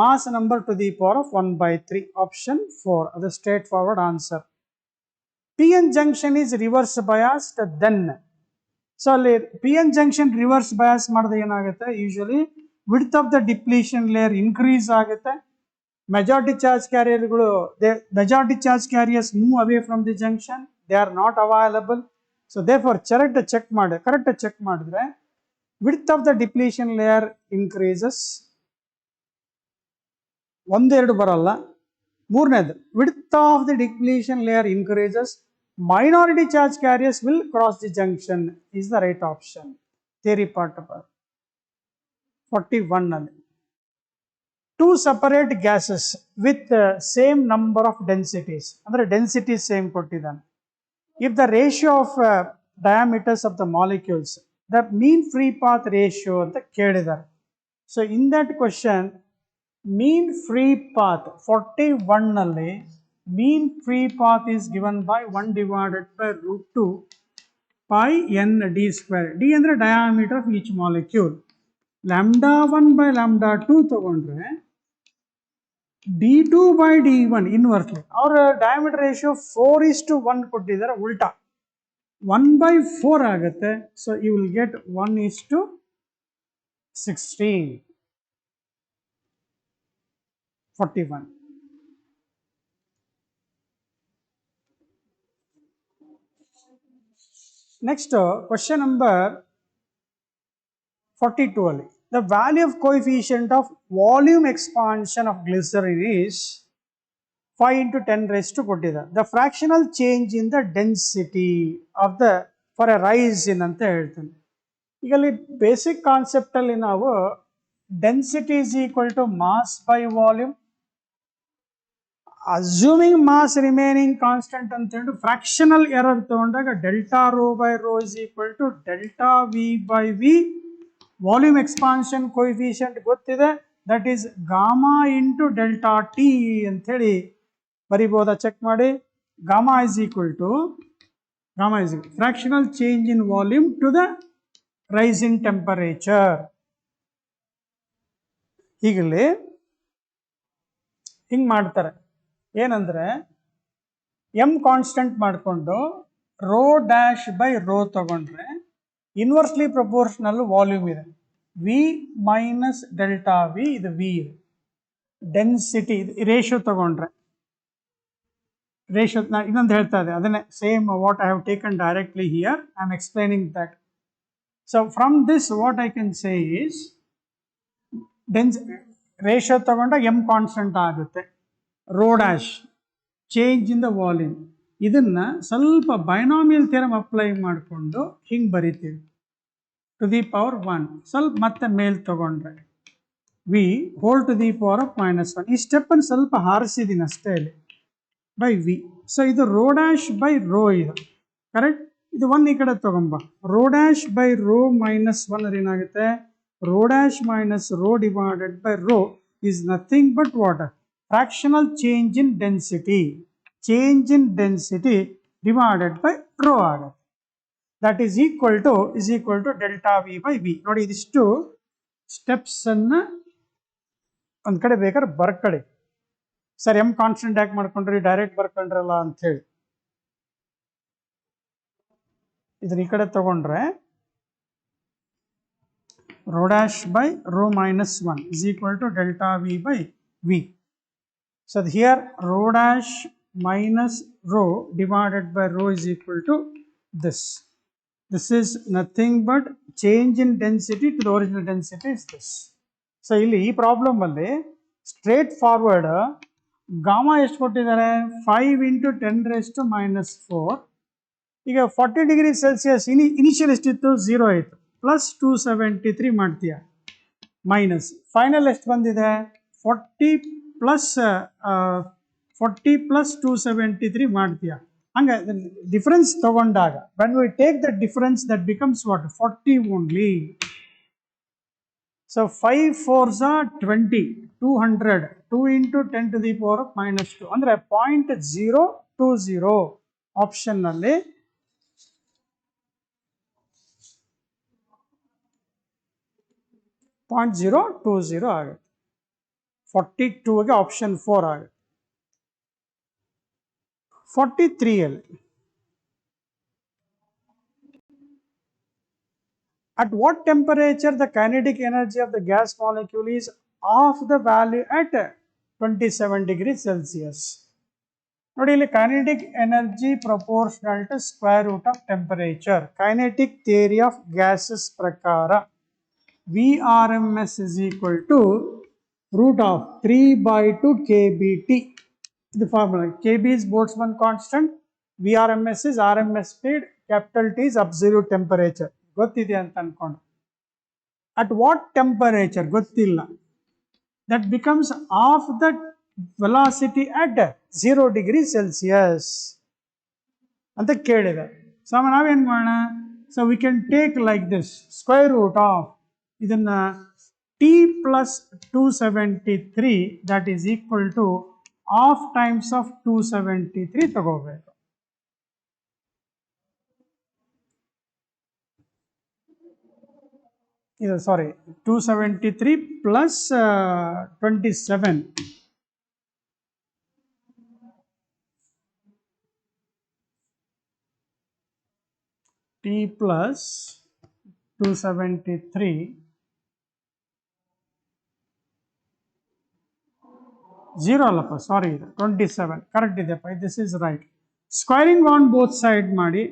mass number to the power of 1/3. Option 4 ಅದು straightforward answer. P N junction is reverse biased then. So ಅಲ್ಲಿ P N junction reverse bias ಮಾಡಿದ್ರೆ ಏನಾಗುತ್ತೆ usually width of the depletion layer increase ಆಗುತ್ತೆ. Majority charge carriers move away from the junction, they are not available. So they for correct check ಮಾಡಿದ್ರೆ width of the depletion layer increases. 1 2 ಬರಲ್ಲ. ಮೂರನೇದು width of the depletion layer increases, minority charge carriers will cross the junction is the right option. Theory part of 41 ನಲ್ಲಿ. Two separate gases with same number of densities ಅಂದ್ರೆ density same ಕೊಟ್ಟಿದ್ದಾನೆ. If the ratio of diameters of the molecules, the mean free path ratio ಅಂತ ಕೇಳಿದ್ದಾರೆ. So in that question mean free path 41 ನಲ್ಲಿ mean free path is given by 1 divided by root 2 pi n d square. D ಅಂದರೆ diameter of each molecule. Lambda 1 by lambda 2 ತಗೊಂಡ್ರೆ d2 by d1 inversely. ಅವರ diameter ratio 4:1 ಕೊಟ್ಟಿದ್ದಾರೆ ಉಲ್ಟಾ 1 by 4 ಆಗುತ್ತೆ. So you will get 1:16 41. Next question number 42 ಅಲ್ಲಿ the value of coefficient of volume expansion of glycerin is 5 into 10 raised to ಕೊಟ್ಟಿದ್ದಾರೆ. The fractional change in the density of the for a rise in ಅಂತ ಹೇಳ್ತಾನೆ. ಈಗ ಅಲ್ಲಿ ಬೇಸಿಕ್ ಕಾನ್ಸೆಪ್ಟ್ ಅಲ್ಲಿ ನಾವು density is equal to mass by volume. Assuming mass remaining constant ಅಂತ ಹೇಳಿ ಫ್ರಾಕ್ಷನಲ್ ಎರರ್ ತಗೊಂಡಾಗ delta rho by rho is equal to delta V by V. Volume expansion coefficient ಗೊತ್ತಿದೆ, that is gamma into delta T ಅಂತ ಹೇಳಿ ಬರಿಬೋದಾ? ಚೆಕ್ ಮಾಡಿ. Gamma is equal to fractional change in volume to the rise in temperature. ಹೀಗಲ್ಲಿ ಹಿಂಗೆ ಮಾಡ್ತಾರೆ. ಏನಂದ್ರೆ ಎಮ್ ಕಾನ್ಸ್ಟೆಂಟ್ ಮಾಡಿಕೊಂಡು ರೋ ಡ್ಯಾಶ್ ಬೈ ರೋ ತಗೊಂಡ್ರೆ ಇನ್ವರ್ಸ್ಲಿ ಪ್ರಪೋರ್ಷನಲ್ ವಾಲ್ಯೂಮ್ ಇದೆ. ವಿ ಮೈನಸ್ ಡೆಲ್ಟಾ ವಿ ಇದು ವಿ ಇದೆ. ಡೆನ್ಸಿಟಿ ರೇಷಿಯೋ ತಗೊಂಡ್ರೆ ರೇಷಿಯೋ ಇನ್ನೊಂದು ಹೇಳ್ತಾ ಇದೆ, ಅದನ್ನೇ same what I have taken directly here. I am explaining that. So from this what I can say is ratio ತಗೊಂಡ ಎಮ್ ಕಾನ್ಸ್ಟೆಂಟ್ ಆಗುತ್ತೆ. Rho dash change in the volume, ಇದನ್ನ ಸ್ವಲ್ಪ ಬೈನಾಮಿಯಲ್ ಥಿಯರಮ್ ಅಪ್ಲೈ ಮಾಡಿಕೊಂಡು ಹಿಂಗೆ ಬರಿತೀವಿ ಟು ದಿ ಪವರ್ 1. ಸ್ವಲ್ಪ ಮತ್ತೆ ಮೇಲ್ ತಗೊಂಡ್ರೆ V whole to the power of -1. ಈ ಸ್ಟೆಪ್ಪನ್ನು ಸ್ವಲ್ಪ ಹಾರಿಸಿದ್ದೀನಿ ಅಷ್ಟೇ ಇಲ್ಲಿ ಬೈ ವಿ. ಸೊ ಇದು ರೋ ಡ್ಯಾಶ್ ಬೈ ರೋ ಇದು ಕರೆಕ್ಟ್. ಇದು 1 ಈ ಕಡೆ ತಗೊಂಬ. ರೋ ಡ್ಯಾಶ್ ಬೈ ರೋ -1 ಏನಾಗುತ್ತೆ? Rho dash minus rho divided by rho is nothing but water fractional change in density divided by rho ಆಗುತ್ತೆ. that is equal to delta v by v. ನೋಡಿ ಇದಿಷ್ಟು ಸ್ಟೆಪ್ಸ್ ಅನ್ನ ಒಂದ್ ಕಡೆ ಬೇಕಾದ್ರೆ ಬರ್ಕಡೆ. ಸರ್ ಎಮ್ ಕಾನ್ಸ್ಟೆಂಟ್ ಯಾಕೆ ಮಾಡ್ಕೊಂಡ್ರಿ, ಡೈರೆಕ್ಟ್ ಬರ್ಕೊಂಡ್ರಲ್ಲ ಅಂತ ಹೇಳಿ ಇದನ್ನ ಈ ಕಡೆ ತಗೊಂಡ್ರೆ rho dash by rho -1 is equal to delta v by v. So here rho dash minus rho divided by rho is equal to this. This is nothing but change in density to the original density is this. So ಇಲ್ಲಿ ಈ ಪ್ರಾಬ್ಲಮ್ ಅಲ್ಲಿ ಸ್ಟ್ರೇಟ್ ಫಾರ್ವರ್ಡ್ ಗಾಮಾ ಎಷ್ಟು ಕೊಟ್ಟಿದ್ದಾರೆ? 5 into 10 raised to -4. ಈಗ 40 ಡಿಗ್ರಿ ಸೆಲ್ಸಿಯಸ್ ಇನಿಷಿಯಲ್ ಎಷ್ಟಿತ್ತು? 0 ಆಯಿತು. ಪ್ಲಸ್ 273 ಮಾಡ್ತೀಯ ಮೈನಸ್ ಫೈನಲ್ ಎಷ್ಟು ಬಂದಿದೆ? 40 plus 273 ಮಾಡ್ತೀಯ. ಹಂಗೆ ಡಿಫರೆನ್ಸ್ ತಗೊಂಡಾಗ when we take the difference that becomes what? 40 only. So 5 4s are 20, 200, 2 into 10 to the power of -2 ಅಂದರೆ 0.020 ಆಪ್ಷನ್ ನಲ್ಲಿ .020 ಆಗುತ್ತೆ. 42ಗೆ ಆಪ್ಷನ್ 4 ಆಗುತ್ತೆ. 43 ಅಲ್ಲಿ at what temperature the kinetic energy of the gas molecule is of the value at 27 degrees Celsius. ನೋಡಿ ಇಲ್ಲಿ kinetic energy proportional to square root of temperature. kinetic theory of gases ಪ್ರಕಾರ VRMS is equal to root of 3/2 kBT. The formula kB is Boltzmann constant, VRMS is RMS speed, capital T is absolute temperature. ಗೊತ್ತಿದೆ ಅಂತ ಅನ್ಕೊಂಡು at what temperature ಗೊತ್ತಿಲ್ಲ, that becomes half the velocity at 0 degree Celsius ಅಂತ ಕೇಳಿದೆ. ಸೊ ನಾವೇನು ಮಾಡೋಣ? So we can take like this square root of ಇದನ್ನ T plus 273 that is equal to half times of 273 ತಗೋಬೇಕು. ಇದು ಸಾರಿ 273 ಪ್ಲಸ್ 27 t plus 273 0 ಅಲ್ಲಪ್ಪ ಸಾರಿ ಇದು 27 ಕರೆಕ್ಟ್ ಇದೆಯಪ್ಪ, this is right. Squaring on both side ಮಾಡಿ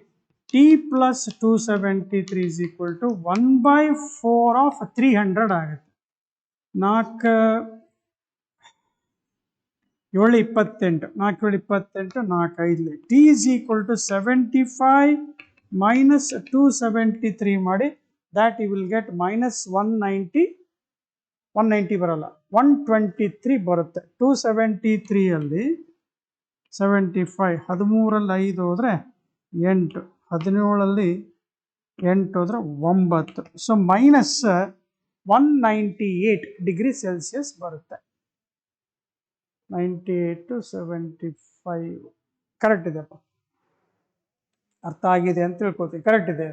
t plus 273 is equal to 1/4 of 300 ಆಗುತ್ತೆ. 4 7 28 4 7 28 4 5 t is equal to 75 minus 273 ಮಾಡಿ, that you will get minus 190 ಬರಲ್ಲ 123 ಬರುತ್ತೆ. 273 ಅಲ್ಲಿ 75 13ರಲ್ಲಿ 5 ಹೋದ್ರೆ 8 17ರಲ್ಲಿ 8 ಹೋದ್ರೆ 9, ಸೊ ಮೈನಸ್ 198 ಡಿಗ್ರಿ ಸೆಲ್ಸಿಯಸ್ ಬರುತ್ತೆ. 98 to 75 ಕರೆಕ್ಟ್ ಇದೆಪ್ಪ, ಅರ್ಥ ಆಗಿದೆ ಅಂತ ತಿಳ್ಕೊತೀವಿ. ಕರೆಕ್ಟ್ ಇದೆ,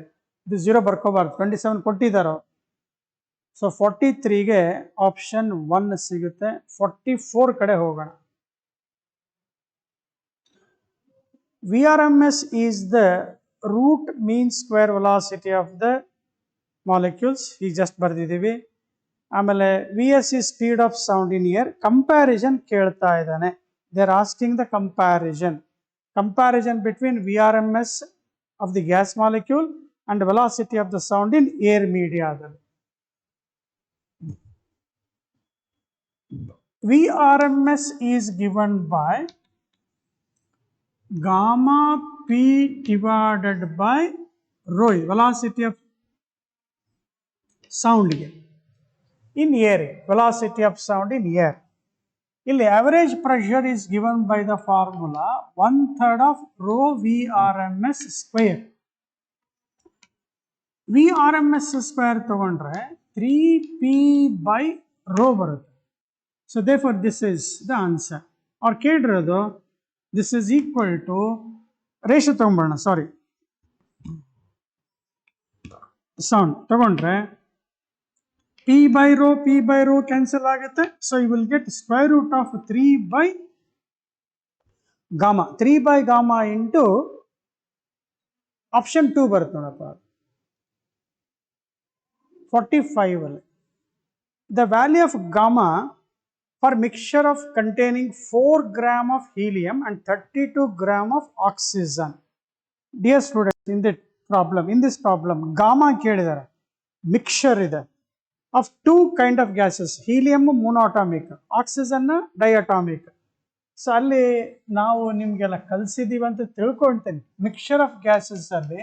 ಇದು 0 ಬರ್ಕೋಬಾರ್ದು, 27 ಕೊಟ್ಟಿದ್ದಾರೋ. ಸೊ 43ಗೆ ಆಪ್ಷನ್ 1 ಸಿಗುತ್ತೆ. 44 ಕಡೆ ಹೋಗೋಣ. VRMS is the root mean square velocity of the molecules. ಈಗ ಜಸ್ಟ್ ಬರ್ದಿದ್ದೀವಿ. ಆಮೇಲೆ VS is speed of sound in air. Comparison ಕೇಳ್ತಾ ಇದ್ದಾನೆ. They are asking the comparison between VRMS of the gas molecule and velocity of the sound in air media. VRMS is given by gamma p divided by rho, velocity of sound in air, velocity of sound in air. ಇಲ್ಲಿ average pressure is given by the formula 1/3 of rho VRMS square. VRMS square ತಗೊಂಡ್ರೆ 3p by rho ಬರುತ್ತೆ. So therefore this is the answer. or ಕೇಳಿರೋದು this is equal to ratio ತಗೊಂಡ್ಬಿಡೋಣ, ಸಾರಿ ಸೌಂಡ್ ತಗೊಂಡ್ರೆ p by rho ಕ್ಯಾನ್ಸಲ್ ಆಗುತ್ತೆ. So you will get square root of 3 by gamma. 3 by gamma into option 2 ಬರುತ್ತೆ ನೋಡಪ್ಪ 45 ಅಲ್ಲಿ. The value of gamma for mixture of containing 4 gram of helium and 32 gram of oxygen. Dear students, in this problem gamma ಕೇಳಿದ್ದಾರೆ, ಮಿಕ್ಸ್ಚರ್ ಇದೆ of 2 kind of gases, helium monoatomic, oxygen diatomic. So ಅಲ್ಲಿ ನಾವು ನಿಮಗೆಲ್ಲ ಕಲಿಸಿದೀವಿ ಅಂತ ತಿಳ್ಕೊಳ್ತೇನೆ. ಮಿಕ್ಸ್ಚರ್ ಆಫ್ ಗ್ಯಾಸಸ್ ಅಲ್ಲಿ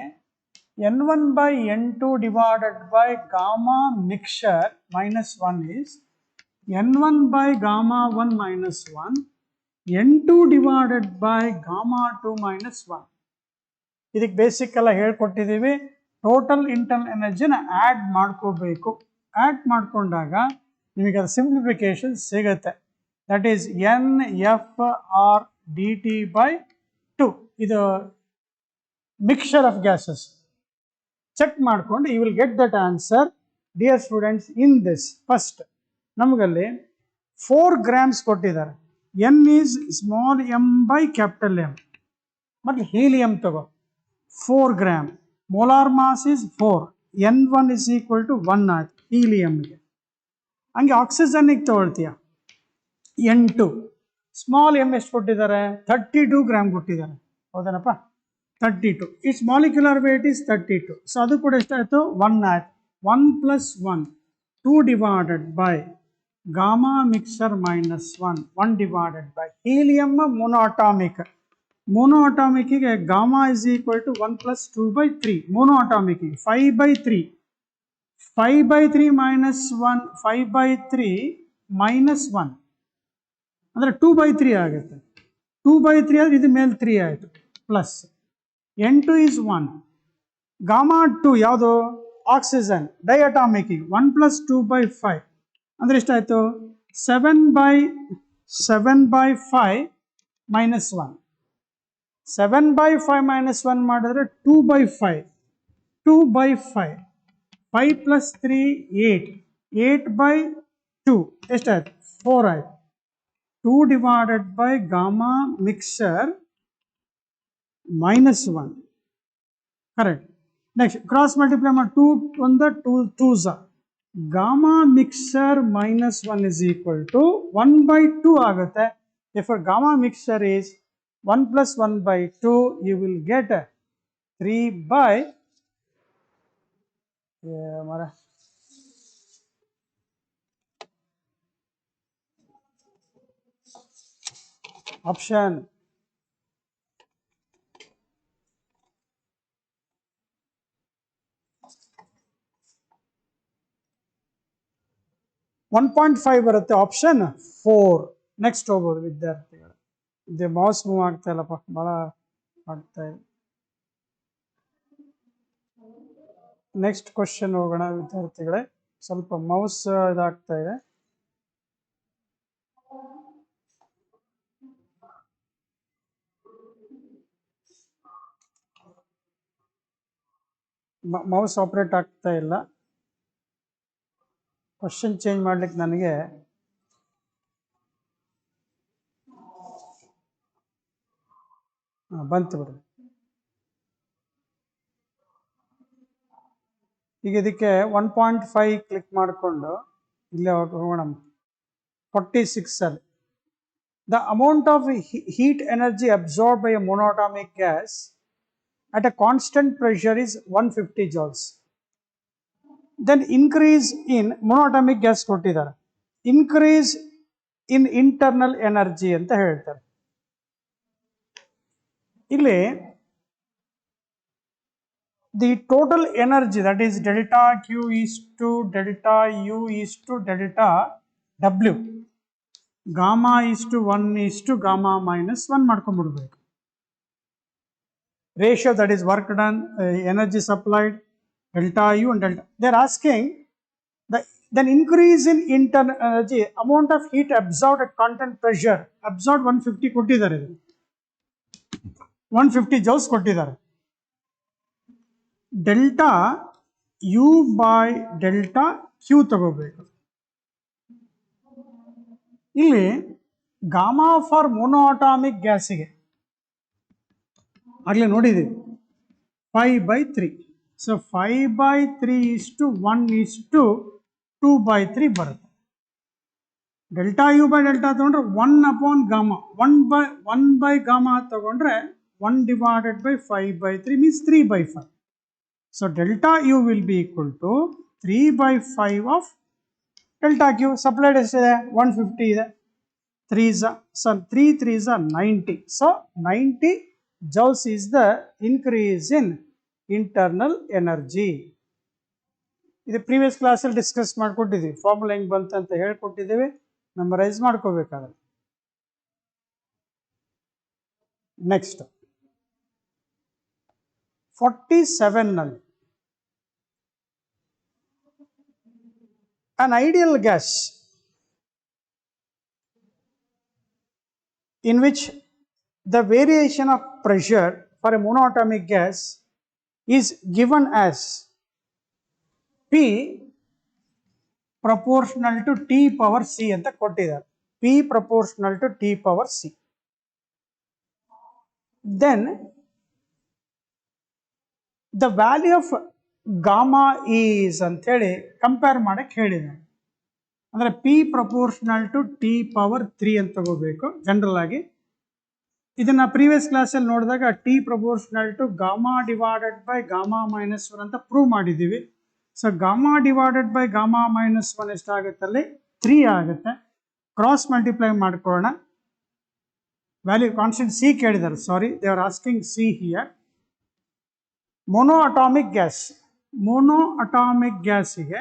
N1 by N2 divided by gamma mixture minus 1 is N1 by gamma 1 minus 1, N2 divided by gamma 2 minus 1. ಇದಕ್ಕೆ ಬೇಸಿಕ್ ಎಲ್ಲ ಹೇಳ್ಕೊಟ್ಟಿದ್ದೀವಿ. ಟೋಟಲ್ ಇಂಟರ್ನಲ್ ಎನರ್ಜಿನ ಆ್ಯಡ್ ಮಾಡ್ಕೋಬೇಕು. ಆ್ಯಡ್ ಮಾಡ್ಕೊಂಡಾಗ ನಿಮಗೆ ಅದು ಸಿಂಪ್ಲಿಫಿಕೇಶನ್ ಸಿಗುತ್ತೆ. That is NFR dt by 2. ಇದು ಮಿಕ್ಸ್ಚರ್ ಆಫ್ ಗ್ಯಾಸಸ್. ಚೆಕ್ ಮಾಡಿಕೊಂಡು you will get that answer. Dear students, in this first ನಮಗಲ್ಲಿ 4 grams ಕೊಟ್ಟಿದ್ದಾರೆ. N is small m by capital M. ಮತ್ತು ಹೀಲಿಯಂ ತಗೋ 4 gram. Molar mass is 4. N1 is equal to 1 ಆಯ್ತು ಹೀಲಿಯಮ್ಗೆ. ಹಂಗೆ ಆಕ್ಸಿಜನ್ಗೆ ತಗೊಳ್ತೀಯ N2. ಸ್ಮಾಲ್ m ಎಷ್ಟು ಕೊಟ್ಟಿದ್ದಾರೆ? 32 ಗ್ರಾಮ್ ಕೊಟ್ಟಿದ್ದಾರೆ. ಹೌದೇನಪ್ಪ? 32. It's molecular wait is 32. So ಅದು ಕೂಡ ಎಷ್ಟಾಯಿತು? 1 ಆಯ್ತು. 1 plus 1 2 divided by gamma mixture minus 1 divided by helium monoatomic. Monoatomic gamma is equal to 1 plus 2 by 3. Monoatomic 5 by 3. 5 by 3 minus 1, 5 by 3 minus 1 ಅಂದರೆ 2 by 3 ಆಗುತ್ತೆ. 2 by 3 ಆದರೆ ಇದು ಮೇಲೆ 3 ಆಯಿತು ಪ್ಲಸ್ N2 is 1. gamma 2 ಯಾವುದು? ಆಕ್ಸಿಜನ್ ಡೈಅಟಾಮಿಕ್ 1 plus 2 by 5 ಅಂದರೆ ಎಷ್ಟಾಯಿತು? 7 by 7 by 5 minus 1. 7 by 5 minus 1 ಮಾಡಿದ್ರೆ 2 by 5. 2 by 5. 5 plus 3 8. 8 by 2 ಎಷ್ಟಾಯ್ತು 4 ಆಯ್ತು. 2 divided by gamma mixture minus 1. Correct. Next cross multiply ಮಾಡಿ 2 on the 2 2s. Gamma mixture minus 1 is equal to 1 by 2 ಆಗುತ್ತೆ. Therefore gamma mixture is 1 plus 1 by 2. You will get 3 by option 1.5 ಬರುತ್ತೆ ಆಪ್ಷನ್ 4. ನೆಕ್ಸ್ಟ್ ಹೋಗ್ಬೋದು ವಿದ್ಯಾರ್ಥಿಗಳು. ಇದು ಮೌಸ್ ಮೂವ್ ಆಗ್ತಾ ಇಲ್ಲಪ್ಪ, ಭಾಳ ಆಗ್ತಾ ಇದೆ. ನೆಕ್ಸ್ಟ್ ಕ್ವಶನ್ ಹೋಗೋಣ ವಿದ್ಯಾರ್ಥಿಗಳೇ. ಸ್ವಲ್ಪ ಮೌಸ್ ಇದಾಗ್ತಾ ಇದೆ. ಮೌಸ್ ಆಪರೇಟ್ ಆಗ್ತಾ ಇಲ್ಲ. ಕ್ವಶನ್ ಚೇಂಜ್ ಮಾಡ್ಲಿಕ್ಕೆ ನನಗೆ ಬಂತು ಬಿಡ್ರಿ. ಈಗ ಇದಕ್ಕೆ 1.5 ಕ್ಲಿಕ್ ಮಾಡಿಕೊಂಡು ಇಲ್ಲೇ ಹೋಗೋಣ. 46 ಅಲ್ಲಿ the amount of heat energy absorbed by a monatomic gas at a constant pressure is 150 joules. Then increase in monatomic gas ಕೊಟ್ಟಿದ್ದಾರೆ, increase in internal energy ಅಂತ ಹೇಳ್ತಾರೆ. ಇಲ್ಲಿ the total energy, that is delta Q is to delta U is to delta W, gamma is to 1 is to gamma minus 1 ಮಾಡ್ಕೊಂಡ್ಬಿಡ್ಬೇಕು. Ratio, that is work done, energy supplied, delta U and delta. They are asking then increase in internal energy, amount of heat absorbed at constant pressure. Absorbed 150 ಕೊಟ್ಟಿದ್ದಾರೆ, 150 joules ಕೊಟ್ಟಿದ್ದಾರೆ. Delta U by delta Q ತಗೋಬೇಕು. ಇಲ್ಲಿ ಗಾಮಾ ಫಾರ್ ಮೊನೋಅಟಾಮಿಕ್ ಗ್ಯಾಸಿಗೆ ಆಗಲೇ ನೋಡಿದ್ದೀವಿ 5/3. So 5/3 is to 1 is to 2/3 ಬರುತ್ತೆ. ಡೆಲ್ಟಾ ಯು ಬೈ ಡೆಲ್ಟಾ ತಗೊಂಡ್ರೆ 1 upon ಗಾಮಾ, 1 by ಗಾಮಾ ತಗೊಂಡ್ರೆ 1 divided by 5/3 means 3/5. So delta U will be equal to 3/5 of delta Q. Supplied ಎಷ್ಟಿದೆ 150 ಇದೆ, 3 3s are 90. So 90 joules is the increase in internal energy. ಇದು ಪ್ರೀವಿಯಸ್ ಕ್ಲಾಸಲ್ಲಿ ಡಿಸ್ಕಸ್ ಮಾಡ್ಕೊಟ್ಟಿದ್ದೀವಿ. ಫಾರ್ಮುಲಾ ಹೆಂಗೆ ಬಂತು ಅಂತ ಹೇಳ್ಕೊಟ್ಟಿದ್ದೀವಿ, ಮೆಮರೈಸ್ ಮಾಡ್ಕೋಬೇಕಾದ್ರೆ. ನೆಕ್ಸ್ಟ್ 47 ನಲ್ಲಿ an ideal gas in which the variation of pressure for a monoatomic gas is given as P proportional to T power C ಅಂತ ಕೊಟ್ಟಿದ್ದಾರೆ. P proportional to T power C. Then the value of gamma is ಅಂತ ಹೇಳಿ ಕಂಪೇರ್ ಮಾಡಕ್ಕೆ ಹೇಳಿದ್ದಾರೆ. ಅಂದರೆ P proportional to T power 3 ಅಂತ ತಗೋಬೇಕು. ಜನರಲ್ ಆಗಿ ಇದನ್ನ ಪ್ರೀವಿಯಸ್ ಕ್ಲಾಸಲ್ಲಿ ನೋಡಿದಾಗ T proportional to gamma divided by gamma minus 1 ಅಂತ ಪ್ರೂವ್ ಮಾಡಿದ್ದೀವಿ. So gamma divided by gamma minus 1 ಎಷ್ಟಾಗುತ್ತೆ ಅಲ್ಲಿ 3 ಆಗುತ್ತೆ. ಕ್ರಾಸ್ ಮಲ್ಟಿಪ್ಲೈ ಮಾಡ್ಕೊಳ್ಳೋಣ. ವ್ಯಾಲ್ಯೂ ಕಾನ್ಸ್ಟೆಂಟ್ ಸಿ ಕೇಳಿದ್ದಾರೆ, sorry they are asking C here. Monoatomic gas, monoatomic ಗ್ಯಾಸಿಗೆ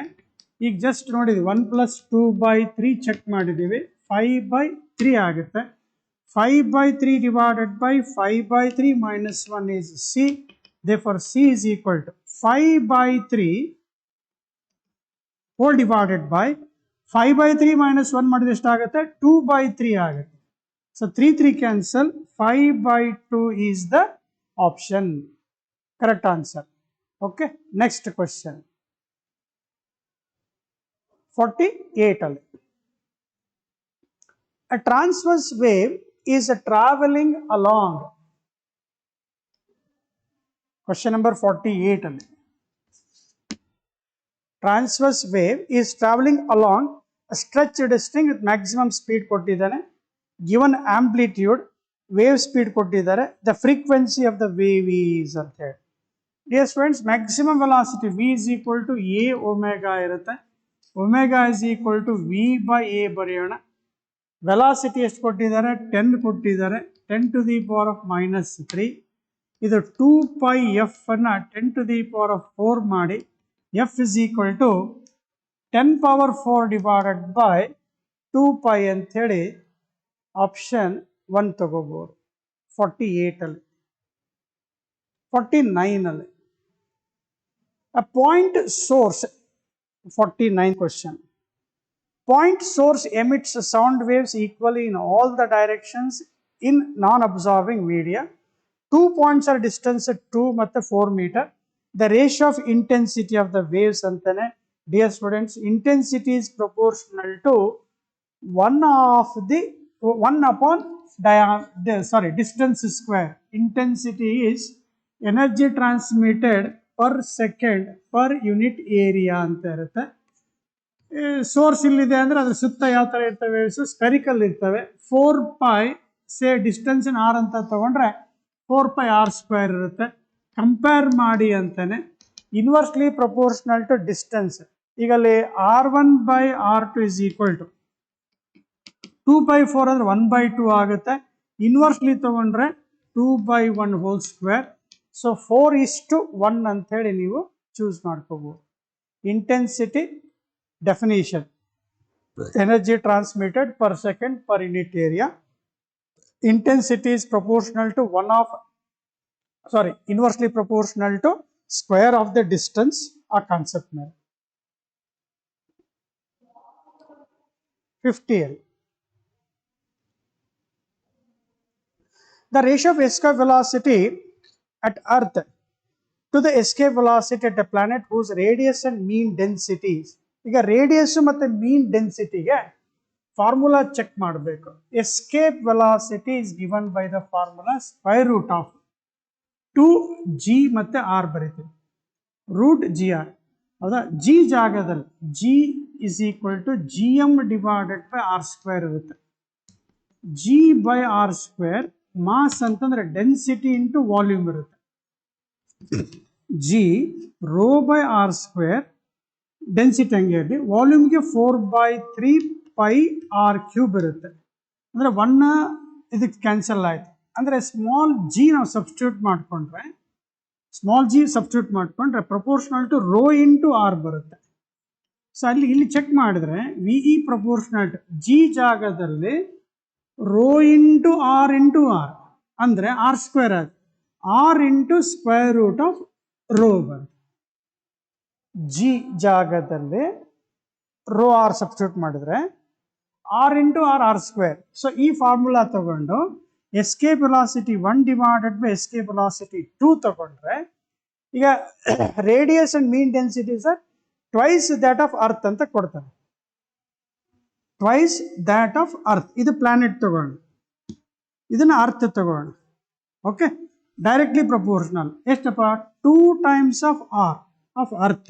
ಈಗ ಜಸ್ಟ್ ನೋಡಿದ್ವಿ 1 + 2/3 ಚೆಕ್ ಮಾಡಿದ್ದೀವಿ, 5/3 ಆಗುತ್ತೆ. 5/3 divided by 5/3 minus 1 is C. Therefore C is equal to 5/3 whole divided by 5/3 minus 1 ಮಾಡಿದ್ರೆ ಎಷ್ಟಾಗುತ್ತೆ? 2/3 ಆಗುತ್ತೆ. So 3 cancel. 5/2 is the option. Correct answer. Okay. Next question. 48 ಅಲ್ಲಿ. A transverse wave is traveling along. Question number 48 ಅಲ್ಲಿ. Transverse wave is traveling along a stretched string with maximum speed ಕೊಟ್ಟಿದ್ದಾನೆ. Given amplitude, wave speed ಕೊಟ್ಟಿದ್ದಾರೆ. The frequency of the wave is ಅಂತ ಹೇಳಿ. Dear students, maximum velocity v is equal to a omega ಇರುತ್ತೆ. Omega is equal to v by a ಬರೆಯೋಣ. ವೆಲಾಸಿಟಿ ಎಷ್ಟು ಕೊಟ್ಟಿದ್ದಾರೆ? 10 ಕೊಟ್ಟಿದ್ದಾರೆ. 10 to the power of -3. ಇದು 2 pi f ಅನ್ನ 10 to the power of 4 ಮಾಡಿ f is equal to 10 power 4 divided by 2 pi ಅಂತ ಹೇಳಿ ಆಪ್ಷನ್ 1 ತಗೋಬಹುದು. 48 ಅಲ್ಲಿ. 49 ಅಲ್ಲಿ. A point source. 49 question. Point source emits sound waves equally in all the directions in non-absorbing media. 2 points are distance 2 ಮತ್ತು 4 meter. The ratio of intensity of the waves antane. Dear students, intensity is proportional to 1 upon distance square. Intensity is energy transmitted per second per unit area ಅಂತ ಇರುತ್ತೆ. ಸೋರ್ಸ್ ಇಲ್ಲಿದೆ ಅಂದ್ರೆ ಅದ್ರ ಸುತ್ತ ಯಾವ ತರ ಇರ್ತವೆ? ಸ್ಪೆರಿಕಲ್ ಇರ್ತವೆ. 4 pi ಸೇ ಡಿಸ್ಟೆನ್ಸ್ ಆರ್ ಅಂತ ತಗೊಂಡ್ರೆ 4 pi r² ಇರುತ್ತೆ. ಕಂಪೇರ್ ಮಾಡಿ ಅಂತಾನೆ. Inversely proportional to distance. ಈಗ ಅಲ್ಲಿ r1/r2 is equal to 2/4 ಅಂದ್ರೆ 1/2 ಆಗುತ್ತೆ. ಇನ್ವರ್ಸ್ಲಿ ತಗೊಂಡ್ರೆ 2/1 whole square. ಸೊ 4:1 ಅಂತ ಹೇಳಿ ನೀವು ಚೂಸ್ ಮಾಡ್ಕೋಬಹುದು. Intensity definition: energy transmitted per second per unit area. Intensity is proportional to inversely proportional to square of the distance. A concept mein 50. The ratio of escape velocity at earth to the escape velocity at a planet whose radius and mean densities. ಈಗ ರೇಡಿಯಸ್ ಮತ್ತೆ ಮೀನ್ ಡೆನ್ಸಿಟಿಗೆ ಫಾರ್ಮುಲಾ ಚೆಕ್ ಮಾಡಬೇಕು. Escape velocity is given by the formula √2 g ಮತ್ತೆ r ಬರೀತೀವಿ. √gr ಹೌದಾ? g ಜಾಗದಲ್ಲಿ g is equal to gm divided by r² ಇರುತ್ತೆ. g by r². ಮಾಸ್ ಅಂತಂದ್ರೆ ಡೆನ್ಸಿಟಿ ಇಂಟು ವಾಲ್ಯೂಮ್ ಇರುತ್ತೆ. g rho by r². Density ಹಂಗೆ ಇರಲಿ. ವಾಲ್ಯೂಮ್ಗೆ 4/3 pi r³ ಇರುತ್ತೆ. ಅಂದರೆ 1 ಇದಕ್ಕೆ ಕ್ಯಾನ್ಸಲ್ ಆಯ್ತು. ಅಂದರೆ ಸ್ಮಾಲ್ ಜಿ ನಾವು ಸಬ್ಸ್ಟಿಟ್ಯೂಟ್ ಮಾಡಿಕೊಂಡ್ರೆ proportional to rho into R ಬರುತ್ತೆ. ಸೊ ಇಲ್ಲಿ ಚೆಕ್ ಮಾಡಿದ್ರೆ V E proportional to G ಜಾಗದಲ್ಲಿ ರೋ ಇಂಟು ಆರ್ ಅಂದರೆ r² ಆಗುತ್ತೆ. r ಇಂಟು √ ರೋ ಬರುತ್ತೆ. ಜಿ ಜಾಗದಲ್ಲಿ ರೋ ಆರ್ ಸಬ್ಸ್ಟಿಟ್ಯೂಟ್ ಮಾಡಿದ್ರೆ r ಇಂಟು r². ಸೊ ಈ ಫಾರ್ಮುಲಾ ತಗೊಂಡು escape velocity 1 divided by escape velocity 2 ತಗೊಂಡ್ರೆ ಈಗ radius and mean density sir twice that of earth ಅಂತ ಕೊಡ್ತಾರೆ. Twice that of earth. ಇದು ಪ್ಲಾನೆಟ್ ತಗೊಂಡು ಇದನ್ನ ಅರ್ತ್ ತಗೊಂಡು ಓಕೆ ಡೈರೆಕ್ಟ್ಲಿ ಪ್ರಪೋರ್ಷನಲ್. ಎಷ್ಟಪ್ಪ? 2 times of r of earth,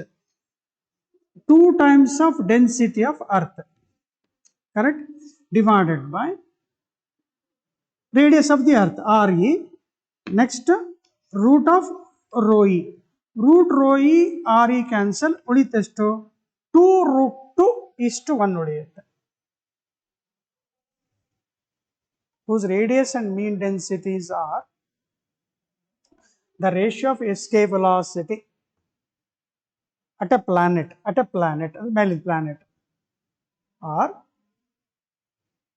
2 times of density of earth, correct, divided by radius of the earth re. Next root of rho e. Root rho e re cancel. ಉಳಿತೆಷ್ಟು? 2√2:1 ಉಳಿಯುತ್ತೆ. whose radius and mean densities are the ratio of escape velocity at a planet ಮೇಲಿನ planet r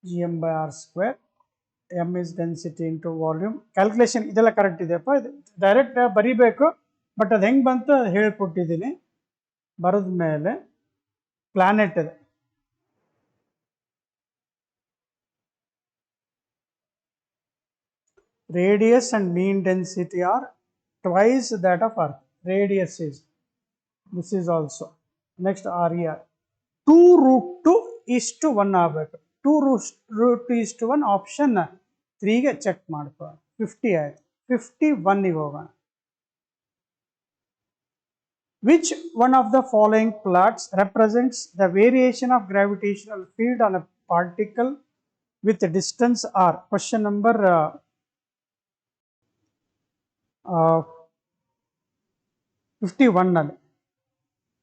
gm by r². m is density into volume. Calculation ಇದೆಲ್ಲ ಕರೆಕ್ಟ್ ಇದೆಯಪ್ಪ. ಇದು ಡೈರೆಕ್ಟ್ ಬರಿಬೇಕು, ಬಟ್ ಅದು ಹೆಂಗೆ ಬಂತು ಹೇಳ್ಕೊಟ್ಟಿದ್ದೀನಿ. ಬರೆದ ಮೇಲೆ ಪ್ಲಾನೆಟ್ ಇದೆ Radius and mean density are twice that of Earth. Radius is, this is also. Next RER. 2 root 2 is to 1 ಆಗಬೇಕು. 2 root 2 is to 1 ಆಪ್ಷನ್ 3 ಗೆ ಚೆಕ್ ಮಾಡ್ಕೊ. 50 ಆಯ್ತು. 51 ಗೆ ಹೋಗೋಣ. Which one of the following plots represents the variation of gravitational field on a particle with a distance r? Question number 51 ನಲ್ಲಿ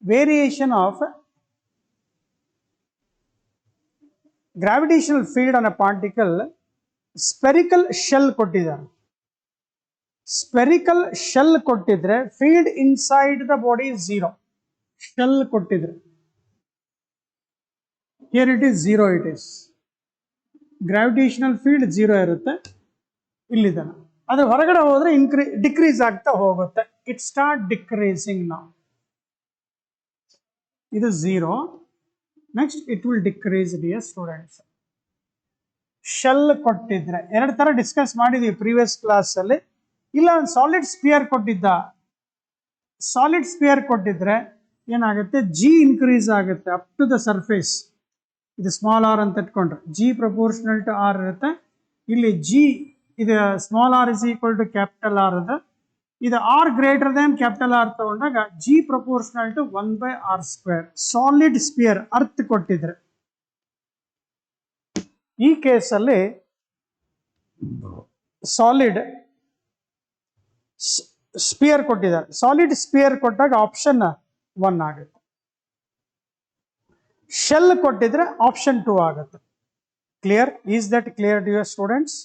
variation of gravitational field on a particle, spherical shell ಕೊಟ್ಟಿದ್ದಾರೆ. ಸ್ಪೆರಿಕಲ್ ಶೆಲ್ ಕೊಟ್ಟಿದ್ರೆ field inside the body 0. Shell ಕೊಟ್ಟಿದ್ರೆ here it is 0, it is gravitational field 0 ಇರುತ್ತೆ ಇಲ್ಲಿದ್ದಾನೆ. ಅದು ಹೊರಗಡೆ ಹೋದ್ರೆ ಡಿಕ್ರೀಸ್ ಆಗ್ತಾ ಹೋಗುತ್ತೆ. ಇಟ್ ಸ್ಟಾರ್ಟ್ ಡಿಕ್ರೀಸಿಂಗ್ ನಾವು. ಇದು 0. Next it will decrease dear students. Shell ಕೊಟ್ಟಿದ್ರೆ ಎರಡು ತರ ಡಿಸ್ಕಸ್ ಮಾಡಿದೀವಿ ಪ್ರೀವಿಯಸ್ ಕ್ಲಾಸ್ ಅಲ್ಲಿ. ಇಲ್ಲ ಸಾಲಿಡ್ ಸ್ಪಿಯರ್ ಕೊಟ್ಟಿದ್ದ, ಸಾಲಿಡ್ ಸ್ಪಿಯರ್ ಕೊಟ್ಟಿದ್ರೆ ಏನಾಗುತ್ತೆ, ಜಿ ಇನ್ಕ್ರೀಸ್ ಆಗುತ್ತೆ ಅಪ್ ಟು ದ ಸರ್ಫೇಸ್. ಇದು ಸ್ಮಾಲ್ ಆರ್ ಅಂತ ಇಟ್ಕೊಂಡ್ರೆ ಜಿ ಪ್ರಪೋರ್ಷನಲ್ ಟು ಆರ್ ಇರುತ್ತೆ. ಇಲ್ಲಿ ಜಿ ಇದು small R is equal to capital R ಅದ. ಇದು R greater than capital R ತಗೊಂಡಾಗ g proportional to 1/r². Solid sphere earth ಕೊಟ್ಟಿದ್ರೆ ಈ ಕೇಸಲ್ಲಿ ಸಾಲಿಡ್ ಸ್ಪಿಯರ್ ಕೊಟ್ಟಿದ್ದಾರೆ. ಸಾಲಿಡ್ ಸ್ಪಿಯರ್ ಕೊಟ್ಟಾಗ ಆಪ್ಷನ್ 1 ಆಗುತ್ತೆ. ಶೆಲ್ ಕೊಟ್ಟಿದ್ರೆ ಆಪ್ಷನ್ 2 ಆಗುತ್ತೆ. Clear? Is that clear to your students?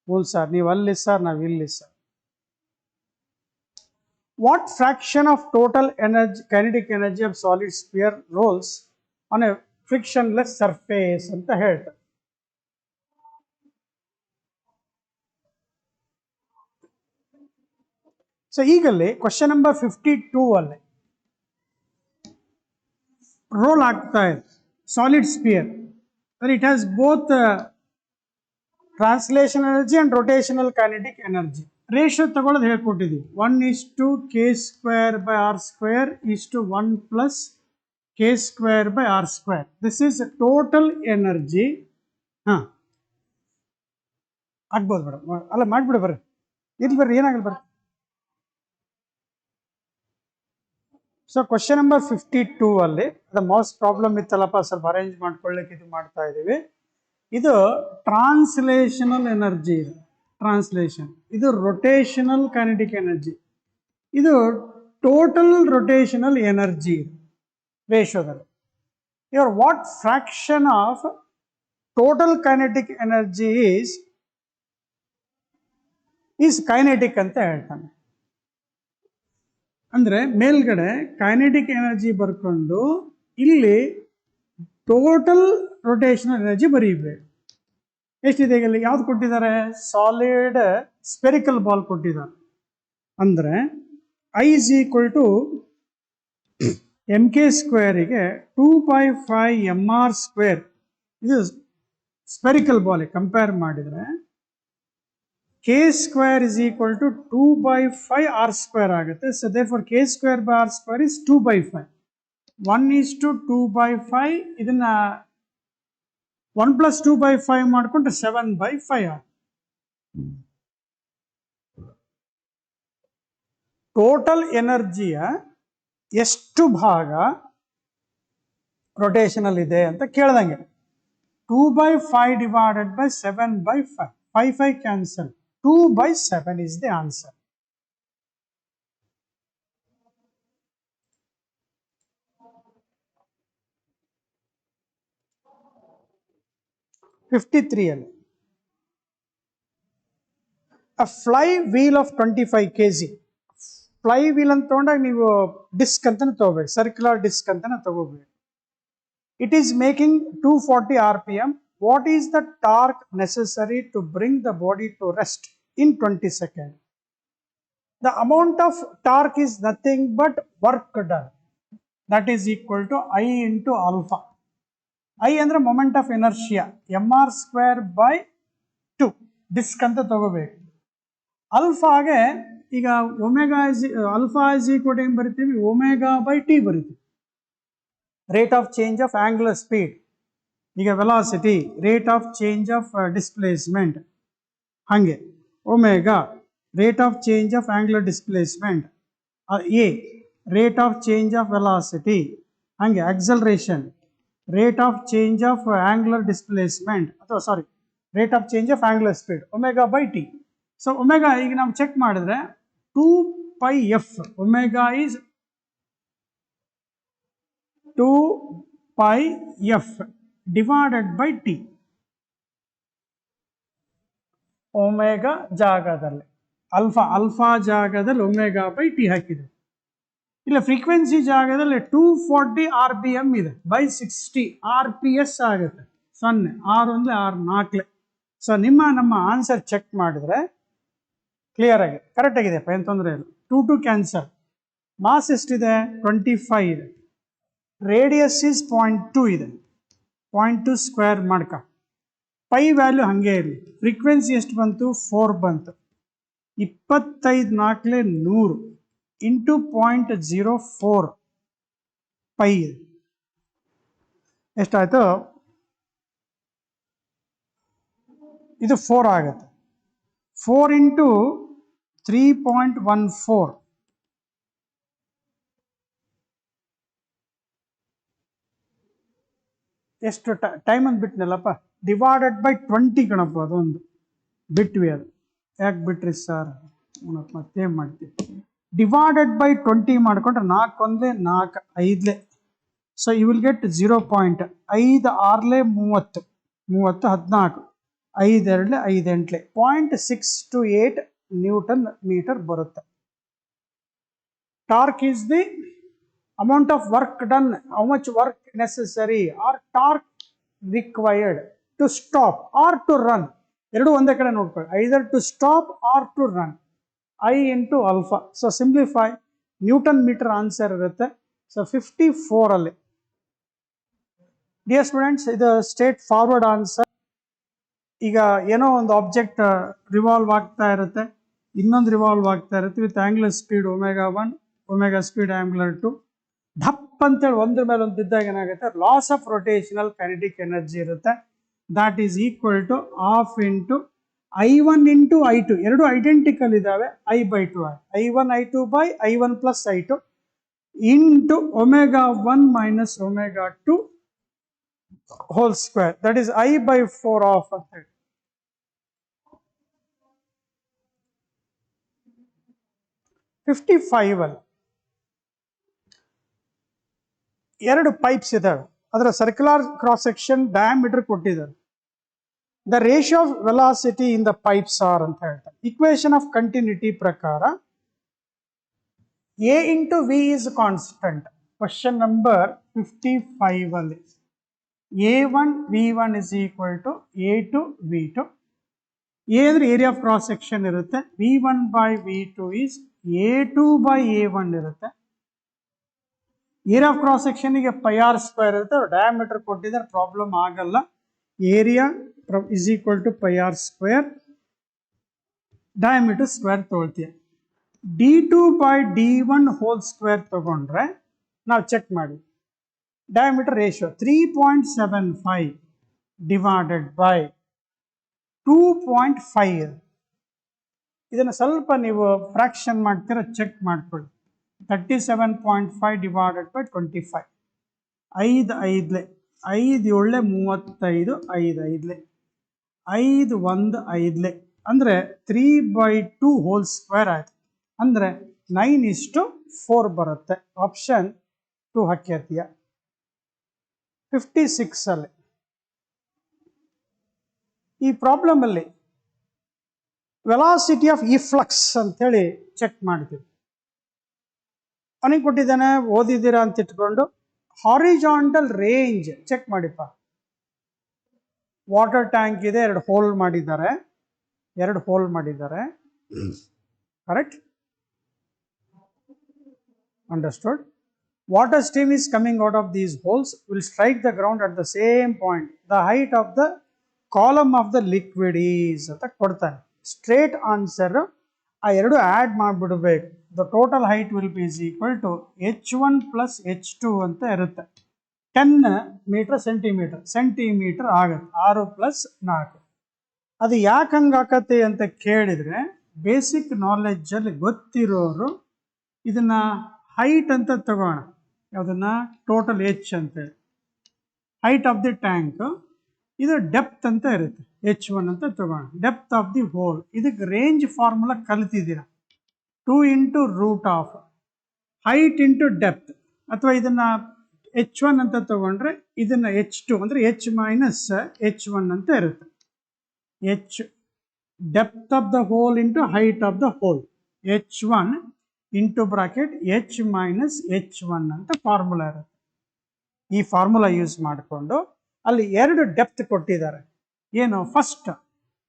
ಹೌದು ಸರ್, ನೀವು ಅಲ್ಲಿ ಸರ್, ನಾವು ಇಲ್ಲಿ sir. What fraction of total energy, kinetic energy of solid sphere rolls on A frictionless surface ಅಂತ ಹೇಳ್ತಾರೆ. ಸೊ ಈಗಲ್ಲಿ ಕ್ವಶನ್ ನಂಬರ್ 52 ಅಲ್ಲಿ ರೋಲ್ ಆಗ್ತಾ ಇದೆ solid sphere. It has both translation energy and rotational kinetic energy. Ratio ತಗೊಳ್ಳೋದು ಹೇಳ್ಕೊಟ್ಟಿದ್ದೀವಿ. 1:k²/r² 1 + k²/r². This is total energy. ಆಗ್ಬೋದು ಮೇಡಮ್, ಅಲ್ಲ ಮಾಡ್ಬಿಡಿ ಬರ್ರಿ, ಇರ್ಲಿ ಬರ್ರಿ, ಏನಾಗಲ್ಲ ಬರ್ರಿ. ಸೊ ಕ್ವಶನ್ ನಂಬರ್ 52 ಅಲ್ಲಿ ದ ಮೌಸ್ ಪ್ರಾಬ್ಲಮ್ ಇತ್ತಲ್ಲಪ್ಪ, ಸ್ವಲ್ಪ ಅರೇಂಜ್ ಮಾಡ್ಕೊಳ್ಳಿಕ್ಕೆ ಇದು ಮಾಡ್ತಾ ಇದ್ದೀವಿ. ಇದು ಟ್ರಾನ್ಸ್ಲೇಷನಲ್ ಎನರ್ಜಿ, ಇದು ಟ್ರಾನ್ಸ್ಲೇಷನ್. ಇದು ರೊಟೇಷನಲ್ ಕೈನೆಟಿಕ್ ಎನರ್ಜಿ. ಇದು ಟೋಟಲ್ ರೊಟೇಷನಲ್ ಎನರ್ಜಿ ರೇಷಿಯೋದಲ್ಲಿ. ಇವರು what fraction of total kinetic energy is kinetic ಅಂತ ಹೇಳ್ತಾನೆ. ಅಂದರೆ ಮೇಲ್ಗಡೆ ಕೈನೆಟಿಕ್ ಎನರ್ಜಿ ಬರ್ಕೊಂಡು ಇಲ್ಲಿ ಟೋಟಲ್ ರೊಟೇಷನಲ್ ಎನರ್ಜಿ ಬರೀಬೇಕು. ಎಷ್ಟಿದೆ ಇಲ್ಲಿ? ಯಾವ್ದು ಕೊಟ್ಟಿದ್ದಾರೆ? ಸಾಲಿಡ್ ಸ್ಪೆರಿಕಲ್ ಬಾಲ್ ಕೊಟ್ಟಿದ್ದಾರೆ. ಅಂದರೆ I is equal to mk² 2/5 mr². ಇದು ಸ್ಪೆರಿಕಲ್ ಬಾಲ್ ಕಂಪೇರ್ ಮಾಡಿದರೆ k² is equal to 2/5 r² ಆಗುತ್ತೆ. So therefore k²/r² is 2/5. 1:2/5. ಇದನ್ನ 1 + 2/5 ಮಾಡಿಕೊಂಡ್ರೆ 7/5 ಆಗುತ್ತೆ. ಟೋಟಲ್ ಎನರ್ಜಿಯ ಎಷ್ಟು ಭಾಗ ರೊಟೇಷನಲ್ ಇದೆ ಅಂತ ಕೇಳ್ದಂಗೆ. 2/5 divided by 7/5. 5 cancel. 2/7 is the answer. ಅಲ್ಲಿ a fly wheel of 25 kg. Fly wheel ಅಂತ ತಗೊಂಡಾಗ ನೀವು ಡಿಸ್ಕ್ ಅಂತಾನೆ ತಗೋಬೇಕು, ಸರ್ಕ್ಯುಲರ್ ಡಿಸ್ಕ್ ಅಂತಾನೆ ತಗೋಬೇಕು. It is making 240 RPM. What is the torque necessary to bring the body to rest in 20 seconds? The amount of torque is nothing but work done. That is equal to I into alpha. I ಅಂದ್ರೆ moment of inertia, mr² by 2. Disc ಅಂತ ತಗೋಬೇಕು. ಅಲ್ಫಾಗೆ ಈಗ ಒಮೆಗಾ ಅಲ್ಫಾ ಇಸ್ ಈಕ್ವಲ್ ಏನು ಬರಿತೀವಿ, ಒಮೆಗಾ ಬೈ ಟಿ ಬರಿತೀವಿ. Rate of change of angular speed, ಈಗ velocity, rate of change of displacement, ಹಾಗೆ omega rate of change of angular displacement, A rate of change of velocity, ಹಾಗೆ acceleration rate of change of angular displacement, ಅಥವಾ sorry rate of change of angular speed, omega by T. So omega ಈಗ ನಾವು ಚೆಕ್ ಮಾಡಿದ್ರೆ 2πf, omega is 2πf divided by T. Omega ಜಾಗದಲ್ಲಿ ಅಲ್ಫಾ ಜಾಗದಲ್ಲಿ ಒಮೆಗಾ ಬೈ ಟಿ ಹಾಕಿದೆ. ಇಲ್ಲ ಫ್ರೀಕ್ವೆನ್ಸಿ ಜಾಗದಲ್ಲಿ 240 RPM ಇದೆ ಬೈ 60 RPS ಆಗುತ್ತೆ. 0 6 1 6 4. ಸೊ ನಮ್ಮ ಆನ್ಸರ್ ಚೆಕ್ ಮಾಡಿದ್ರೆ ಕ್ಲಿಯರ್ ಆಗಿ ಕರೆಕ್ಟ್ ಆಗಿದೆಯಪ್ಪ, ಏನು ತೊಂದರೆ ಇಲ್ಲ. 2 ಕ್ಯಾನ್ಸಲ್. ಮಾಸ್ ಎಷ್ಟಿದೆ? 25 ಇದೆ. ರೇಡಿಯಸ್ ಇಸ್ 0.2 ಇದೆ. 0.2 ಸ್ಕ್ವೇರ್ ಮಾಡ್ಕ. ಪೈ ವ್ಯಾಲ್ಯೂ ಹಾಗೆ ಇರಲಿ. ಫ್ರೀಕ್ವೆನ್ಸಿ ಎಷ್ಟು ಬಂತು? 4 ಬಂತು. 25 4 100 ಇಂಟು 0.04 ಪೈ ಇದೆ. ಎಷ್ಟಾಯಿತು? ಇದು 4 ಆಗುತ್ತೆ. 4 ಇಂಟು 3.14 ಎಷ್ಟು ಟೈಮ್ ಅಂತ ಬಿಟ್ನಲ್ಲಪ್ಪ, ಡಿವೈಡೆಡ್ ಬೈ 20 ಕಣಪ್ಪ, ಅದೊಂದು ಬಿಟ್ವಿ. ಅದು ಯಾಕೆ ಬಿಟ್ರಿ ಸರ್? ಮತ್ತೇನು ಮಾಡ್ತೀವಿ? ಡಿವೈಡೆಡ್ ಬೈ 20 ಮಾಡಿಕೊಂಡ್ರೆ 4 1 4 5. So you will get 0.5 6 30 14 5 2 5 8 0.628 newton metre ಬರುತ್ತೆ. Torque is the amount of work done, how much work necessary or torque required to stop or to run. ಎರಡು ಒಂದೇ ಕಡೆ ನೋಡ್ಕೊಳ್ಳಿ, either to stop or to run. I into alpha. So simplify, Newton metre answer ಇರುತ್ತೆ. ಸೊ 54 ಅಲ್ಲಿ. ಡಿಯರ್ ಸ್ಟೂಡೆಂಟ್ಸ್, ಇದು ಸ್ಟ್ರೇಟ್ ಫಾರ್ವರ್ಡ್ ಆನ್ಸರ್. ಈಗ ಏನೋ ಒಂದು ಆಬ್ಜೆಕ್ಟ್ ರಿವಾಲ್ವ್ ಆಗ್ತಾ ಇರುತ್ತೆ, ಇನ್ನೊಂದು ರಿವಾಲ್ವ್ ಆಗ್ತಾ ಇರುತ್ತೆ with angular speed omega 1, omega speed angular 2. ಧಪ್ ಅಂತೇಳಿ ಒಂದ್ರ ಮೇಲೆ ಒಂದು ಬಿದ್ದಾಗ ಏನಾಗುತ್ತೆ? Loss of rotational kinetic energy ಇರುತ್ತೆ. That is equal to half into I1 into I2. ಎರಡು ಐಡೆಂಟಿಕಲ್ ಇದ್ದಾವೆ, I/2 I1 I2 by I1 plus I2 into omega 1 minus omega 2 whole square. That is I/4 of ಅಂತ ಹೇಳಿ. ಅಲ್ಲಿ ಎರಡು ಪೈಪ್ಸ್ ಇದಾವೆ, ಅದರ ಸರ್ಕ್ಯುಲರ್ ಕ್ರಾಸ್ ಸೆಕ್ಷನ್ ಡಯಾಮೀಟರ್ ಕೊಟ್ಟಿದ್ದಾರೆ. The ratio of velocity in the pipes are ಅಂತ ಹೇಳ್ತಾರೆ. ಇಕ್ವೇಶನ್ ಆಫ್ ಕಂಟಿನ್ಯೂಟಿ ಪ್ರಕಾರ A into V is constant. Question number 55 ಅಲ್ಲಿ A1 V1 is equal to A2 V2. A ಅಂದ್ರೆ ಏರಿಯಾ ಆಫ್ ಕ್ರಾಸ್ ಸೆಕ್ಷನ್ ಇರುತ್ತೆ. V1 by V2 is A2 by A1 ಇರುತ್ತೆ. ಏರಿಯಾ ಆಫ್ ಕ್ರಾಸ್ ಸೆಕ್ಷನ್ಗೆ πr ಸ್ಕ್ವೇರ್ ಇರುತ್ತೆ. ಡಯಾಮೀಟರ್ ಕೊಟ್ಟಿದ್ದಾರೆ, ಪ್ರಾಬ್ಲಮ್ ಆಗಲ್ಲ. Area is equal to πr square, diameter square ತೊಗೊಳ್ತೀಯ. D2 by D1 whole square ತಗೊಂಡ್ರೆ ನಾವು ಚೆಕ್ ಮಾಡಿ, ಡಯಾಮೀಟರ್ ರೇಷಿಯೋ 3.75 ಡಿವೈಡೆಡ್ ಬೈ 2.5. ಇದನ್ನು ಸ್ವಲ್ಪ ನೀವು ಫ್ರಾಕ್ಷನ್ ಮಾಡ್ತೀರಾ, ಚೆಕ್ ಮಾಡ್ಕೊಳ್ಳಿ. 37.5 ಡಿವೈಡೆಡ್ ಬೈ 25. 5 5 5 7 35 5 5 5 1 5 ಅಂದರೆ 3/2 ಹೋಲ್ ಸ್ಕ್ವೇರ್ ಆಯ್ತು. ಅಂದರೆ 9:4 ಬರುತ್ತೆ. ಆಪ್ಷನ್ 2 ಹಾಕಿರ್ತೀಯ. 56 ಅಲ್ಲಿ ಈ ಪ್ರಾಬ್ಲಮ್ ಅಲ್ಲಿ ವೆಲಾಸಿಟಿ ಆಫ್ ಇಫ್ಲಕ್ಸ್ ಅಂತೇಳಿ ಚೆಕ್ ಮಾಡ್ತೀವಿ. ಅವನಿಗೆ ಕೊಟ್ಟಿದ್ದಾನೆ, ಓದಿದ್ದೀರಾ ಅಂತ ಇಟ್ಕೊಂಡು ಹಾರಿಜಾಂಟಲ್ ರೇಂಜ್ ಚೆಕ್ ಮಾಡಿಪ್ಪ. ವಾಟರ್ ಟ್ಯಾಂಕ್ ಇದೆ, 2 ಹೋಲ್ ಮಾಡಿದ್ದಾರೆ, correct? Understood. Water stream is coming out of these holes, will strike the ground at the same point. The height of the column of the liquid is ಅಂತ ಕೊಡ್ತಾನೆ. ಸ್ಟ್ರೇಟ್ ಆನ್ಸರ್ ಆ ಎರಡು ಆ್ಯಡ್ ಮಾಡಿಬಿಡ್ಬೇಕು. The total height will be is equal to h1 plus h2 ಅಂತ ಇರುತ್ತೆ. 10 ಮೀಟರ್ ಸೆಂಟಿಮೀಟರ್ ಆಗುತ್ತೆ. 6 ಪ್ಲಸ್ 4. ಅದು ಯಾಕೆ ಹಂಗೆ ಆಕತ್ತೆ ಅಂತ ಕೇಳಿದರೆ, ಬೇಸಿಕ್ ನಾಲೆಡ್ಜಲ್ಲಿ ಗೊತ್ತಿರೋರು ಇದನ್ನು ಹೈಟ್ ಅಂತ ತಗೋಣ. ಯಾವುದನ್ನು ಟೋಟಲ್ H ಅಂತೇಳಿ, ಹೈಟ್ ಆಫ್ ದಿ ಟ್ಯಾಂಕ್. ಇದು ಡೆಪ್ತ್ ಅಂತ ಇರುತ್ತೆ, H1 ಅಂತ ತಗೋಣ. ಡೆಪ್ತ್ ಆಫ್ ದಿ ಹೋಲ್, ಇದಕ್ಕೆ ರೇಂಜ್ ಫಾರ್ಮುಲಾ ಕಲಿತಿದ್ದೀರ. 2 into root of height into depth. ಅಥವಾ ಇದನ್ನು H1 ಅಂತ ತಗೊಂಡ್ರೆ ಇದನ್ನು H2 ಅಂದರೆ H ಮೈನಸ್ H1 ಅಂತ ಇರುತ್ತೆ. H depth of the whole into height of the whole, H1 into bracket H minus H1 ಅಂತ ಫಾರ್ಮುಲಾ ಇರುತ್ತೆ. ಈ ಫಾರ್ಮುಲಾ ಯೂಸ್ ಮಾಡಿಕೊಂಡು ಅಲ್ಲಿ ಎರಡು ಡೆಪ್ತ್ ಕೊಟ್ಟಿದ್ದಾರೆ. ಏನು ಫಸ್ಟ್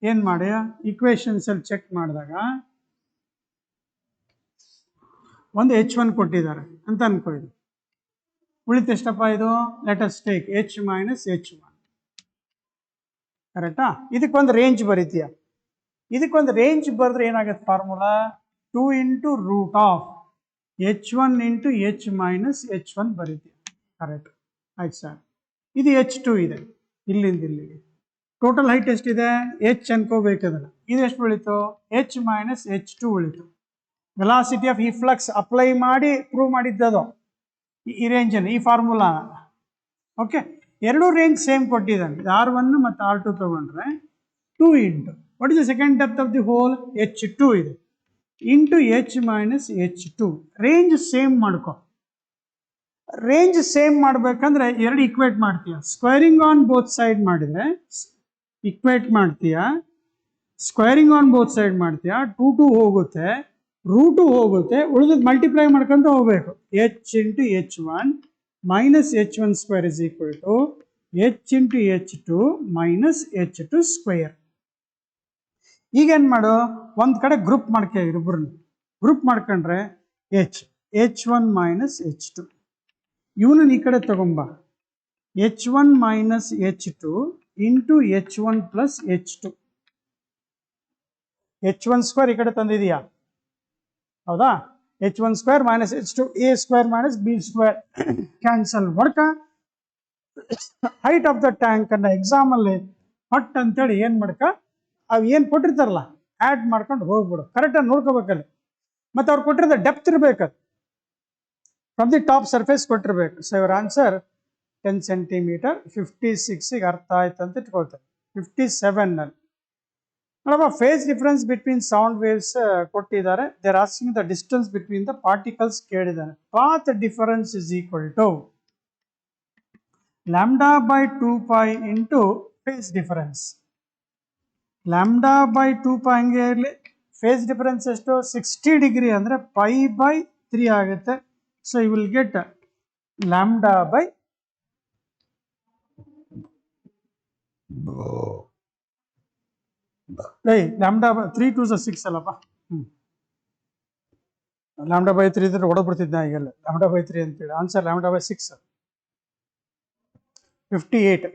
ಏನು ಮಾಡಿ ಇಕ್ವೇಶನ್ಸಲ್ಲಿ ಚೆಕ್ ಮಾಡಿದಾಗ ಒಂದು H1 ಕೊಟ್ಟಿದ್ದಾರೆ ಅಂತ ಅನ್ಕೊಳ್ಳಿ. ಉಳಿತು ಎಷ್ಟಪ್ಪ ಇದು? Let us take H minus H1. ಕರೆಕ್ಟಾ? ಇದಕ್ಕೊಂದು ರೇಂಜ್ ಬರೀತೀಯ. ಇದಕ್ಕೊಂದು ರೇಂಜ್ ಬರೆದ್ರೆ ಏನಾಗುತ್ತೆ formula? 2 into root of H1 into H minus H1 ಬರೀತೀಯ. ಕರೆಕ್ಟ್ ಆಯ್ತು ಸರ್. ಇದು H2 ಇದೆ, ಇಲ್ಲಿಂದ ಇಲ್ಲಿಗೆ. ಟೋಟಲ್ ಹೈಟ್ ಎಷ್ಟಿದೆ? H ಅನ್ಕೋಬೇಕದಲ್ಲ. ಇದು ಎಷ್ಟು ಉಳಿತು? H ಮೈನಸ್ H2 ಉಳಿತು. ವೆಲಾಸಿಟಿ ಆಫ್ ಈ ಫ್ಲಕ್ಸ್ ಅಪ್ಲೈ ಮಾಡಿ ಪ್ರೂವ್ ಮಾಡಿದ್ದದು ಈ ರೇಂಜನ್ನು, ಈ ಫಾರ್ಮುಲಾ. ಓಕೆ, ಎರಡೂ ರೇಂಜ್ ಸೇಮ್ ಕೊಟ್ಟಿದ್ದಾನೆ. R1 ಮತ್ತು R2 ತಗೊಂಡ್ರೆ 2 into what is the second depth of the hole? H2 ಇದೆ, into H minus H2. Range same ಮಾಡ್ಕೊ. ರೇಂಜ್ ಸೇಮ್ ಮಾಡ್ಬೇಕಂದ್ರೆ ಎರಡು ಇಕ್ವೇಟ್ ಮಾಡ್ತೀಯ. ಸ್ಕ್ವೇರಿಂಗ್ ಆನ್ ಬೋತ್ ಸೈಡ್ ಮಾಡಿದರೆ ಇಕ್ವೇಟ್ ಮಾಡ್ತೀಯ. ಸ್ಕ್ವೇರಿಂಗ್ ಆನ್ ಬೋತ್ ಸೈಡ್ ಮಾಡ್ತೀಯ. 2 ಹೋಗುತ್ತೆ, ರೂಟು ಹೋಗುತ್ತೆ, ಉಳಿದದ್ದು ಮಲ್ಟಿಪ್ಲೈ ಮಾಡ್ಕೊಂತ ಹೋಗ್ಬೇಕು. H into H1 minus H1 square is equal to H into H2 minus H2 square. ಈಗೇನು ಮಾಡು, ಒಂದು ಕಡೆ ಗ್ರೂಪ್ ಮಾಡ್ಕೊ, ಇಬ್ಬರನ್ನ ಗ್ರೂಪ್ ಮಾಡ್ಕೊಂಡ್ರೆ H1 ಮೈನಸ್ H2. ಇವನನ್ನು ಈ ಕಡೆ ತಗೊಂಬ. H1 minus H2 into H1 plus H2. H1 square ಈ ಕಡೆ ತಂದಿದೆಯಾ? ಹೌದಾ? H1 square minus H2, A square minus B square cancel ಮಾಡ್ಕ. ಹೈಟ್ ಆಫ್ ದ ಟ್ಯಾಂಕ್ ಅನ್ನ ಎಕ್ಸಾಮಲ್ಲಿ ಹಟ್ ಅಂತೇಳಿ ಏನು ಮಾಡ್ಕ, ಅವು ಏನು ಕೊಟ್ಟಿರ್ತಾರಲ್ಲ ಆ್ಯಡ್ ಮಾಡ್ಕೊಂಡು ಹೋಗ್ಬಿಡು. ಕರೆಕ್ಟಾಗಿ ನೋಡ್ಕೋಬೇಕಲ್ಲಿ. ಮತ್ತು ಅವ್ರು ಕೊಟ್ಟಿರೋದು ಡೆಪ್ತ್ ಇರಬೇಕು, ಫ್ರಮ್ ದಿ ಟಾಪ್ ಸರ್ಫೇಸ್ ಕೊಟ್ಟಿರ್ಬೇಕು. ಸೊ ಇವರ್ ಆನ್ಸರ್ 10 ಸೆಂಟಿಮೀಟರ್. 56ಗೆ ಅರ್ಥ ಆಯ್ತು ಅಂತ ಇಟ್ಕೊಳ್ತಾರೆ. 57ನಲ್ಲಿ ನೋಡಪ್ಪ, phase difference between sound waves ಕೊಟ್ಟಿದ್ದಾರೆ. They are asking the distance between the particles ಕೇಳಿದ್ದಾರೆ. Path difference is equal to lambda by 2π into phase difference. Lambda by 2π ಹಂಗೆ ಇರಲಿ. ಫೇಸ್ ಡಿಫರೆನ್ಸ್ ಎಷ್ಟು? 60 ಡಿಗ್ರಿ ಅಂದರೆ π/3 ಆಗುತ್ತೆ. So you will get lambda by lambda by 3 2 6 ಅಲ್ಲಪ್ಪ. ಲ್ಯಾಂಬ್ಡಾ ಬೈ 3 ಇದ್ರೆ ಹೊಡಬಿಡ್ತಿದ್ದೆ ಈಗೆಲ್ಲ. ಲ್ಯಾಂಬ್ಡಾ ಬೈ 3 ಅಂತೇಳಿ answer lambda by 6. 58.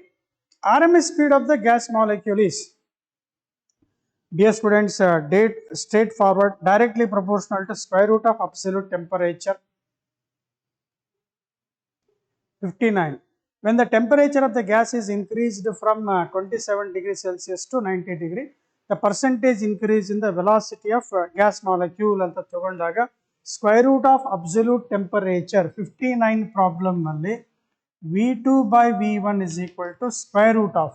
RMS speed of the gas molecule is, dear students, straightforward, directly proportional to square root of absolute temperature. 59. When the temperature of the gas is increased from 27 degrees Celsius to 90 degree, the percentage increase in the velocity of gas molecule ಅಂತ ತಗೊಂಡಾಗ square root of absolute temperature 59 problem ನಲ್ಲಿ V2 by V1 is equal to square root of,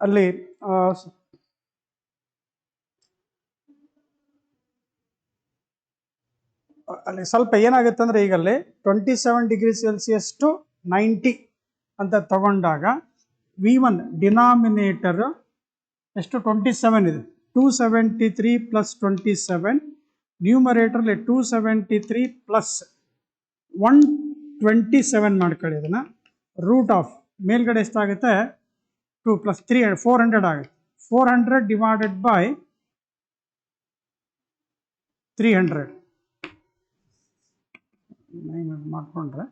ಅಲ್ಲಿ ಸ್ವಲ್ಪ ಏನಾಗುತ್ತೆ ಅಂದರೆ ಈಗಲ್ಲಿ 27 ಡಿಗ್ರಿ ಸೆಲ್ಸಿಯಸ್ ಟು 90 ಅಂತ ತಗೊಂಡಾಗ V1 ಡಿನಾಮಿನೇಟರ್ ಎಷ್ಟು? 27 ಇದೆ. 273 ಪ್ಲಸ್ 27. ನ್ಯೂಮರೇಟರ್ಲಿ 273 ಪ್ಲಸ್ 127 ಮಾಡ್ಕೊಳ್ಳಿ. ಇದನ್ನು ರೂಟ್ ಆಫ್ ಮೇಲ್ಗಡೆ ಎಷ್ಟಾಗುತ್ತೆ? 2 ಪ್ಲಸ್ 3 400 ಆಗುತ್ತೆ. 400 ಡಿವೈಡೆಡ್ ಬೈ 300 ಮಾಡಿಕೊಂಡ್ರೆ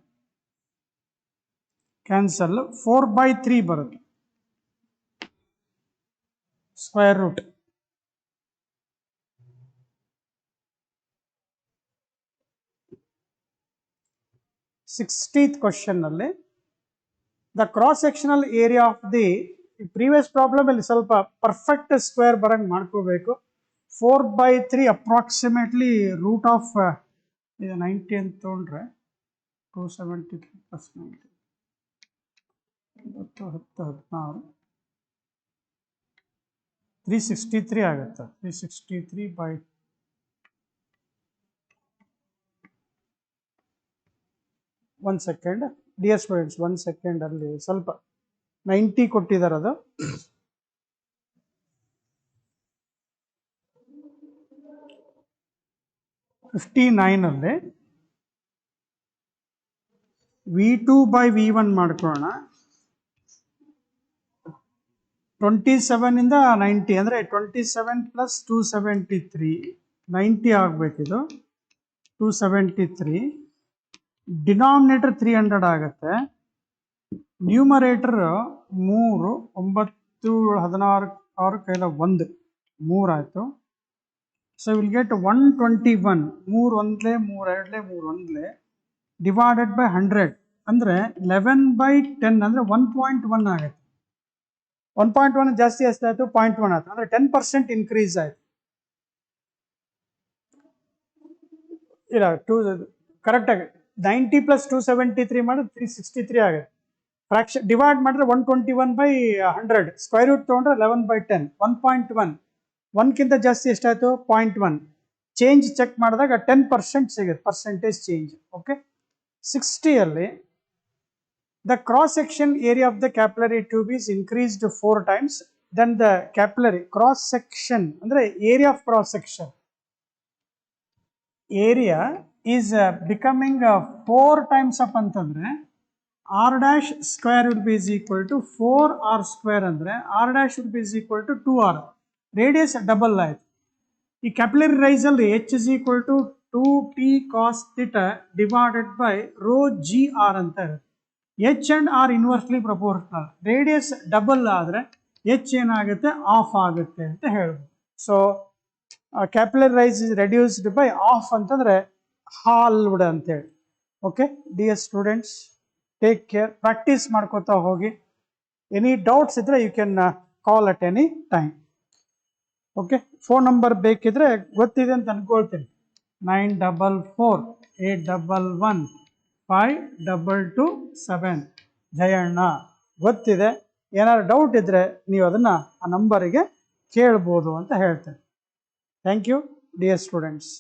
ಕ್ಯಾನ್ಸಲ್. 4/3 ಬರುತ್ತೆ. ಸ್ಕ್ವೇರ್ ರೂಟ್ 60th ಕ್ವಶನ್ ಅಲ್ಲಿ the cross sectional area of the previous problem ಅಲ್ಲಿ ಸ್ವಲ್ಪ ಪರ್ಫೆಕ್ಟ್ ಸ್ಕ್ವೇರ್ ಬರಂಗ್ ಮಾಡ್ಕೋಬೇಕು. 4/3 ಅಪ್ರಾಕ್ಸಿಮೇಟ್ಲಿ ರೂಟ್ ಆಫ್ ಇದು 90 ಅಂತ ತೊಗೊಂಡ್ರೆ 273 ಪ್ಲಸ್ 90 10 16 363 ಆಗುತ್ತೆ. 363 by 1 second dear students, 1 second ಅಲ್ಲಿ ಸ್ವಲ್ಪ 90 ಕೊಟ್ಟಿದ್ದಾರೆ. ಅದು ಅಲ್ಲಿ V2 by V1 ಮಾಡ್ಕೊಳ್ಳೋಣ. 27 ಇಂದ 90 ಅಂದರೆ 27 ಪ್ಲಸ್ 273 90 ಆಗಬೇಕಿದು. 273 ಡಿನಾಮಿನೇಟರ್ 300 ಆಗುತ್ತೆ. ನ್ಯೂಮರೇಟರ್ 3 9 16 6 ಕೈಲ 1 3 ಆಯಿತು. ಸೊ ವಿಲ್ ಗೆಟ್ 121 3 ಒಂದ್ಲೆ 3 ಎರಡ್ಲೆ 3 ಒಂದ್ಲೆ ಡಿವೈಡೆಡ್ ಬೈ 100 ಅಂದರೆ 11/10 ಅಂದರೆ 1.1 ಆಗುತ್ತೆ. 1.1 ಜಾಸ್ತಿ ಎಷ್ಟಾಯಿತು? 0.1 ಆಯಿತು. ಅಂದರೆ 10% ಇನ್ಕ್ರೀಸ್ ಆಯಿತು. ಇಲ್ಲ, ಕರೆಕ್ಟಾಗಿ 90 ಪ್ಲಸ್ 273 ಮಾಡಿದ್ರೆ 363 ಆಗುತ್ತೆ. ಫ್ರಾಕ್ಷನ್ ಡಿವೈಡ್ ಮಾಡಿದ್ರೆ 121/100 ಸ್ಕ್ವೇರ್ ರೂಟ್ ತೊಗೊಂಡ್ರೆ 11/10 1.1 1ಕ್ಕಿಂತ ಜಾಸ್ತಿ ಎಷ್ಟಾಯಿತು? 0.1. ಚೇಂಜ್ ಚೆಕ್ ಮಾಡಿದಾಗ 10% ಸಿಗುತ್ತೆ, percentage change. Okay. 60 the cross section area of the capillary tube is increased 4 times. Then the capillary cross section andre area of cross section area is becoming 4 times up antandre r dash square will be is equal to 4r square andre r dash will be is equal to 2r. Radius double ಆಯ್ತು. ಈ capillary rise ಅಲ್ಲಿ h is equal to 2t cos theta divided by rho gr ಅಂತ ಇರುತ್ತೆ. H and R inversely proportional. Radius double ಆದರೆ ಎಚ್ ಏನಾಗುತ್ತೆ? ಆಫ್ ಆಗುತ್ತೆ ಅಂತ ಹೇಳ್ಬೋದು. So capillary rise is reduced by half ಅಂತಂದರೆ ಹಾಲ್ವುಡ್ ಅಂತೇಳಿ. Okay dear students, take care, practice ಮಾಡ್ಕೋತಾ ಹೋಗಿ. ಎನಿ ಡೌಟ್ಸ್ ಇದ್ದರೆ you can call at any time. Okay, phone number ಬೇಕಿದ್ರೆ ಗೊತ್ತಿದೆ ಅಂತ ಅನ್ಕೊಳ್ತೀನಿ. 9448115227 ಜಯಣ್ಣ ಗೊತ್ತಿದೆ. ಏನಾದ್ರು ಡೌಟ್ ಇದ್ದರೆ ನೀವು ಅದನ್ನು ಆ ನಂಬರಿಗೆ ಕೇಳ್ಬೋದು ಅಂತ ಹೇಳ್ತೇನೆ. Thank you dear students.